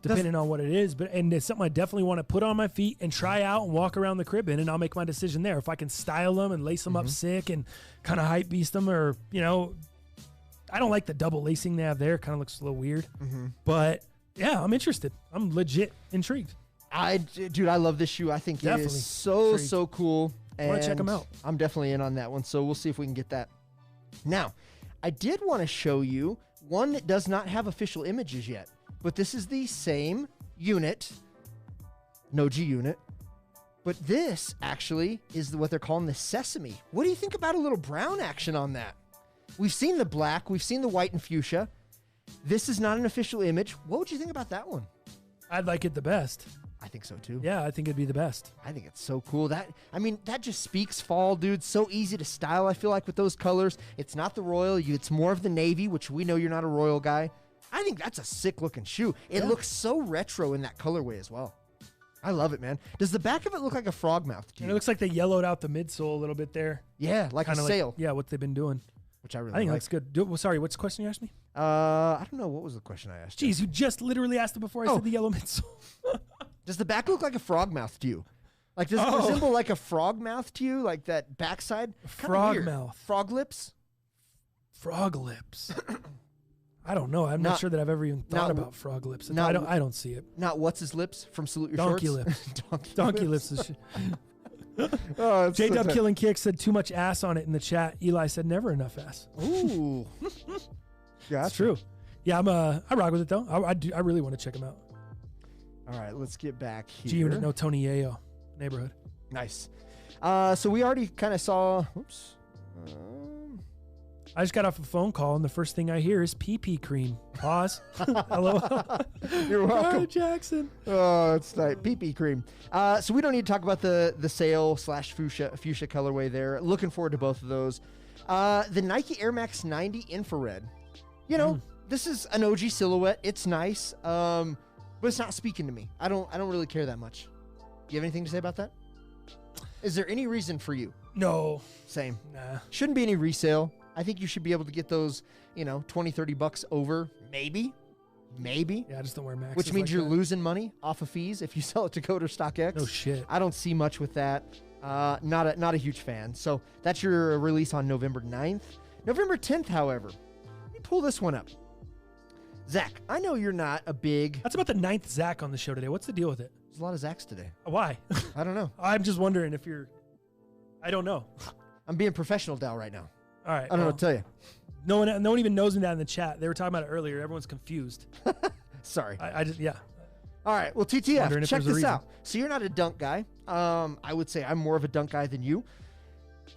depending on what it is. And it's something I definitely want to put on my feet and try out and walk around the crib in, and I'll make my decision there. If I can style them and lace them up sick and kind of hype beast them, or, I don't like the double lacing they have there. Kind of looks a little weird. But, yeah, I'm interested. I'm legit intrigued. Dude, I love this shoe. I think it is so cool. I want to check them out. I'm definitely in on that one, so we'll see if we can get that. Now, I did want to show you one that does not have official images yet, but this is the same unit, no G unit, but this actually is what they're calling the Sesame. What do you think about a little brown action on that? We've seen the black, we've seen the white and fuchsia. This is not an official image. What would you think about that one? I'd like it the best. I think so too. Yeah, I think it'd be the best. I think it's so cool. That just speaks fall, dude. So easy to style, I feel like, with those colors. It's not the royal. It's more of the navy, which we know you're not a royal guy. I think that's a sick looking shoe. It looks so retro in that colorway as well. I love it, man. Does the back of it look like a frog mouth to And you? it looks like they yellowed out the midsole a little bit there. Yeah, like Kinda a sail, yeah, what they've been doing. which I really I think it like. looks good. Well, sorry, what's the question you asked me? I don't know. What was the question I asked you? Jeez, you just literally asked it before I Oh. said the yellow midsole. Does the back look like a frog mouth to you? Like, does it resemble like a frog mouth to you? Like that backside? Kinda Frog weird. mouth. Frog lips? Frog lips. I don't know. I'm not Not- sure that I've ever even thought not- about frog lips. not- I don't see it. Not what's his lips from Salute Your Donkey Shorts? lips. Donkey lips is shit. Oh, it's J-Dub such a- Killing Kick said too much ass on it in the chat. Eli said never enough ass. Ooh. Yeah, That's true. Yeah, I rock with it though. I really want to check them out. All right, let's get back here. G Unit, no Tony Yayo. Neighborhood. Nice. So we already kind of saw. Oops. I just got off a phone call and the first thing I hear is pee cream. Pause. Hello. You're welcome. Oh, Jackson. Oh, it's like pee cream. So we don't need to talk about the sail / fuchsia colorway there. Looking forward to both of those. The Nike Air Max 90 infrared. You know, this is an OG silhouette. It's nice, but it's not speaking to me. I don't really care that much. Do you have anything to say about that? Is there any reason for you? No. Same. Nah. Shouldn't be any resale. I think you should be able to get those, $20, $30 over, maybe. Yeah, I just don't wear Maxes. Which means like you're that. losing money off of fees if you sell it to Code or StockX. No shit. I don't see much with that. Not a huge fan. So that's your release on November 9th. November 10th, however, let me pull this one up. Zach, I know you're not a big... That's about the 9th Zach on the show today. What's the deal with it? There's a lot of Zachs today. Why? I don't know. I'm just wondering if you're... I don't know. I'm being professional, Dal, right now. All right. I don't know what to tell you. No one even knows me that in the chat. They were talking about it earlier. Everyone's confused. Sorry. I just, yeah. All right. Well, Wondering TTF, if check there's a this reason. out. So you're not a dunk guy. I would say I'm more of a dunk guy than you.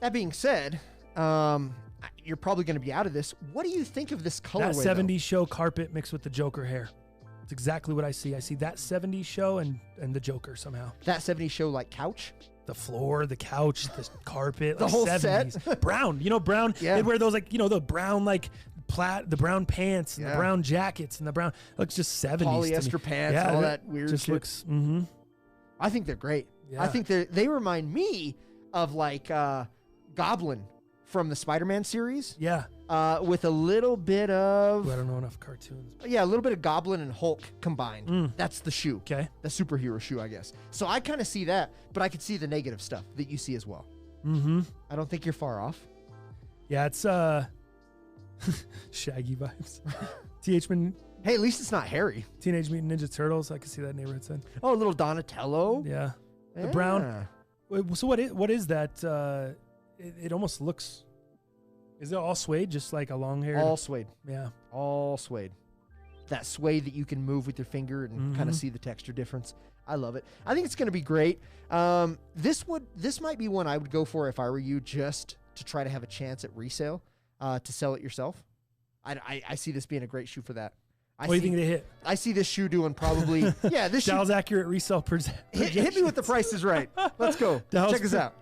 That being said, you're probably going to be out of this. What do you think of this colorway? That 70s show carpet mixed with the Joker hair. It's exactly what I see. I see that 70s show and the Joker somehow. That 70s show like couch? The floor, the couch, the carpet, The like whole 70s. set? Brown. Brown. Yeah. They wear those the brown the brown pants and Yeah. the brown jackets and the brown. Looks just 70s. to me. Polyester pants, Yeah, all that weird just shit. looks. I think they're great. Yeah. I think they remind me of like Goblin from the Spider-Man series. Yeah. With a little bit of... Ooh, I don't know enough cartoons. Yeah, a little bit of Goblin and Hulk combined. That's the shoe. Okay. The superhero shoe, I guess. So I kind of see that, but I could see the negative stuff that you see as well. I don't think you're far off. Yeah, it's Shaggy vibes. Hey, at least it's not hairy. Teenage Mutant Ninja Turtles. I can see that neighborhood sign. Oh, a little Donatello. Yeah. Yeah. The brown. Wait, so what is that? It almost looks. Is it all suede, just like a long hair? All suede. Yeah. All suede. That suede that you can move with your finger and kind of see the texture difference. I love it. I think it's going to be great. This might be one I would go for if I were you, just to try to have a chance at resale, to sell it yourself. I see this being a great shoe for that. What do you think they hit? I see this shoe doing probably this shoe. Dal's accurate resale Hit me with the Price is Right. Let's go. Dallas Check this out.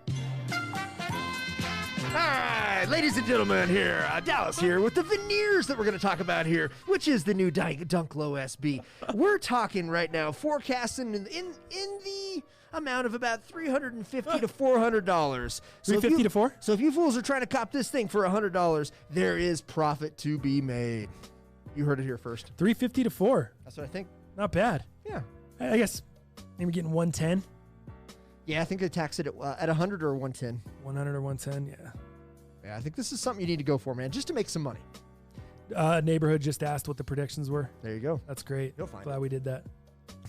All right, ladies and gentlemen, here, Dallas here with the veneers that we're going to talk about here, which is the new Dunk Low SB. We're talking right now, forecasting in the amount of about $350 to $400. So if $350 you- to $400? So if you fools are trying to cop this thing for $100, there is profit to be made. You heard it here first. $350 to $400. That's what I think. Not bad. Yeah. I guess maybe getting 110, Yeah, I think they tax it at 100 or 110. 100 or 110. Yeah. Yeah, I think this is something you need to go for, man, just to make some money. Neighborhood just asked what the predictions were. There you go. That's great. You'll find Glad it. we did that.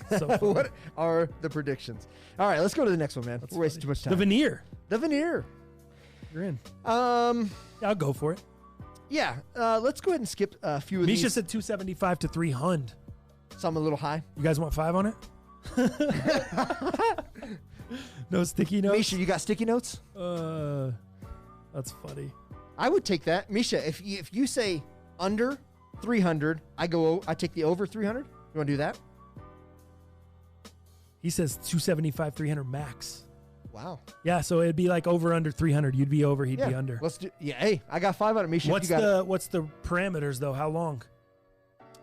So fun. What are the predictions? All right, let's go to the next one, man. That's We're wasting too much time. The veneer. The veneer. You're in. Um, Yeah, I'll go for it. yeah. Let's go ahead and skip a few of Misha these. said 275 to 300. Some a little high. You guys want 5 on it? No sticky notes. Misha, you got sticky notes? That's funny. I would take that, Misha. If you say under 300, I take the over 300. You want to do that? He says 275, 300 max. Wow. Yeah, so it'd be like over under 300. You'd be over, he'd Yeah. be under. Let's do. Yeah. Hey, I got 5 on it, Misha. What's you got what's the parameters though? How long?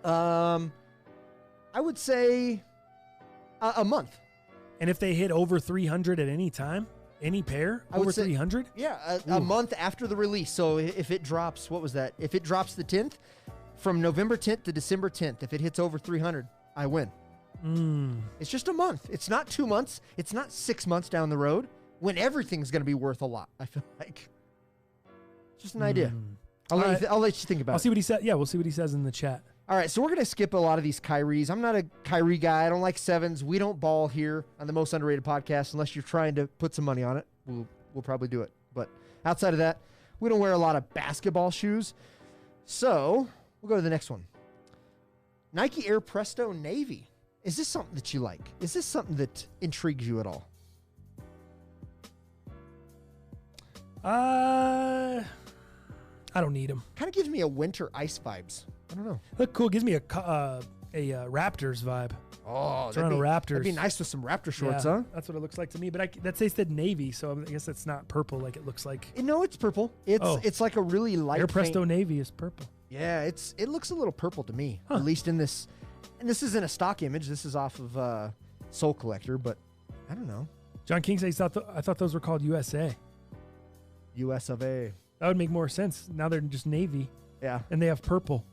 it. I would say a month. And if they hit over 300 at any time, any pair, I would over say- 300? Yeah, a month after the release. So if it drops, what was that? If it drops the 10th, from November 10th to December 10th, if it hits over 300, I win. It's just a month. It's not 2 months. It's not 6 months down the road when everything's going to be worth a lot, I feel like. Just an idea. I'll let you think about it. I'll see what he said. Yeah, we'll see what he says in the chat. All right, so we're going to skip a lot of these Kyries. I'm not a Kyrie guy. I don't like sevens. We don't ball here on the Most Underrated podcast unless you're trying to put some money on it. We'll probably do it. But outside of that, we don't wear a lot of basketball shoes. So we'll go to the next one. Nike Air Presto Navy. Is this something that you like? Is this something that intrigues you at all? I don't need them. Kind of gives me a winter ice vibes. I don't know. Look cool. Gives me a Raptors vibe. Oh, Toronto Raptors. That'd be nice with some Raptor shorts, Yeah, huh? That's what it looks like to me. But they said navy, so I guess it's not purple like it looks like. No, it's purple. It's like a really light Air Presto paint. Navy is purple. Yeah, it looks a little purple to me, at least in this. And this isn't a stock image. This is off of Soul Collector, but I don't know. John King says I thought those were called USA. US of A. That would make more sense. Now they're just navy. Yeah. And they have purple.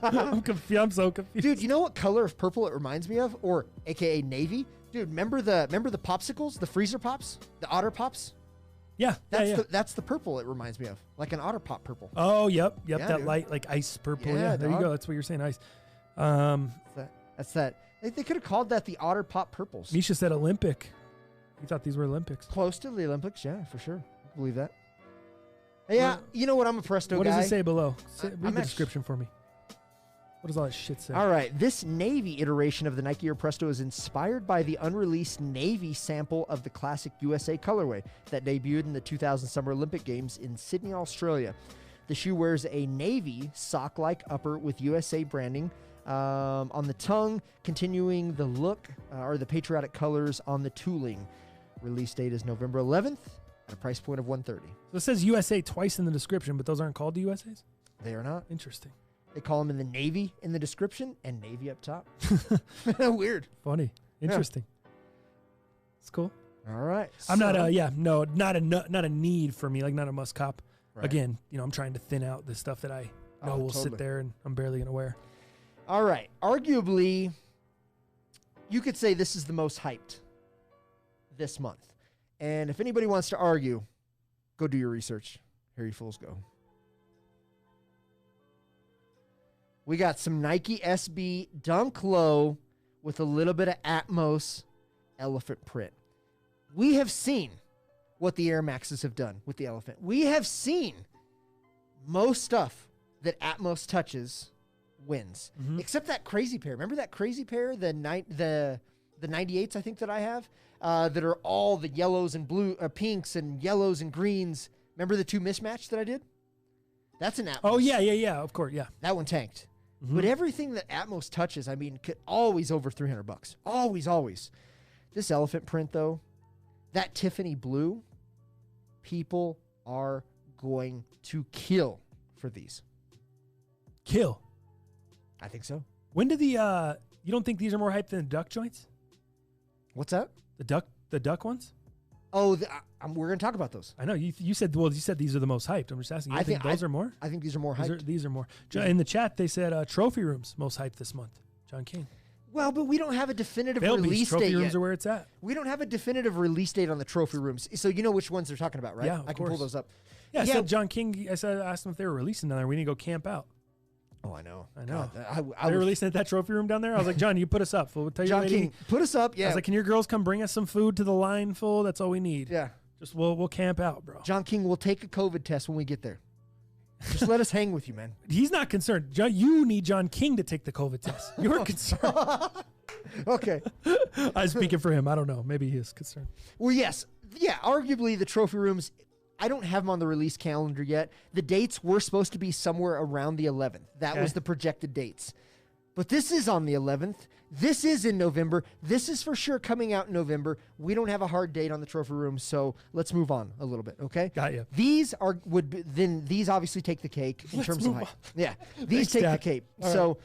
I'm confused. I'm so confused. Dude, you know what color of purple it reminds me of? Or AKA navy? Dude, remember the popsicles? The freezer pops? The Otter Pops? Yeah. That's the purple it reminds me of. Like an Otter Pop purple. Oh, yep. Yeah, that dude. light, like ice purple. Yeah, Yeah, there you dog. go. That's what you're saying, ice. That's that. They could have called that the Otter Pop purples. Misha said Olympic. He thought these were Olympics. Close to the Olympics, yeah, for sure. I believe that. Yeah, you know what? I'm a Presto What guy. does it say below? Read I'm the actu- description for me. What does all that shit say? All right, this navy iteration of the Nike Air Presto is inspired by the unreleased navy sample of the classic USA colorway that debuted in the 2000 Summer Olympic Games in Sydney, Australia. The shoe wears a navy sock-like upper with USA branding on the tongue, continuing the look or the patriotic colors on the tooling. Release date is November 11th at a price point of $130. So it says USA twice in the description, but those aren't called the USAs? They are not. Interesting. They call them in the Navy in the description and Navy up top. Weird. Funny. Interesting. It's cool. All right. I'm not a need for me, like not a must cop. Right. Again, I'm trying to thin out the stuff that I know will totally. sit there and I'm barely going to wear. All right. Arguably, you could say this is the most hyped this month. And if anybody wants to argue, go do your research. Here you fools go. We got some Nike SB Dunk Low with a little bit of Atmos elephant print. We have seen what the Air Maxes have done with the elephant. We have seen most stuff that Atmos touches wins, except that crazy pair. Remember that crazy pair, the 98s, I think that I have, that are all the yellows and blue, pinks and yellows and greens. Remember the two mismatch that I did? That's an Atmos. Oh, yeah, of course, yeah. That one tanked. But everything that Atmos touches, I mean, could always over $300. Always. This elephant print, though, that Tiffany blue, people are going to kill for these. Kill. I think so. When did you don't think these are more hyped than the duck joints? What's that? The duck ones? Oh, we're going to talk about those. I know you said these are the most hyped. I'm just asking. You think those are more? I think these are more hyped. These are more. In the chat, they said trophy rooms most hyped this month. John King. Well, but we don't have a definitive They'll be. release Trophy date rooms yet. are where it's at. We don't have a definitive release date on the trophy rooms. So you know which ones they're talking about, right? Yeah, of I can pull course. those up. Yeah, I said John King. I asked them if they were releasing down there. We need to go camp out. Oh, I know. God, I They're was, releasing at that trophy room down there. I was like, John, you put us up. We'll tell you John lady. King, put us up. I Yeah. was like, can your girls come bring us some food to the line full? That's all we need. Yeah. Just we'll camp out, bro. John King will take a COVID test when we get there. Just let us hang with you, man. He's not concerned. You need John King to take the COVID test. You're concerned. Okay. I was speaking for him. I don't know. Maybe he is concerned. Well, yes. Yeah, arguably the trophy rooms, I don't have them on the release calendar yet. The dates were supposed to be somewhere around the 11th. That was the projected dates. But this is on the 11th. This is in November. This is for sure coming out in November. We don't have a hard date on the trophy room, so let's move on a little bit, okay? Got you. These these obviously take the cake in terms of hype. Yeah, these Thanks, take Dad. the cake. All So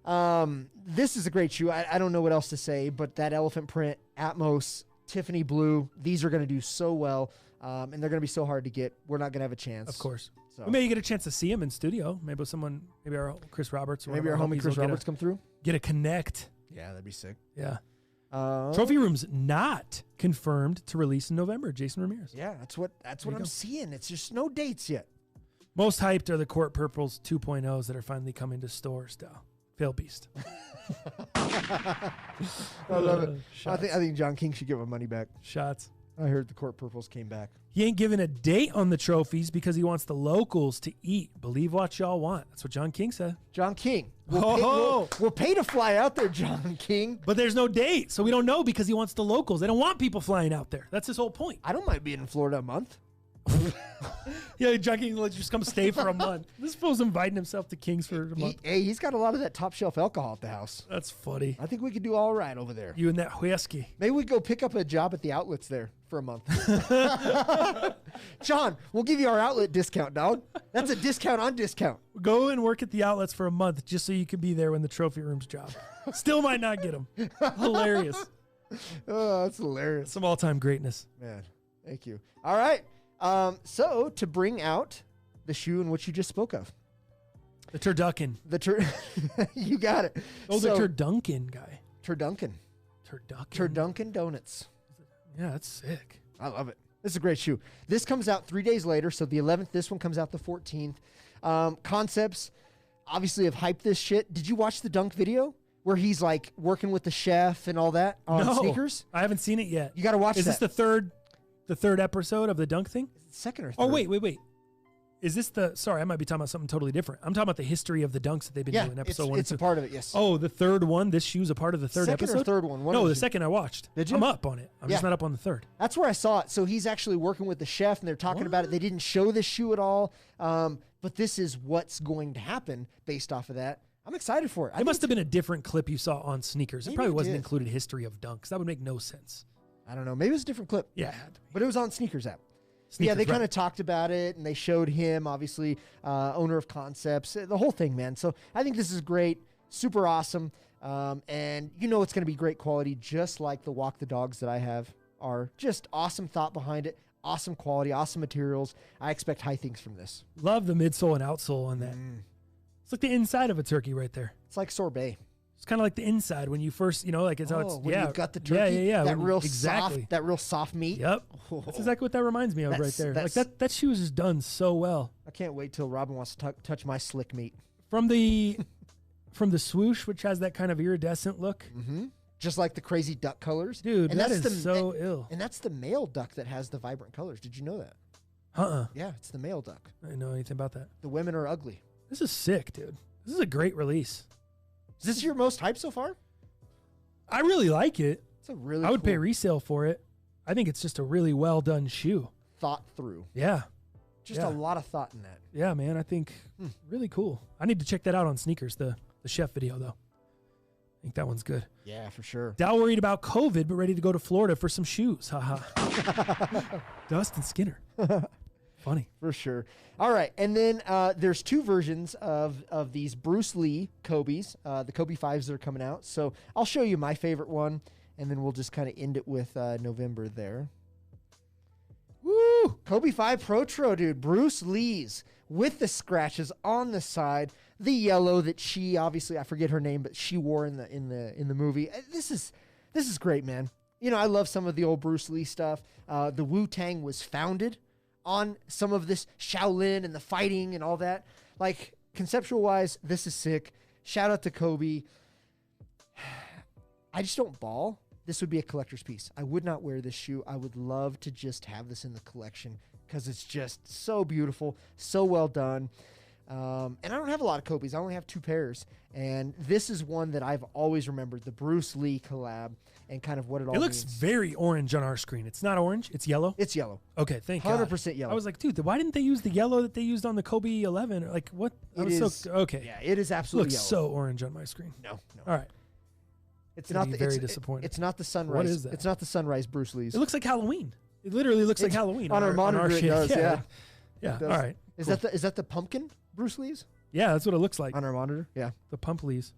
This is a great shoe. I don't know what else to say, but that elephant print, Atmos, Tiffany blue, these are going to do so well, and they're going to be so hard to get. We're not going to have a chance. Of course. So. We may get a chance to see him in studio. Maybe our Chris Roberts. Or maybe our homie Chris Roberts come through. Get a connect. Yeah, that'd be sick. Yeah. Trophy room's not confirmed to release in November. Jason Ramirez. Yeah, that's what I'm seeing. It's just no dates yet. Most hyped are the Court Purples 2.0s that are finally coming to stores. Fail Beast. I love it. I think John King should give him money back. Shots. I heard the Court Purples came back. He ain't giving a date on the trophies because he wants the locals to eat. Believe what y'all want. That's what John King said. John King. We'll pay to fly out there, John King. But there's no date, so we don't know because he wants the locals. They don't want people flying out there. That's his whole point. I don't mind being in Florida a month. Yeah, John King will just come stay for a month. This fool's inviting himself to Kings for a month. He's got a lot of that top shelf alcohol at the house. That's funny. I think we could do all right over there. You and that whiskey. Maybe we go pick up a job at the outlets there for a month. John, we'll give you our outlet discount, dog. That's a discount on discount. Go and work at the outlets for a month just so you can be there when the trophy room's job. Still might not get him. Hilarious. Oh, that's hilarious. Some all-time greatness. Man, thank you. All right. So to bring out the shoe in which you just spoke of. The Turducken. You got it. Oh, the Turduncan guy. Turduncan. Turduncan Donuts. Yeah, that's sick. I love it. This is a great shoe. This comes out 3 days later, so the 11th. This one comes out the 14th. Concepts, obviously, have hyped this shit. Did you watch the Dunk video where he's like working with the chef and all that on sneakers? I haven't seen it yet. You got to watch that. Is this the third episode of the Dunk thing? Second or third? Oh, wait. Is this sorry, I might be talking about something totally different. I'm talking about the history of the dunks that they've been doing, episode 1 and 2. It's a part of it, yes. Oh, the third one? This shoe's a part of the third second episode? Or third one? No, the second I watched. Did you? I'm up on it. I'm just not up on the third. That's where I saw it. So he's actually working with the chef, and they're talking about it. They didn't show this shoe at all, but this is what's going to happen based off of that. I'm excited for it. It must have been a different clip you saw on sneakers. It probably wasn't did. included history of dunks. That would make no sense. I don't know. Maybe it was a different clip. Yeah, it had to be. But it was on Sneakers app. Sneakers, yeah, they kind of talked about it, and they showed him, obviously, owner of Concepts, the whole thing, man. So I think this is great, super awesome, and you know it's going to be great quality, just like the Walk the Dogs that I have are. Just awesome thought behind it, awesome quality, awesome materials. I expect high things from this. Love the midsole and outsole on that. It's like the inside of a turkey right there. It's like sorbet. It's kind of like the inside when you first, like it's how it's, when you've got the turkey, yeah. that real soft meat. Yep. Oh. That's exactly what that reminds me of right there. Like that shoe is just done so well. I can't wait till Robin wants to touch my slick meat. From the swoosh, which has that kind of iridescent look. Mm-hmm. Just like the crazy duck colors. Dude, and that is so ill. And that's the male duck that has the vibrant colors. Did you know that? Yeah, it's the male duck. I didn't know anything about that. The women are ugly. This is sick, dude. This is a great release. Is this your most hype so far? I really like it. It's a really I would pay resale for it. I think it's just a really well done shoe. Thought through. Yeah. Just a lot of thought in that. Yeah, man. I think really cool. I need to check that out on Sneakers, the chef video, though. I think that one's good. Yeah, for sure. Dow worried about COVID, but ready to go to Florida for some shoes. Haha. Dustin Skinner. Funny. For sure. All right. And then there's two versions of these Bruce Lee Kobe's, the Kobe 5s that are coming out. So I'll show you my favorite one, and then we'll just kind of end it with November there. Woo! Kobe 5 Protro, dude. Bruce Lee's with the scratches on the side. The yellow that she, obviously, I forget her name, but she wore in the movie. This is great, man. I love some of the old Bruce Lee stuff. The Wu-Tang was founded on some of this Shaolin and the fighting and all that. Like, conceptual-wise, this is sick. Shout out to Kobe. I just don't ball. This would be a collector's piece. I would not wear this shoe. I would love to just have this in the collection because it's just so beautiful, so well done. And I don't have a lot of Kobe's. I only have 2 pairs. And this is one that I've always remembered, the Bruce Lee collab and kind of what it all means. It looks very orange on our screen. It's not orange. It's yellow. It's yellow. Okay, thank God. 100% yellow. I was like, dude, why didn't they use the yellow that they used on the Kobe 11? Like, what? Okay. Yeah, it is absolutely looks yellow. so orange on my screen. No. All right. It's not very disappointing. It's not the sunrise. What is that? It's not the sunrise Bruce Lee's. It looks like Halloween. It literally looks like Halloween. On our monitor, it does, yeah. Yeah, It does. all right. Is that the pumpkin Bruce Lee's? Yeah, that's what it looks like. On our monitor? Yeah. The pump leaves.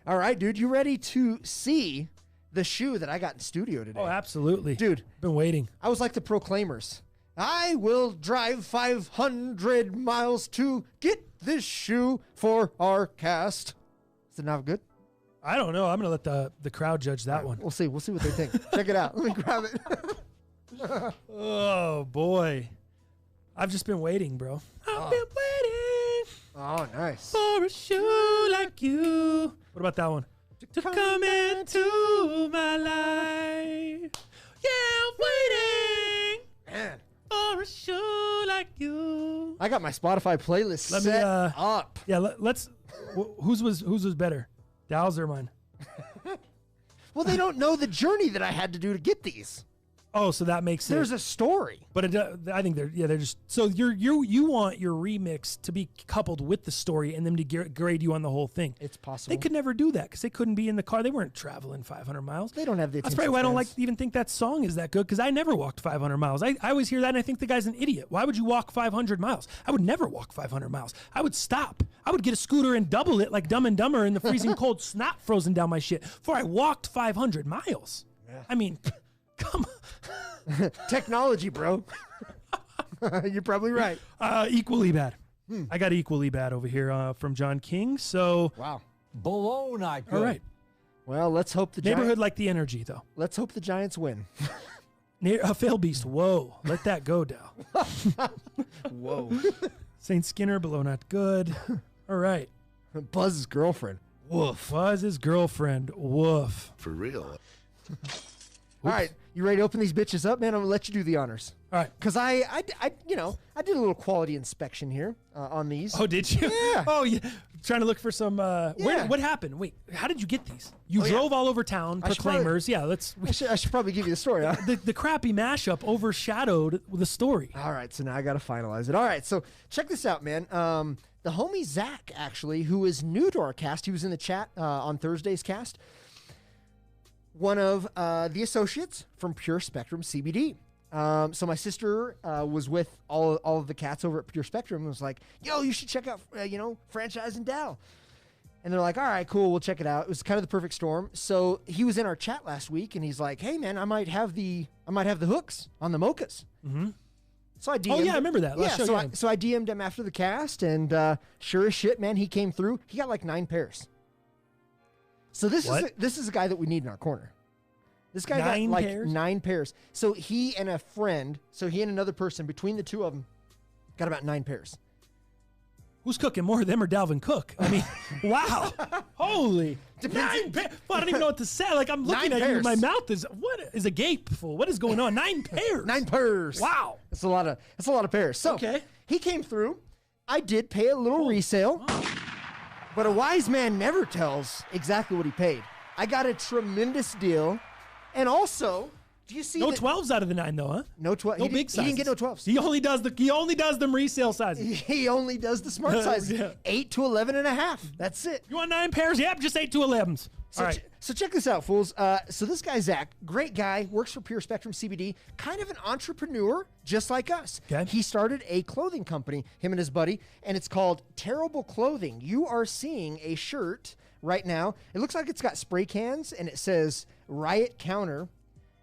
All right, dude, you ready to see the shoe that I got in studio today? Oh, absolutely. Dude. Been waiting. I was like the Proclaimers. I will drive 500 miles to get this shoe for our cast. Is it not good? I don't know. I'm going to let the crowd judge that one. We'll see. We'll see what they think. Check it out. Let me grab it. Oh, boy. I've just been waiting, bro. I've been waiting Oh, nice. for a shoe like you. What about that one? To come into my life. Yeah, I'm waiting Man. for a shoe like you. I got my Spotify playlist Let me, set up. Yeah, let's. Whose was better? Dow's or mine? Well, they don't know the journey that I had to do to get these. Oh, so that makes There's it. a story. But I think they're just so you want your remix to be coupled with the story and them to grade you on the whole thing. It's possible. They could never do that because they couldn't be in the car. They weren't traveling 500 miles. They don't have the That's attention probably why I don't spans. even think that song is that good because I never walked 500 miles. I always hear that and I think the guy's an idiot. Why would you walk 500 miles? I would never walk 500 miles. I would stop. I would get a scooter and double it like Dumb and Dumber in the freezing cold, snot frozen down my shit before I walked 500 miles. Yeah. I mean, come on. Technology, bro. You're probably right. Equally bad. I got equally bad over here from John King. So, Wow. Below not good. all right. Well, let's hope the Neighborhood like the energy, though. Let's hope the Giants win. A fail beast. Whoa. Let that go, Dow. Whoa. Saint Skinner, below not good. All right. Buzz's girlfriend. Woof. Was his girlfriend. Woof. For real. All right, you ready to open these bitches up, man? I'm gonna let you do the honors. All right. Cause I did a little quality inspection here on these. Oh, did you? Yeah. Oh, yeah. Trying to look for some. Yeah. What happened? Wait, how did you get these? You Oh, yeah. drove all over town, I should Proclaimers. Yeah, I should probably give you the story, huh? the crappy mashup overshadowed the story. All right, so now I gotta finalize it. All right, so check this out, man. The homie Zach, actually, who is new to our cast, he was in the chat on Thursday's cast. One of the associates from Pure Spectrum CBD. So my sister was with all of the cats over at Pure Spectrum and was like, yo, you should check out, Franchise and Dow. And they're like, all right, cool, we'll check it out. It was kind of the perfect storm. So he was in our chat last week and he's like, hey man, I might have the hooks on the Mochas. Mm-hmm. So I DM'd Oh, yeah, I remember that. Last show, yeah. So I DM'd him after the cast and sure as shit, man, he came through. He got like 9 pairs. So this is a guy that we need in our corner. This guy got like 9 pairs. So he and another person, between the two of them, got about 9 pairs. Who's cooking more, them or Dalvin Cook? I mean, wow. Holy. 9 pairs. Well, I don't even know what to say. Like, I'm looking 9 at you. pairs. My mouth is agape full. What is going on? 9 pairs. 9 pairs. Wow. That's a lot of pairs. So Okay. he came through. I did pay a little resale, but a wise man never tells exactly what he paid. I got a tremendous deal. And also, do you see No 12s out of the 9, though, huh? No 12. No big sizes. He didn't get no 12s. He only does them resale sizes. He only does the smart sizes. Yeah. 8 to 11 and a half. That's it. You want 9 pairs? Yep, just 8 to 11s. So, All right. so check this out, fools. So this guy, Zach, great guy, works for Pure Spectrum CBD, kind of an entrepreneur, just like us. Okay. He started a clothing company, him and his buddy, and it's called Terrible Clothing. You are seeing a shirt right now. It looks like it's got spray cans, and it says Riot Counter.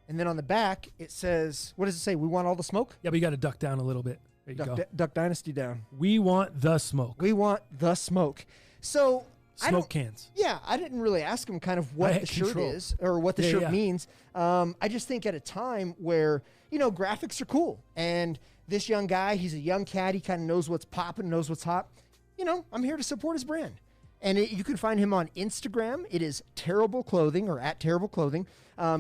And then on the back, it says, what does it say? We want all the smoke? Yeah, but you got to duck down a little bit. There you go. Duck Dynasty down. We want the smoke. We want the smoke. So Smoke cans. Yeah, I didn't really ask him kind of what Riot the shirt control. is or what the shirt means. I just think at a time where, graphics are cool. And this young guy, he's a young cat. He kind of knows what's popping, knows what's hot. I'm here to support his brand. And you can find him on Instagram. It is Terrible Clothing or at Terrible Clothing.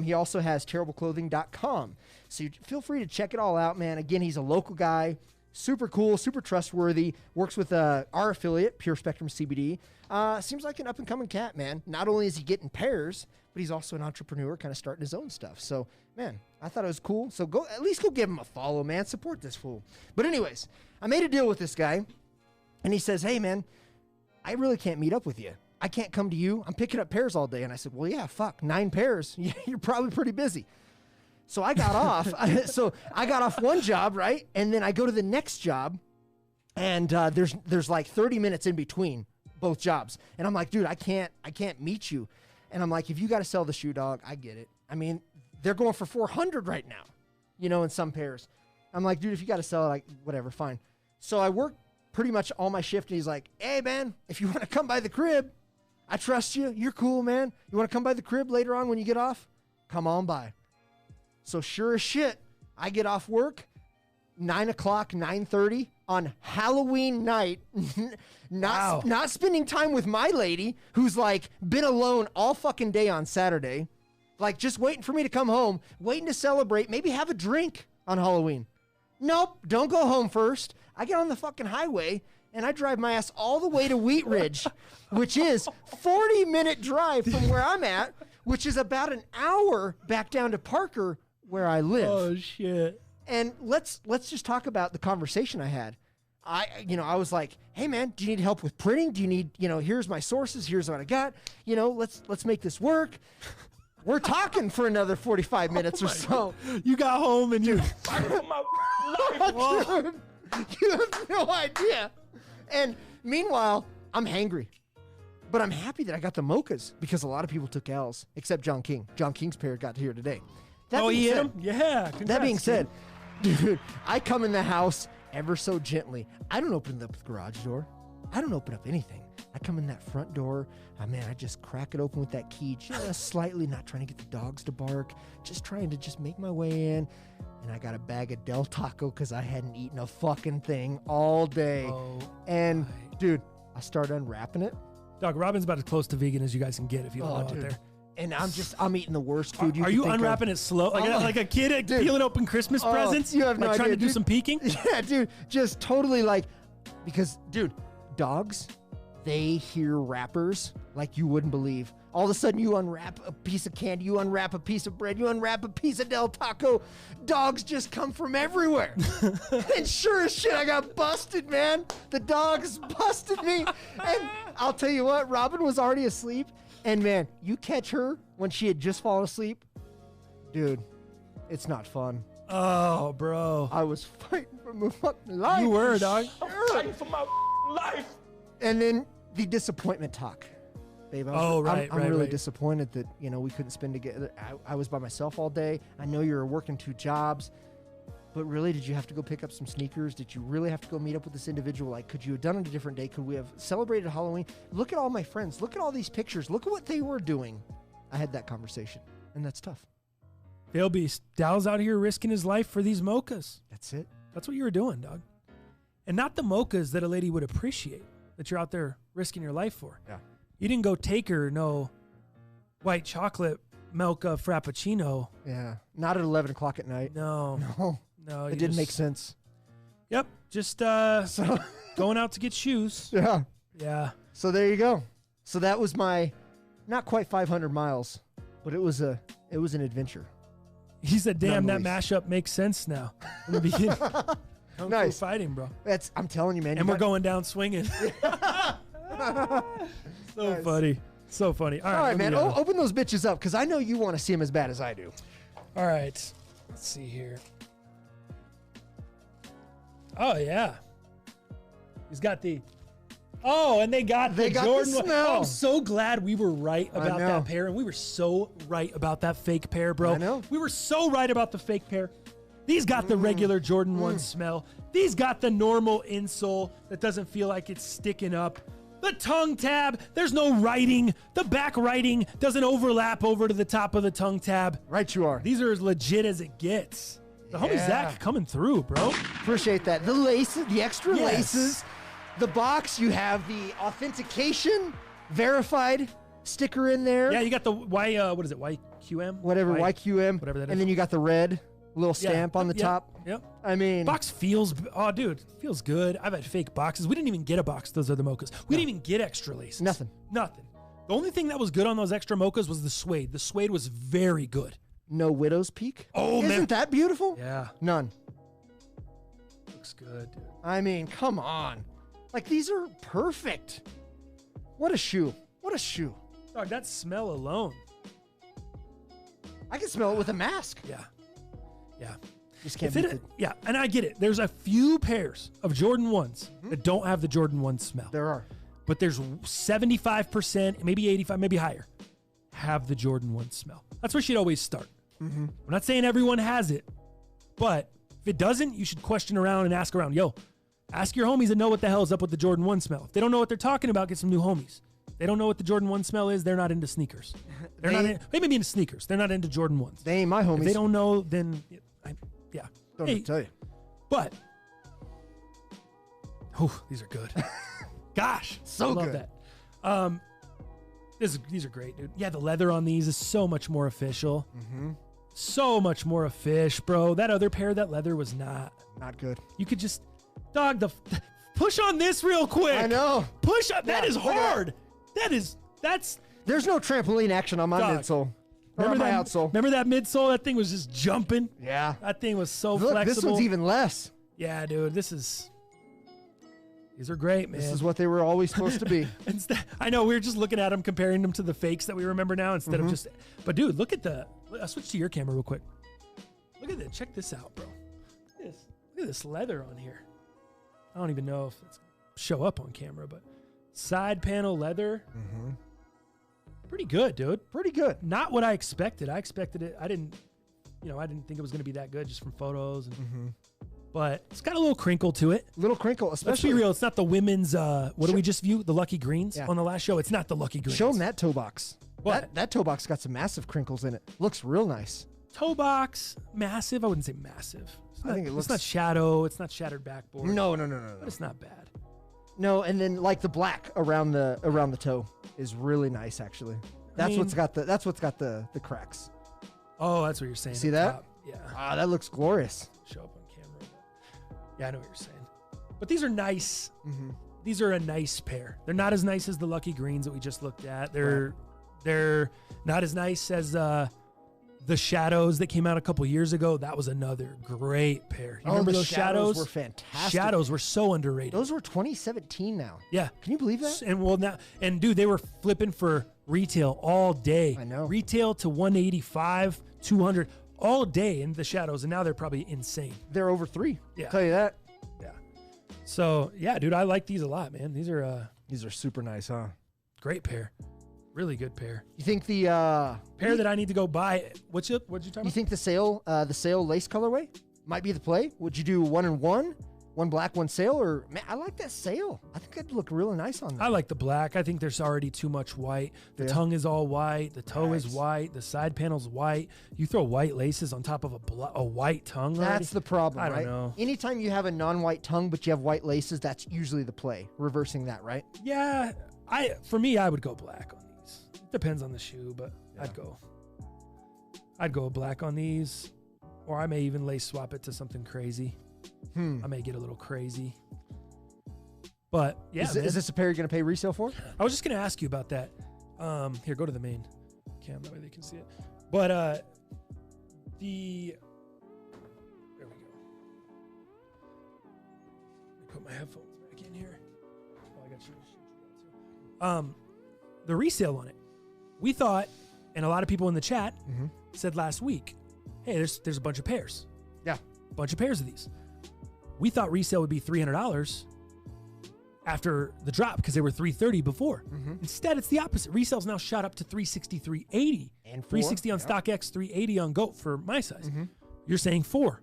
He also has terribleclothing.com. So feel free to check it all out, man. Again, he's a local guy. Super cool, super trustworthy. Works with our affiliate, Pure Spectrum CBD. Seems like an up-and-coming cat, man. Not only is he getting pairs, but he's also an entrepreneur, kind of starting his own stuff. So, man, I thought it was cool. So at least go give him a follow, man. Support this fool. But anyways, I made a deal with this guy, and he says, hey, man, I really can't meet up with you. I can't come to you. I'm picking up pairs all day. And I said, well, yeah, fuck, 9 pairs. You're probably pretty busy. So I got off. I got off one job, right? And then I go to the next job, and there's like 30 minutes in between both jobs. And I'm like, dude, I can't meet you. And I'm like, if you got to sell the shoe, dog, I get it. I mean, they're going for $400 right now, you know, in some pairs. I'm like, dude, if you got to sell it, like, whatever, fine. So I work pretty much all my shift, and he's like, hey, man, if you want to come by the crib, I trust you. You're cool, man. You want to come by the crib later on when you get off? Come on by. So sure as shit, I get off work, 9 o'clock, 9:30 on Halloween night, not spending time with my lady, who's like been alone all fucking day on Saturday, like just waiting for me to come home, waiting to celebrate, maybe have a drink on Halloween. Nope, don't go home first. I get on the fucking highway and I drive my ass all the way to Wheat Ridge, which is 40-minute drive from where I'm at, which is about an hour back down to Parker where I live. Oh, shit. And let's just talk about the conversation I had. I was like, hey man, do you need help with printing? Do you need, here's my sources, here's what I got. Let's make this work. We're talking for another 45 minutes or so. You got home and you Dude, you have no idea. And meanwhile, I'm hangry. But I'm happy that I got the Mochas because a lot of people took L's, except John King. John King's pair got here today. he hit him? Yeah. Congrats, that being said, dude, I come in the house ever so gently. I don't open up the garage door. I don't open up anything. I come in that front door. I just crack it open with that key just slightly, not trying to get the dogs to bark, just trying to just make my way in. And I got a bag of Del Taco because I hadn't eaten a fucking thing all day. And, dude, I started unwrapping it. Dog, Robin's about as close to vegan as you guys can get if you don't know out there. And I'm eating the worst food you Are can you think unwrapping of. it slow? Like a kid peeling open Christmas presents? You have no like idea, trying to do dude. some peeking? Yeah, dude. Just totally because, dude, dogs, they hear wrappers like you wouldn't believe. All of a sudden, you unwrap a piece of candy, you unwrap a piece of bread, you unwrap a piece of Del Taco. Dogs just come from everywhere. And sure as shit, I got busted, man. The dogs busted me. And I'll tell you what, Robin was already asleep. And, man, you catch her when she had just fallen asleep. Dude, it's not fun. Oh, bro. I was fighting for my fucking life. You were, dog. Fighting for my life. And then the disappointment talk. Babe, I'm really disappointed that, we couldn't spend together. I was by myself all day. I know you were working 2 jobs. But really, did you have to go pick up some sneakers? Did you really have to go meet up with this individual? Like, could you have done it a different day? Could we have celebrated Halloween? Look at all my friends. Look at all these pictures. Look at what they were doing. I had that conversation, and that's tough. Phil Beast, Dow's out here risking his life for these Mochas. That's it. That's what you were doing, dog. And not the Mochas that a lady would appreciate that you're out there risking your life for. Yeah. You didn't go take her no white chocolate Mocha Frappuccino. Yeah. Not at 11 o'clock at night. No. No. It didn't make sense. Yep. Just going out to get shoes. Yeah. Yeah. So there you go. So that was my not quite 500 miles, but it was an adventure. He said, damn, that mashup makes sense now. In the beginning. Nice. Fighting, bro. I'm telling you, man. And we're going down swinging. So funny. So funny. All right, man. Open those bitches up because I know you want to see them as bad as I do. All right. Let's see here. Oh, yeah. He's got the... Oh, and they got the Jordan. smell. I'm so glad we were right about that pair, and we were so right about that fake pair, bro. I know. We were so right about the fake pair. These got the regular Jordan 1 smell. These got the normal insole that doesn't feel like it's sticking up. The tongue tab, there's no writing. The back writing doesn't overlap over to the top of the tongue tab. Right you are. These are as legit as it gets. The homie Zach coming through, bro. Appreciate that. The laces, the extra laces. The box, you have the authentication, verified sticker in there. Yeah, you got the what is it, YQM? Whatever, YQM. Whatever that is. And then you got the red little stamp on the top. Yep. I mean. Box feels, feels good. I've had fake boxes. We didn't even get a box. Those are the Mochas. We didn't even get extra laces. Nothing. The only thing that was good on those extra Mochas was the suede. The suede was very good. No widow's peak. Oh, man. Isn't that beautiful? Yeah. None. Looks good, dude. I mean, come on. Like, these are perfect. What a shoe. What a shoe. Dog, that smell alone. I can smell it with a mask. Yeah. Just can't beat it. Yeah, and I get it. There's a few pairs of Jordan 1s that don't have the Jordan 1 smell. There are. but there's 75%, maybe 85, maybe higher, have the Jordan 1 smell. That's where she'd always start. I'm not saying everyone has it, but if it doesn't, you should question around and ask around. Yo, ask your homies that know what the hell is up with the Jordan 1 smell. If they don't know what they're talking about, get some new homies. If they don't know what the Jordan 1 smell is, they're not into sneakers. They may be into sneakers. They're not into Jordan 1s. They ain't my homies. If they don't know, then, yeah. Don't have to tell you. But, these are good. Gosh, So I love good. that. These are great, dude. Yeah, the leather on these is so much more official. So much more official, bro. That other pair, that leather was not good. You could just, push on this real quick. I know. Push up. That is look at that. hard. That's. There's no trampoline action on my Dog. midsole. Or on my outsole. Remember that midsole? That thing was just jumping. Yeah. That thing was so Look, flexible. this one's even less. Yeah, dude. These are great, man. This is what they were always supposed to be. I know, we were just looking at them, comparing them to the fakes that we remember now instead of just. But dude, look at I'll switch to your camera real quick. Look at that. Check this out, bro. Look at this leather on here. I don't even know if it's gonna show up on camera, but side panel leather. Pretty good, dude. Pretty good. Not what I expected. I expected it. I didn't think it was going to be that good just from photos. But it's got a little crinkle to it. Little crinkle, Let's especially. be real. It's not the women's, what did we just view? The Lucky Greens Yeah. on the last show. It's not the Lucky Greens. Show them that toe box. What? That toe box got some massive crinkles in it. Looks real nice. Toe box, massive. I wouldn't say massive. I think it looks. It's not shadow. It's not shattered backboard. No. But it's not bad. No, and then like the black around the toe is really nice actually. That's what's got the cracks. Oh, that's what you're saying. See up that? top. Yeah. Ah, that looks glorious. Show up on camera. Yeah, I know what you're saying. But these are nice. These are a nice pair. They're not as nice as the Lucky Greens that we just looked at. They're not as nice as the Shadows that came out a couple years ago. That was another great pair. You remember the those Shadows? were fantastic. Shadows were so underrated. Those were 2017 now. Yeah. Can you believe that? And dude, they were flipping for retail all day. I know. Retail to 185, 200 all day in the Shadows, and now they're probably insane. They're over 3. Yeah. I'll tell you that. Yeah. So yeah, dude, I like these a lot, man. These are super nice, huh? great pair. Really good pair. You think the Pair that I need to go buy. What'd you talk about? You think the sale lace colorway might be the play? Would you do 1 and 1, one black, one sail, or man, I like that sail. I think that'd look really nice on that. I like the black. I think there's already too much white. The tongue is all white. The toe is white. The side panel's white. You throw white laces on top of a white tongue. That's the problem, I right? don't know. Anytime you have a non-white tongue but you have white laces, that's usually the play. Reversing that, right? Yeah, for me, I would go black on these. It depends on the shoe, but I'd go black on these, or I may even lace swap it to something crazy. I may get a little crazy. But yeah, is this a pair you're going to pay resale for? I was just going to ask you about that. Here, go to the main cam, that way they can see it. But there we go. Let me put my headphones back in here. Oh, I got you. The resale on it. We thought, and a lot of people in the chat said last week, hey, there's a bunch of pairs. Yeah. A bunch of pairs of these. We thought resale would be $300 after the drop because they were $330 before. Instead, it's the opposite. Resale's now shot up to $360, $380. And $360 on StockX, $380 on GOAT for my size. You're saying $4.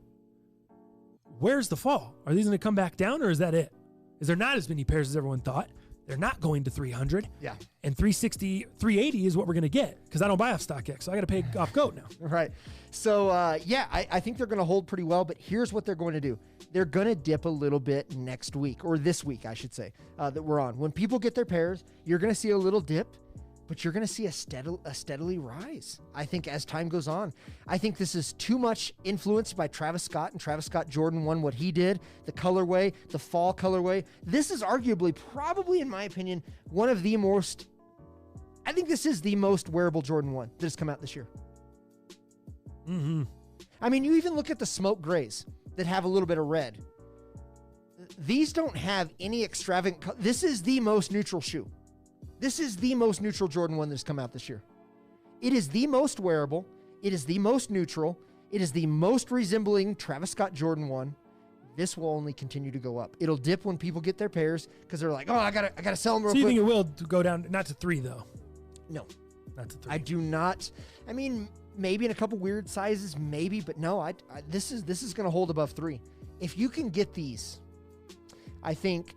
Where's the fall? Are these going to come back down, or is that it? Is there not as many pairs as everyone thought? They're not going to 300. Yeah. And 360, 380 is what we're going to get because I don't buy off StockX, so I got to pay off GOAT now. Right. So, I think they're going to hold pretty well, but here's what they're going to do. They're going to dip a little bit next week, or this week, I should say, that we're on. When people get their pairs, you're going to see a little dip, but you're going to see a steadily rise, I think, as time goes on. I think this is too much influenced by Travis Scott, and Travis Scott Jordan 1, what he did, the colorway, the fall colorway. This is arguably, probably, in my opinion, one of the most, I think this is the most wearable Jordan 1 that has come out this year. I mean, you even look at the smoke grays that have a little bit of red. These don't have any extravagant, this is the most neutral shoe. This is the most neutral Jordan 1 that's come out this year. It is the most wearable. It is the most neutral. It is the most resembling Travis Scott Jordan 1. this will only continue to go up. It'll dip when people get their pairs because they're like, oh, I gotta sell them real So you quick. think it will go down, not to 3 though? No, Not to 3. I do not. I mean, maybe in a couple weird sizes, maybe, but no. This is going to hold above 3. If you can get these, I think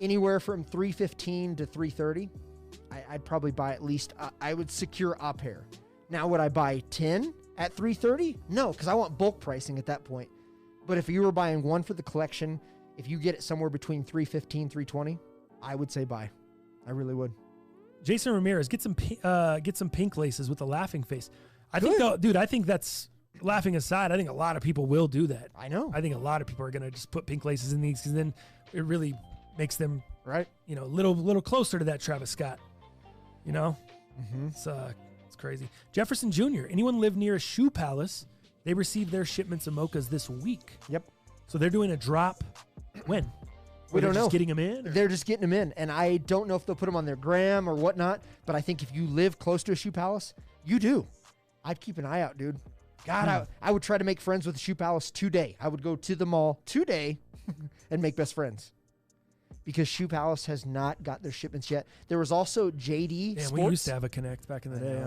anywhere from $315 to $330, I'd probably buy at least. I would secure a pair. Now, would I buy 10 at $330? No, because I want bulk pricing at that point. But if you were buying one for the collection, if you get it somewhere between $315, $320, I would say buy. I really would. Jason Ramirez, get some pink laces with a laughing face. I think that's, laughing aside, I think a lot of people will do that. I know. I think a lot of people are going to just put pink laces in these because then it really makes them, Right? you know, little closer to that Travis Scott. You know? Mm-hmm. It's crazy. Jefferson Jr., anyone live near a shoe palace, they received their shipments of Mochas this week. Yep. So they're doing a drop when? We don't know. Just getting them in? Or? They're just getting them in. And I don't know if they'll put them on their gram or whatnot, but I think if you live close to a shoe palace, you do. I'd keep an eye out, dude. God, I would try to make friends with the shoe palace today. I would go to the mall today and make best friends. Because Shoe Palace has not got their shipments yet. There was also JD Sports. We used to have a Connect back in the day.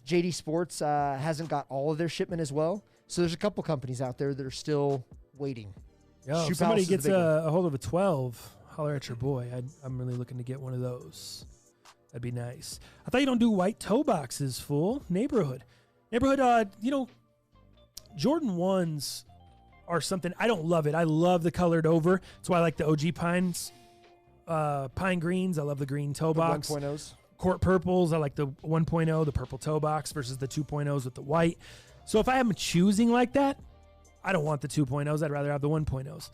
JD Sports hasn't got all of their shipment as well. So there's a couple companies out there that are still waiting. Yo, if somebody gets a hold of a 12, holler at your boy. I'm really looking to get one of those. That'd be nice. I thought you don't do white toe boxes, fool. Neighborhood, Jordan 1s are something. I don't love it. I love the colored over. That's why I like the OG Pines. Pine greens. I love the green toe box. 1.0s. Court purples. I like the 1.0, the purple toe box versus the 2.0s with the white. So if I am choosing like that, I don't want the 2.0s. I'd rather have the 1.0s.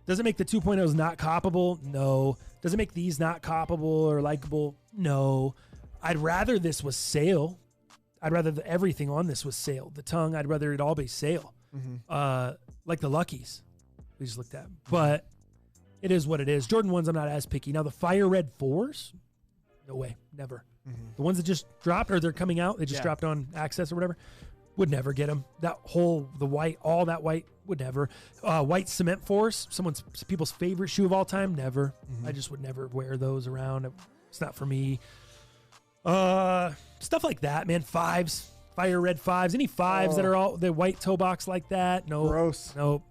Does it make the 2.0s not coppable? No. Does it make these not coppable or likable? No. I'd rather this was sale. I'd rather everything on this was sale. The tongue, I'd rather it all be sale. Mm-hmm. Like the Luckies we just looked at. But it is what it is. Jordan 1s, I'm not as picky. Now, the Fire Red 4s, no way, never. Mm-hmm. The ones that just dropped or they're coming out, they just dropped on Access or whatever, would never get them. That whole, the white, all that white, would never. White Cement Force, people's favorite shoe of all time, never. Mm-hmm. I just would never wear those around. It's not for me. Stuff like that, man. 5s, Fire Red 5s, any 5s that are all the white toe box like that. No, gross. Nope.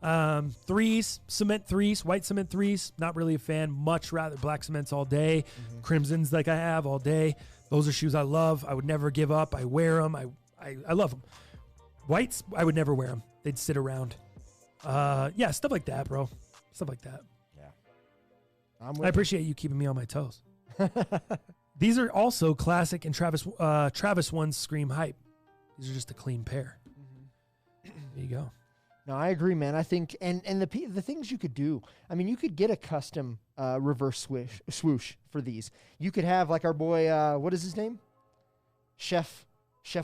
3s, cement 3s, white cement 3s, not really a fan. Much rather black cements all day. Mm-hmm. Crimsons like I have all day. Those are shoes I love. I would never give up. I wear them. I love them. Whites, I would never wear them. They'd sit around. Stuff like that, bro. Stuff like that. Yeah. I appreciate you keeping me on my toes. These are also classic and Travis 1's Scream Hype. These are just a clean pair. Mm-hmm. There you go. No, I agree, man. I think, and the things you could do. I mean, you could get a custom reverse swoosh for these. You could have like our boy, what is his name? Chef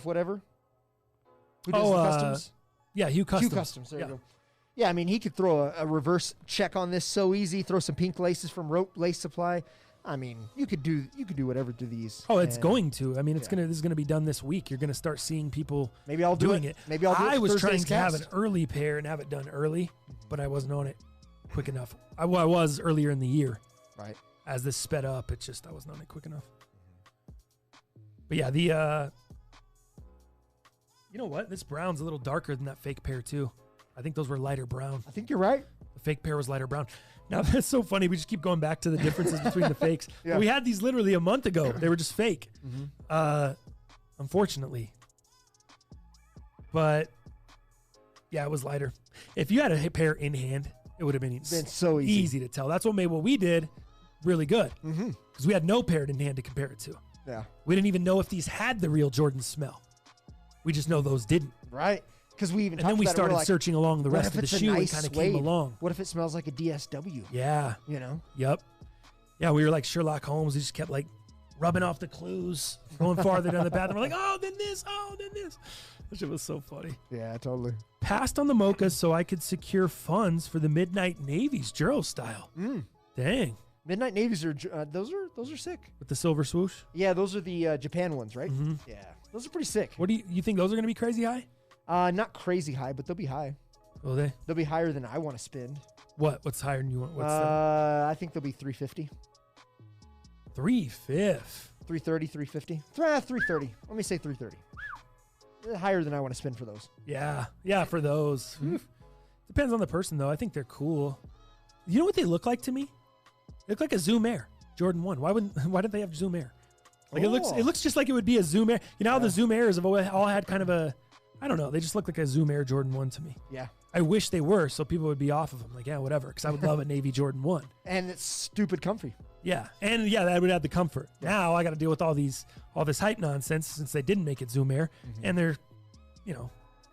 whatever. Who does the customs? Yeah, Hugh Customs. Hugh Customs. There you go. Yeah, I mean, he could throw a reverse check on this so easy. Throw some pink laces from Rope Lace Supply. I mean, you could do whatever to these. Oh, it's going to. I mean, this is gonna be done this week. You're gonna start seeing people. Maybe I'll do it. Maybe I'll do it. I was trying Thursday's to have cast. an early pair and have it done early, but I wasn't on it quick enough. I was earlier in the year. Right. As this sped up, it's just I wasn't on it quick enough. But yeah, the you know what? This brown's a little darker than that fake pair too. I think those were lighter brown. I think you're right. The fake pair was lighter brown. Now, that's so funny. We just keep going back to the differences between the fakes. Yeah. We had these literally a month ago. They were just fake, unfortunately. But, yeah, it was lighter. If you had a pair in hand, it would have been so easy to tell. That's what made what we did really good. Because we had no pair in hand to compare it to. Yeah. We didn't even know if these had the real Jordan smell. We just know those didn't. Right. Because we even and then we started searching along the rest of the shoe and kind of came along. What if it smells like a DSW? Yeah. You know? Yep. Yeah, we were like Sherlock Holmes. We just kept like rubbing off the clues, going farther down the path. And we're like, oh, then this. That shit was so funny. Yeah, totally. Passed on the Mochas so I could secure funds for the Midnight Navies Juro style. Dang. Midnight Navies are those are sick. With the silver swoosh? Yeah, those are the Japan ones, right? Mm-hmm. Yeah. Those are pretty sick. What do you think those are going to be crazy high? Not crazy high, but they'll be high. Will they? They'll be higher than I want to spend. What's higher than you want? What's I think they'll be 350. 350. 330, 350. 330. Let me say 330. Higher than I want to spend for those. Yeah, for those. Depends on the person, though. I think they're cool. You know what they look like to me? They look like a Zoom Air, Jordan 1. Why didn't they have Zoom Air? Like it looks just like it would be a Zoom Air. You know how the Zoom Airs have all had kind of a, I don't know, they just look like a Zoom Air Jordan 1 to me. Yeah. I wish they were, so people would be off of them. Like, yeah, whatever, because I would love a Navy Jordan 1. And it's stupid comfy. Yeah, and that would add the comfort. Yeah. Now I got to deal with all this hype nonsense since they didn't make it Zoom Air, and they're, I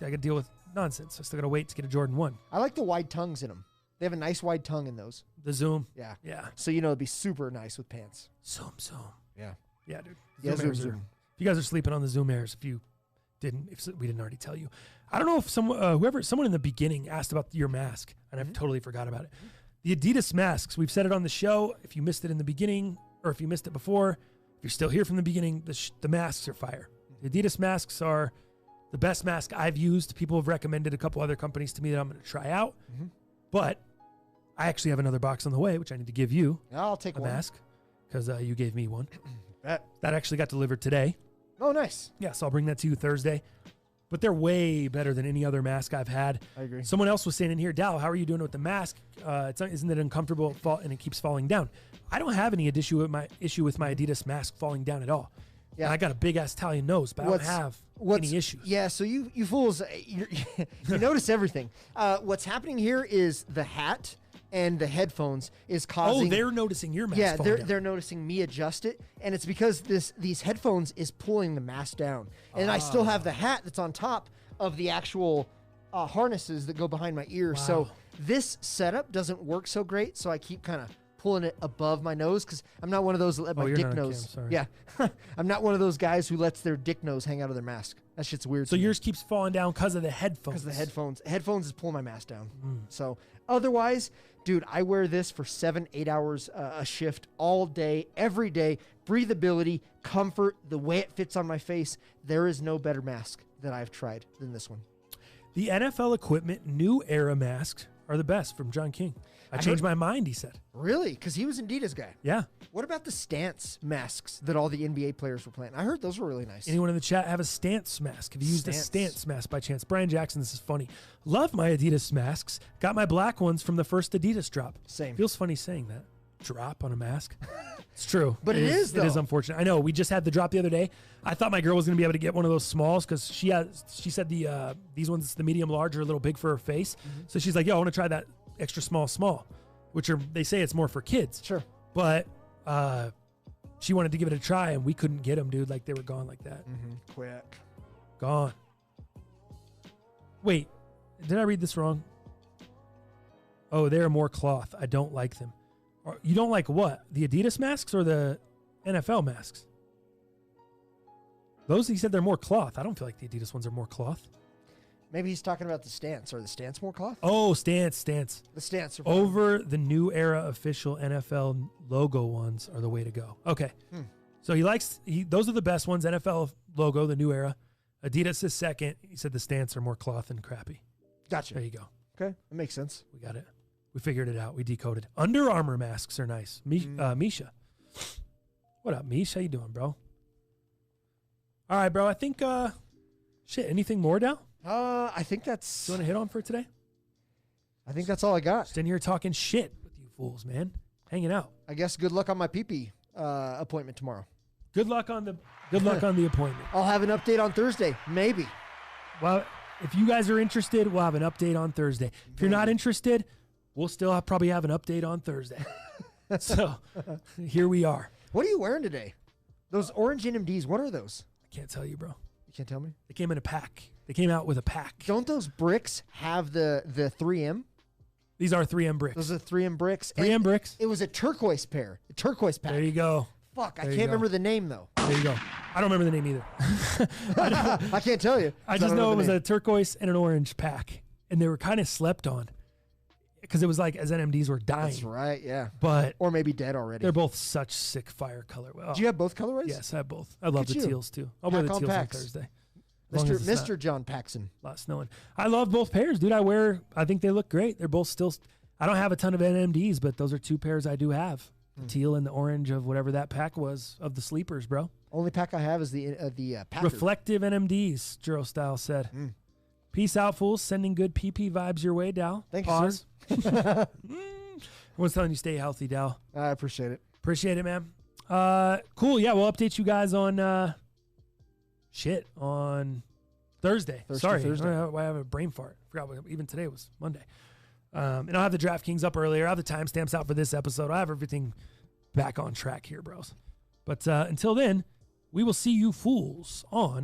got to deal with nonsense. I still got to wait to get a Jordan 1. I like the wide tongues in them. They have a nice wide tongue in those. The Zoom. Yeah. Yeah. So it'd be super nice with pants. Zoom. Yeah. Yeah, dude. Yeah, Zoom. If you guys are sleeping on the Zoom Airs, if we didn't already tell you. I don't know if someone in the beginning asked about your mask, and I've totally forgot about it. The Adidas masks, we've said it on the show. If you missed it in the beginning, or if you missed it before, if you're still here from the beginning, the masks are fire. The Adidas masks are the best mask I've used. People have recommended a couple other companies to me that I'm going to try out. But I actually have another box on the way, which I need to give you. I'll take a one. mask, because you gave me one. Bet. That actually got delivered today. Oh, nice. Yeah, so I'll bring that to you Thursday. But they're way better than any other mask I've had. I agree. Someone else was saying in here, Dow, how are you doing with the mask? Isn't it uncomfortable and it keeps falling down? I don't have any issue with my Adidas mask falling down at all. Yeah, and I got a big ass Italian nose, but I don't have any issues. Yeah, so you fools, you notice everything. What's happening here is the hat and the headphones is causing. Oh, they're noticing your mask. Yeah, they're noticing me adjust it, and it's because these headphones is pulling the mask down, and I still have the hat that's on top of the actual harnesses that go behind my ear. Wow. So this setup doesn't work so great. So I keep kind of pulling it above my nose because I'm not one of those that let my dick nose. Yeah, I'm not one of those guys who lets their dick nose hang out of their mask. That shit's weird. So yours keeps falling down because of the headphones. Because the headphones is pulling my mask down. So otherwise, dude, I wear this for 7-8 hours a shift all day, every day. Breathability, comfort, the way it fits on my face. There is no better mask that I've tried than this one. The NFL equipment new era masks are the best from John King. I changed my mind, he said. Really? Because he was Adidas guy. Yeah. What about the stance masks that all the NBA players were playing? I heard those were really nice. Anyone in the chat have a stance mask? Have you used a stance mask by chance? Brian Jackson, this is funny. Love my Adidas masks. Got my black ones from the first Adidas drop. Same. Feels funny saying that. Drop on a mask. It's true. But it is, though. It is unfortunate. I know. We just had the drop the other day. I thought my girl was going to be able to get one of those smalls because she said these ones, the medium large, are a little big for her face. So she's like, yo, I want to try that extra small, which they say it's more for kids. Sure. But she wanted to give it a try, and we couldn't get them, dude. Like, they were gone like that. Quick. Gone. Wait, did I read this wrong? Oh, they're more cloth. I don't like them. You don't like what? The Adidas masks or the NFL masks? Those, he said they're more cloth. I don't feel like the Adidas ones are more cloth. Maybe he's talking about the stance. Are the stance more cloth? Oh, stance. The stance. Over the new era official NFL logo ones are the way to go. Okay. So those are the best ones. NFL logo, the new era. Adidas is second. He said the stance are more cloth and crappy. Gotcha. There you go. Okay. That makes sense. We got it. We figured it out. We decoded. Under Armour masks are nice. Misha. What up, Misha? How you doing, bro? All right, bro. I think, anything more, Dow? I think that's... You want to hit on for today? I think that's all I got. Just in here talking shit with you fools, man. Hanging out. I guess good luck on my pee-pee appointment tomorrow. Good luck on the appointment. I'll have an update on Thursday. Maybe. Well, if you guys are interested, we'll have an update on Thursday. If you're not interested, we'll still probably have an update on Thursday. So here we are. What are you wearing today? Those orange NMDs, what are those? I can't tell you, bro. You can't tell me? They came in a pack. They came out with a pack. Don't those bricks have the 3M? These are 3M bricks. Those are 3M bricks. 3M bricks. It was a turquoise pair. A turquoise pack. There you go. Fuck, I can't remember the name, though. There you go. I don't remember the name either. I can't tell you. I just know it was a turquoise and an orange pack. And they were kind of slept on. Because it was like as NMDs were dying. That's right, yeah. But or maybe dead already. They're both such sick fire color. Do you have both colorways? Yes, I have both. I love the teals too. I'll wear the teals on Thursday. As long as it's Mr. John Paxson. not a lot snowing. I love both pairs, dude. I think they look great. They're both still. I don't have a ton of NMDs, but those are two pairs I do have. The teal and the orange of whatever that pack was of the sleepers, bro. Only pack I have is the Packard. Reflective NMDs, Juro Style said. Peace out, fools. Sending good PP vibes your way, Dal. Thank you, Pause. sir. Everyone's telling you stay healthy, Dal. I appreciate it. Appreciate it, man. Cool. Yeah, we'll update you guys on on Thursday. Sorry, Thursday. I have a brain fart. Forgot even today was Monday. And I'll have the DraftKings up earlier. I'll have the timestamps out for this episode. I have everything back on track here, bros. But until then, we will see you fools on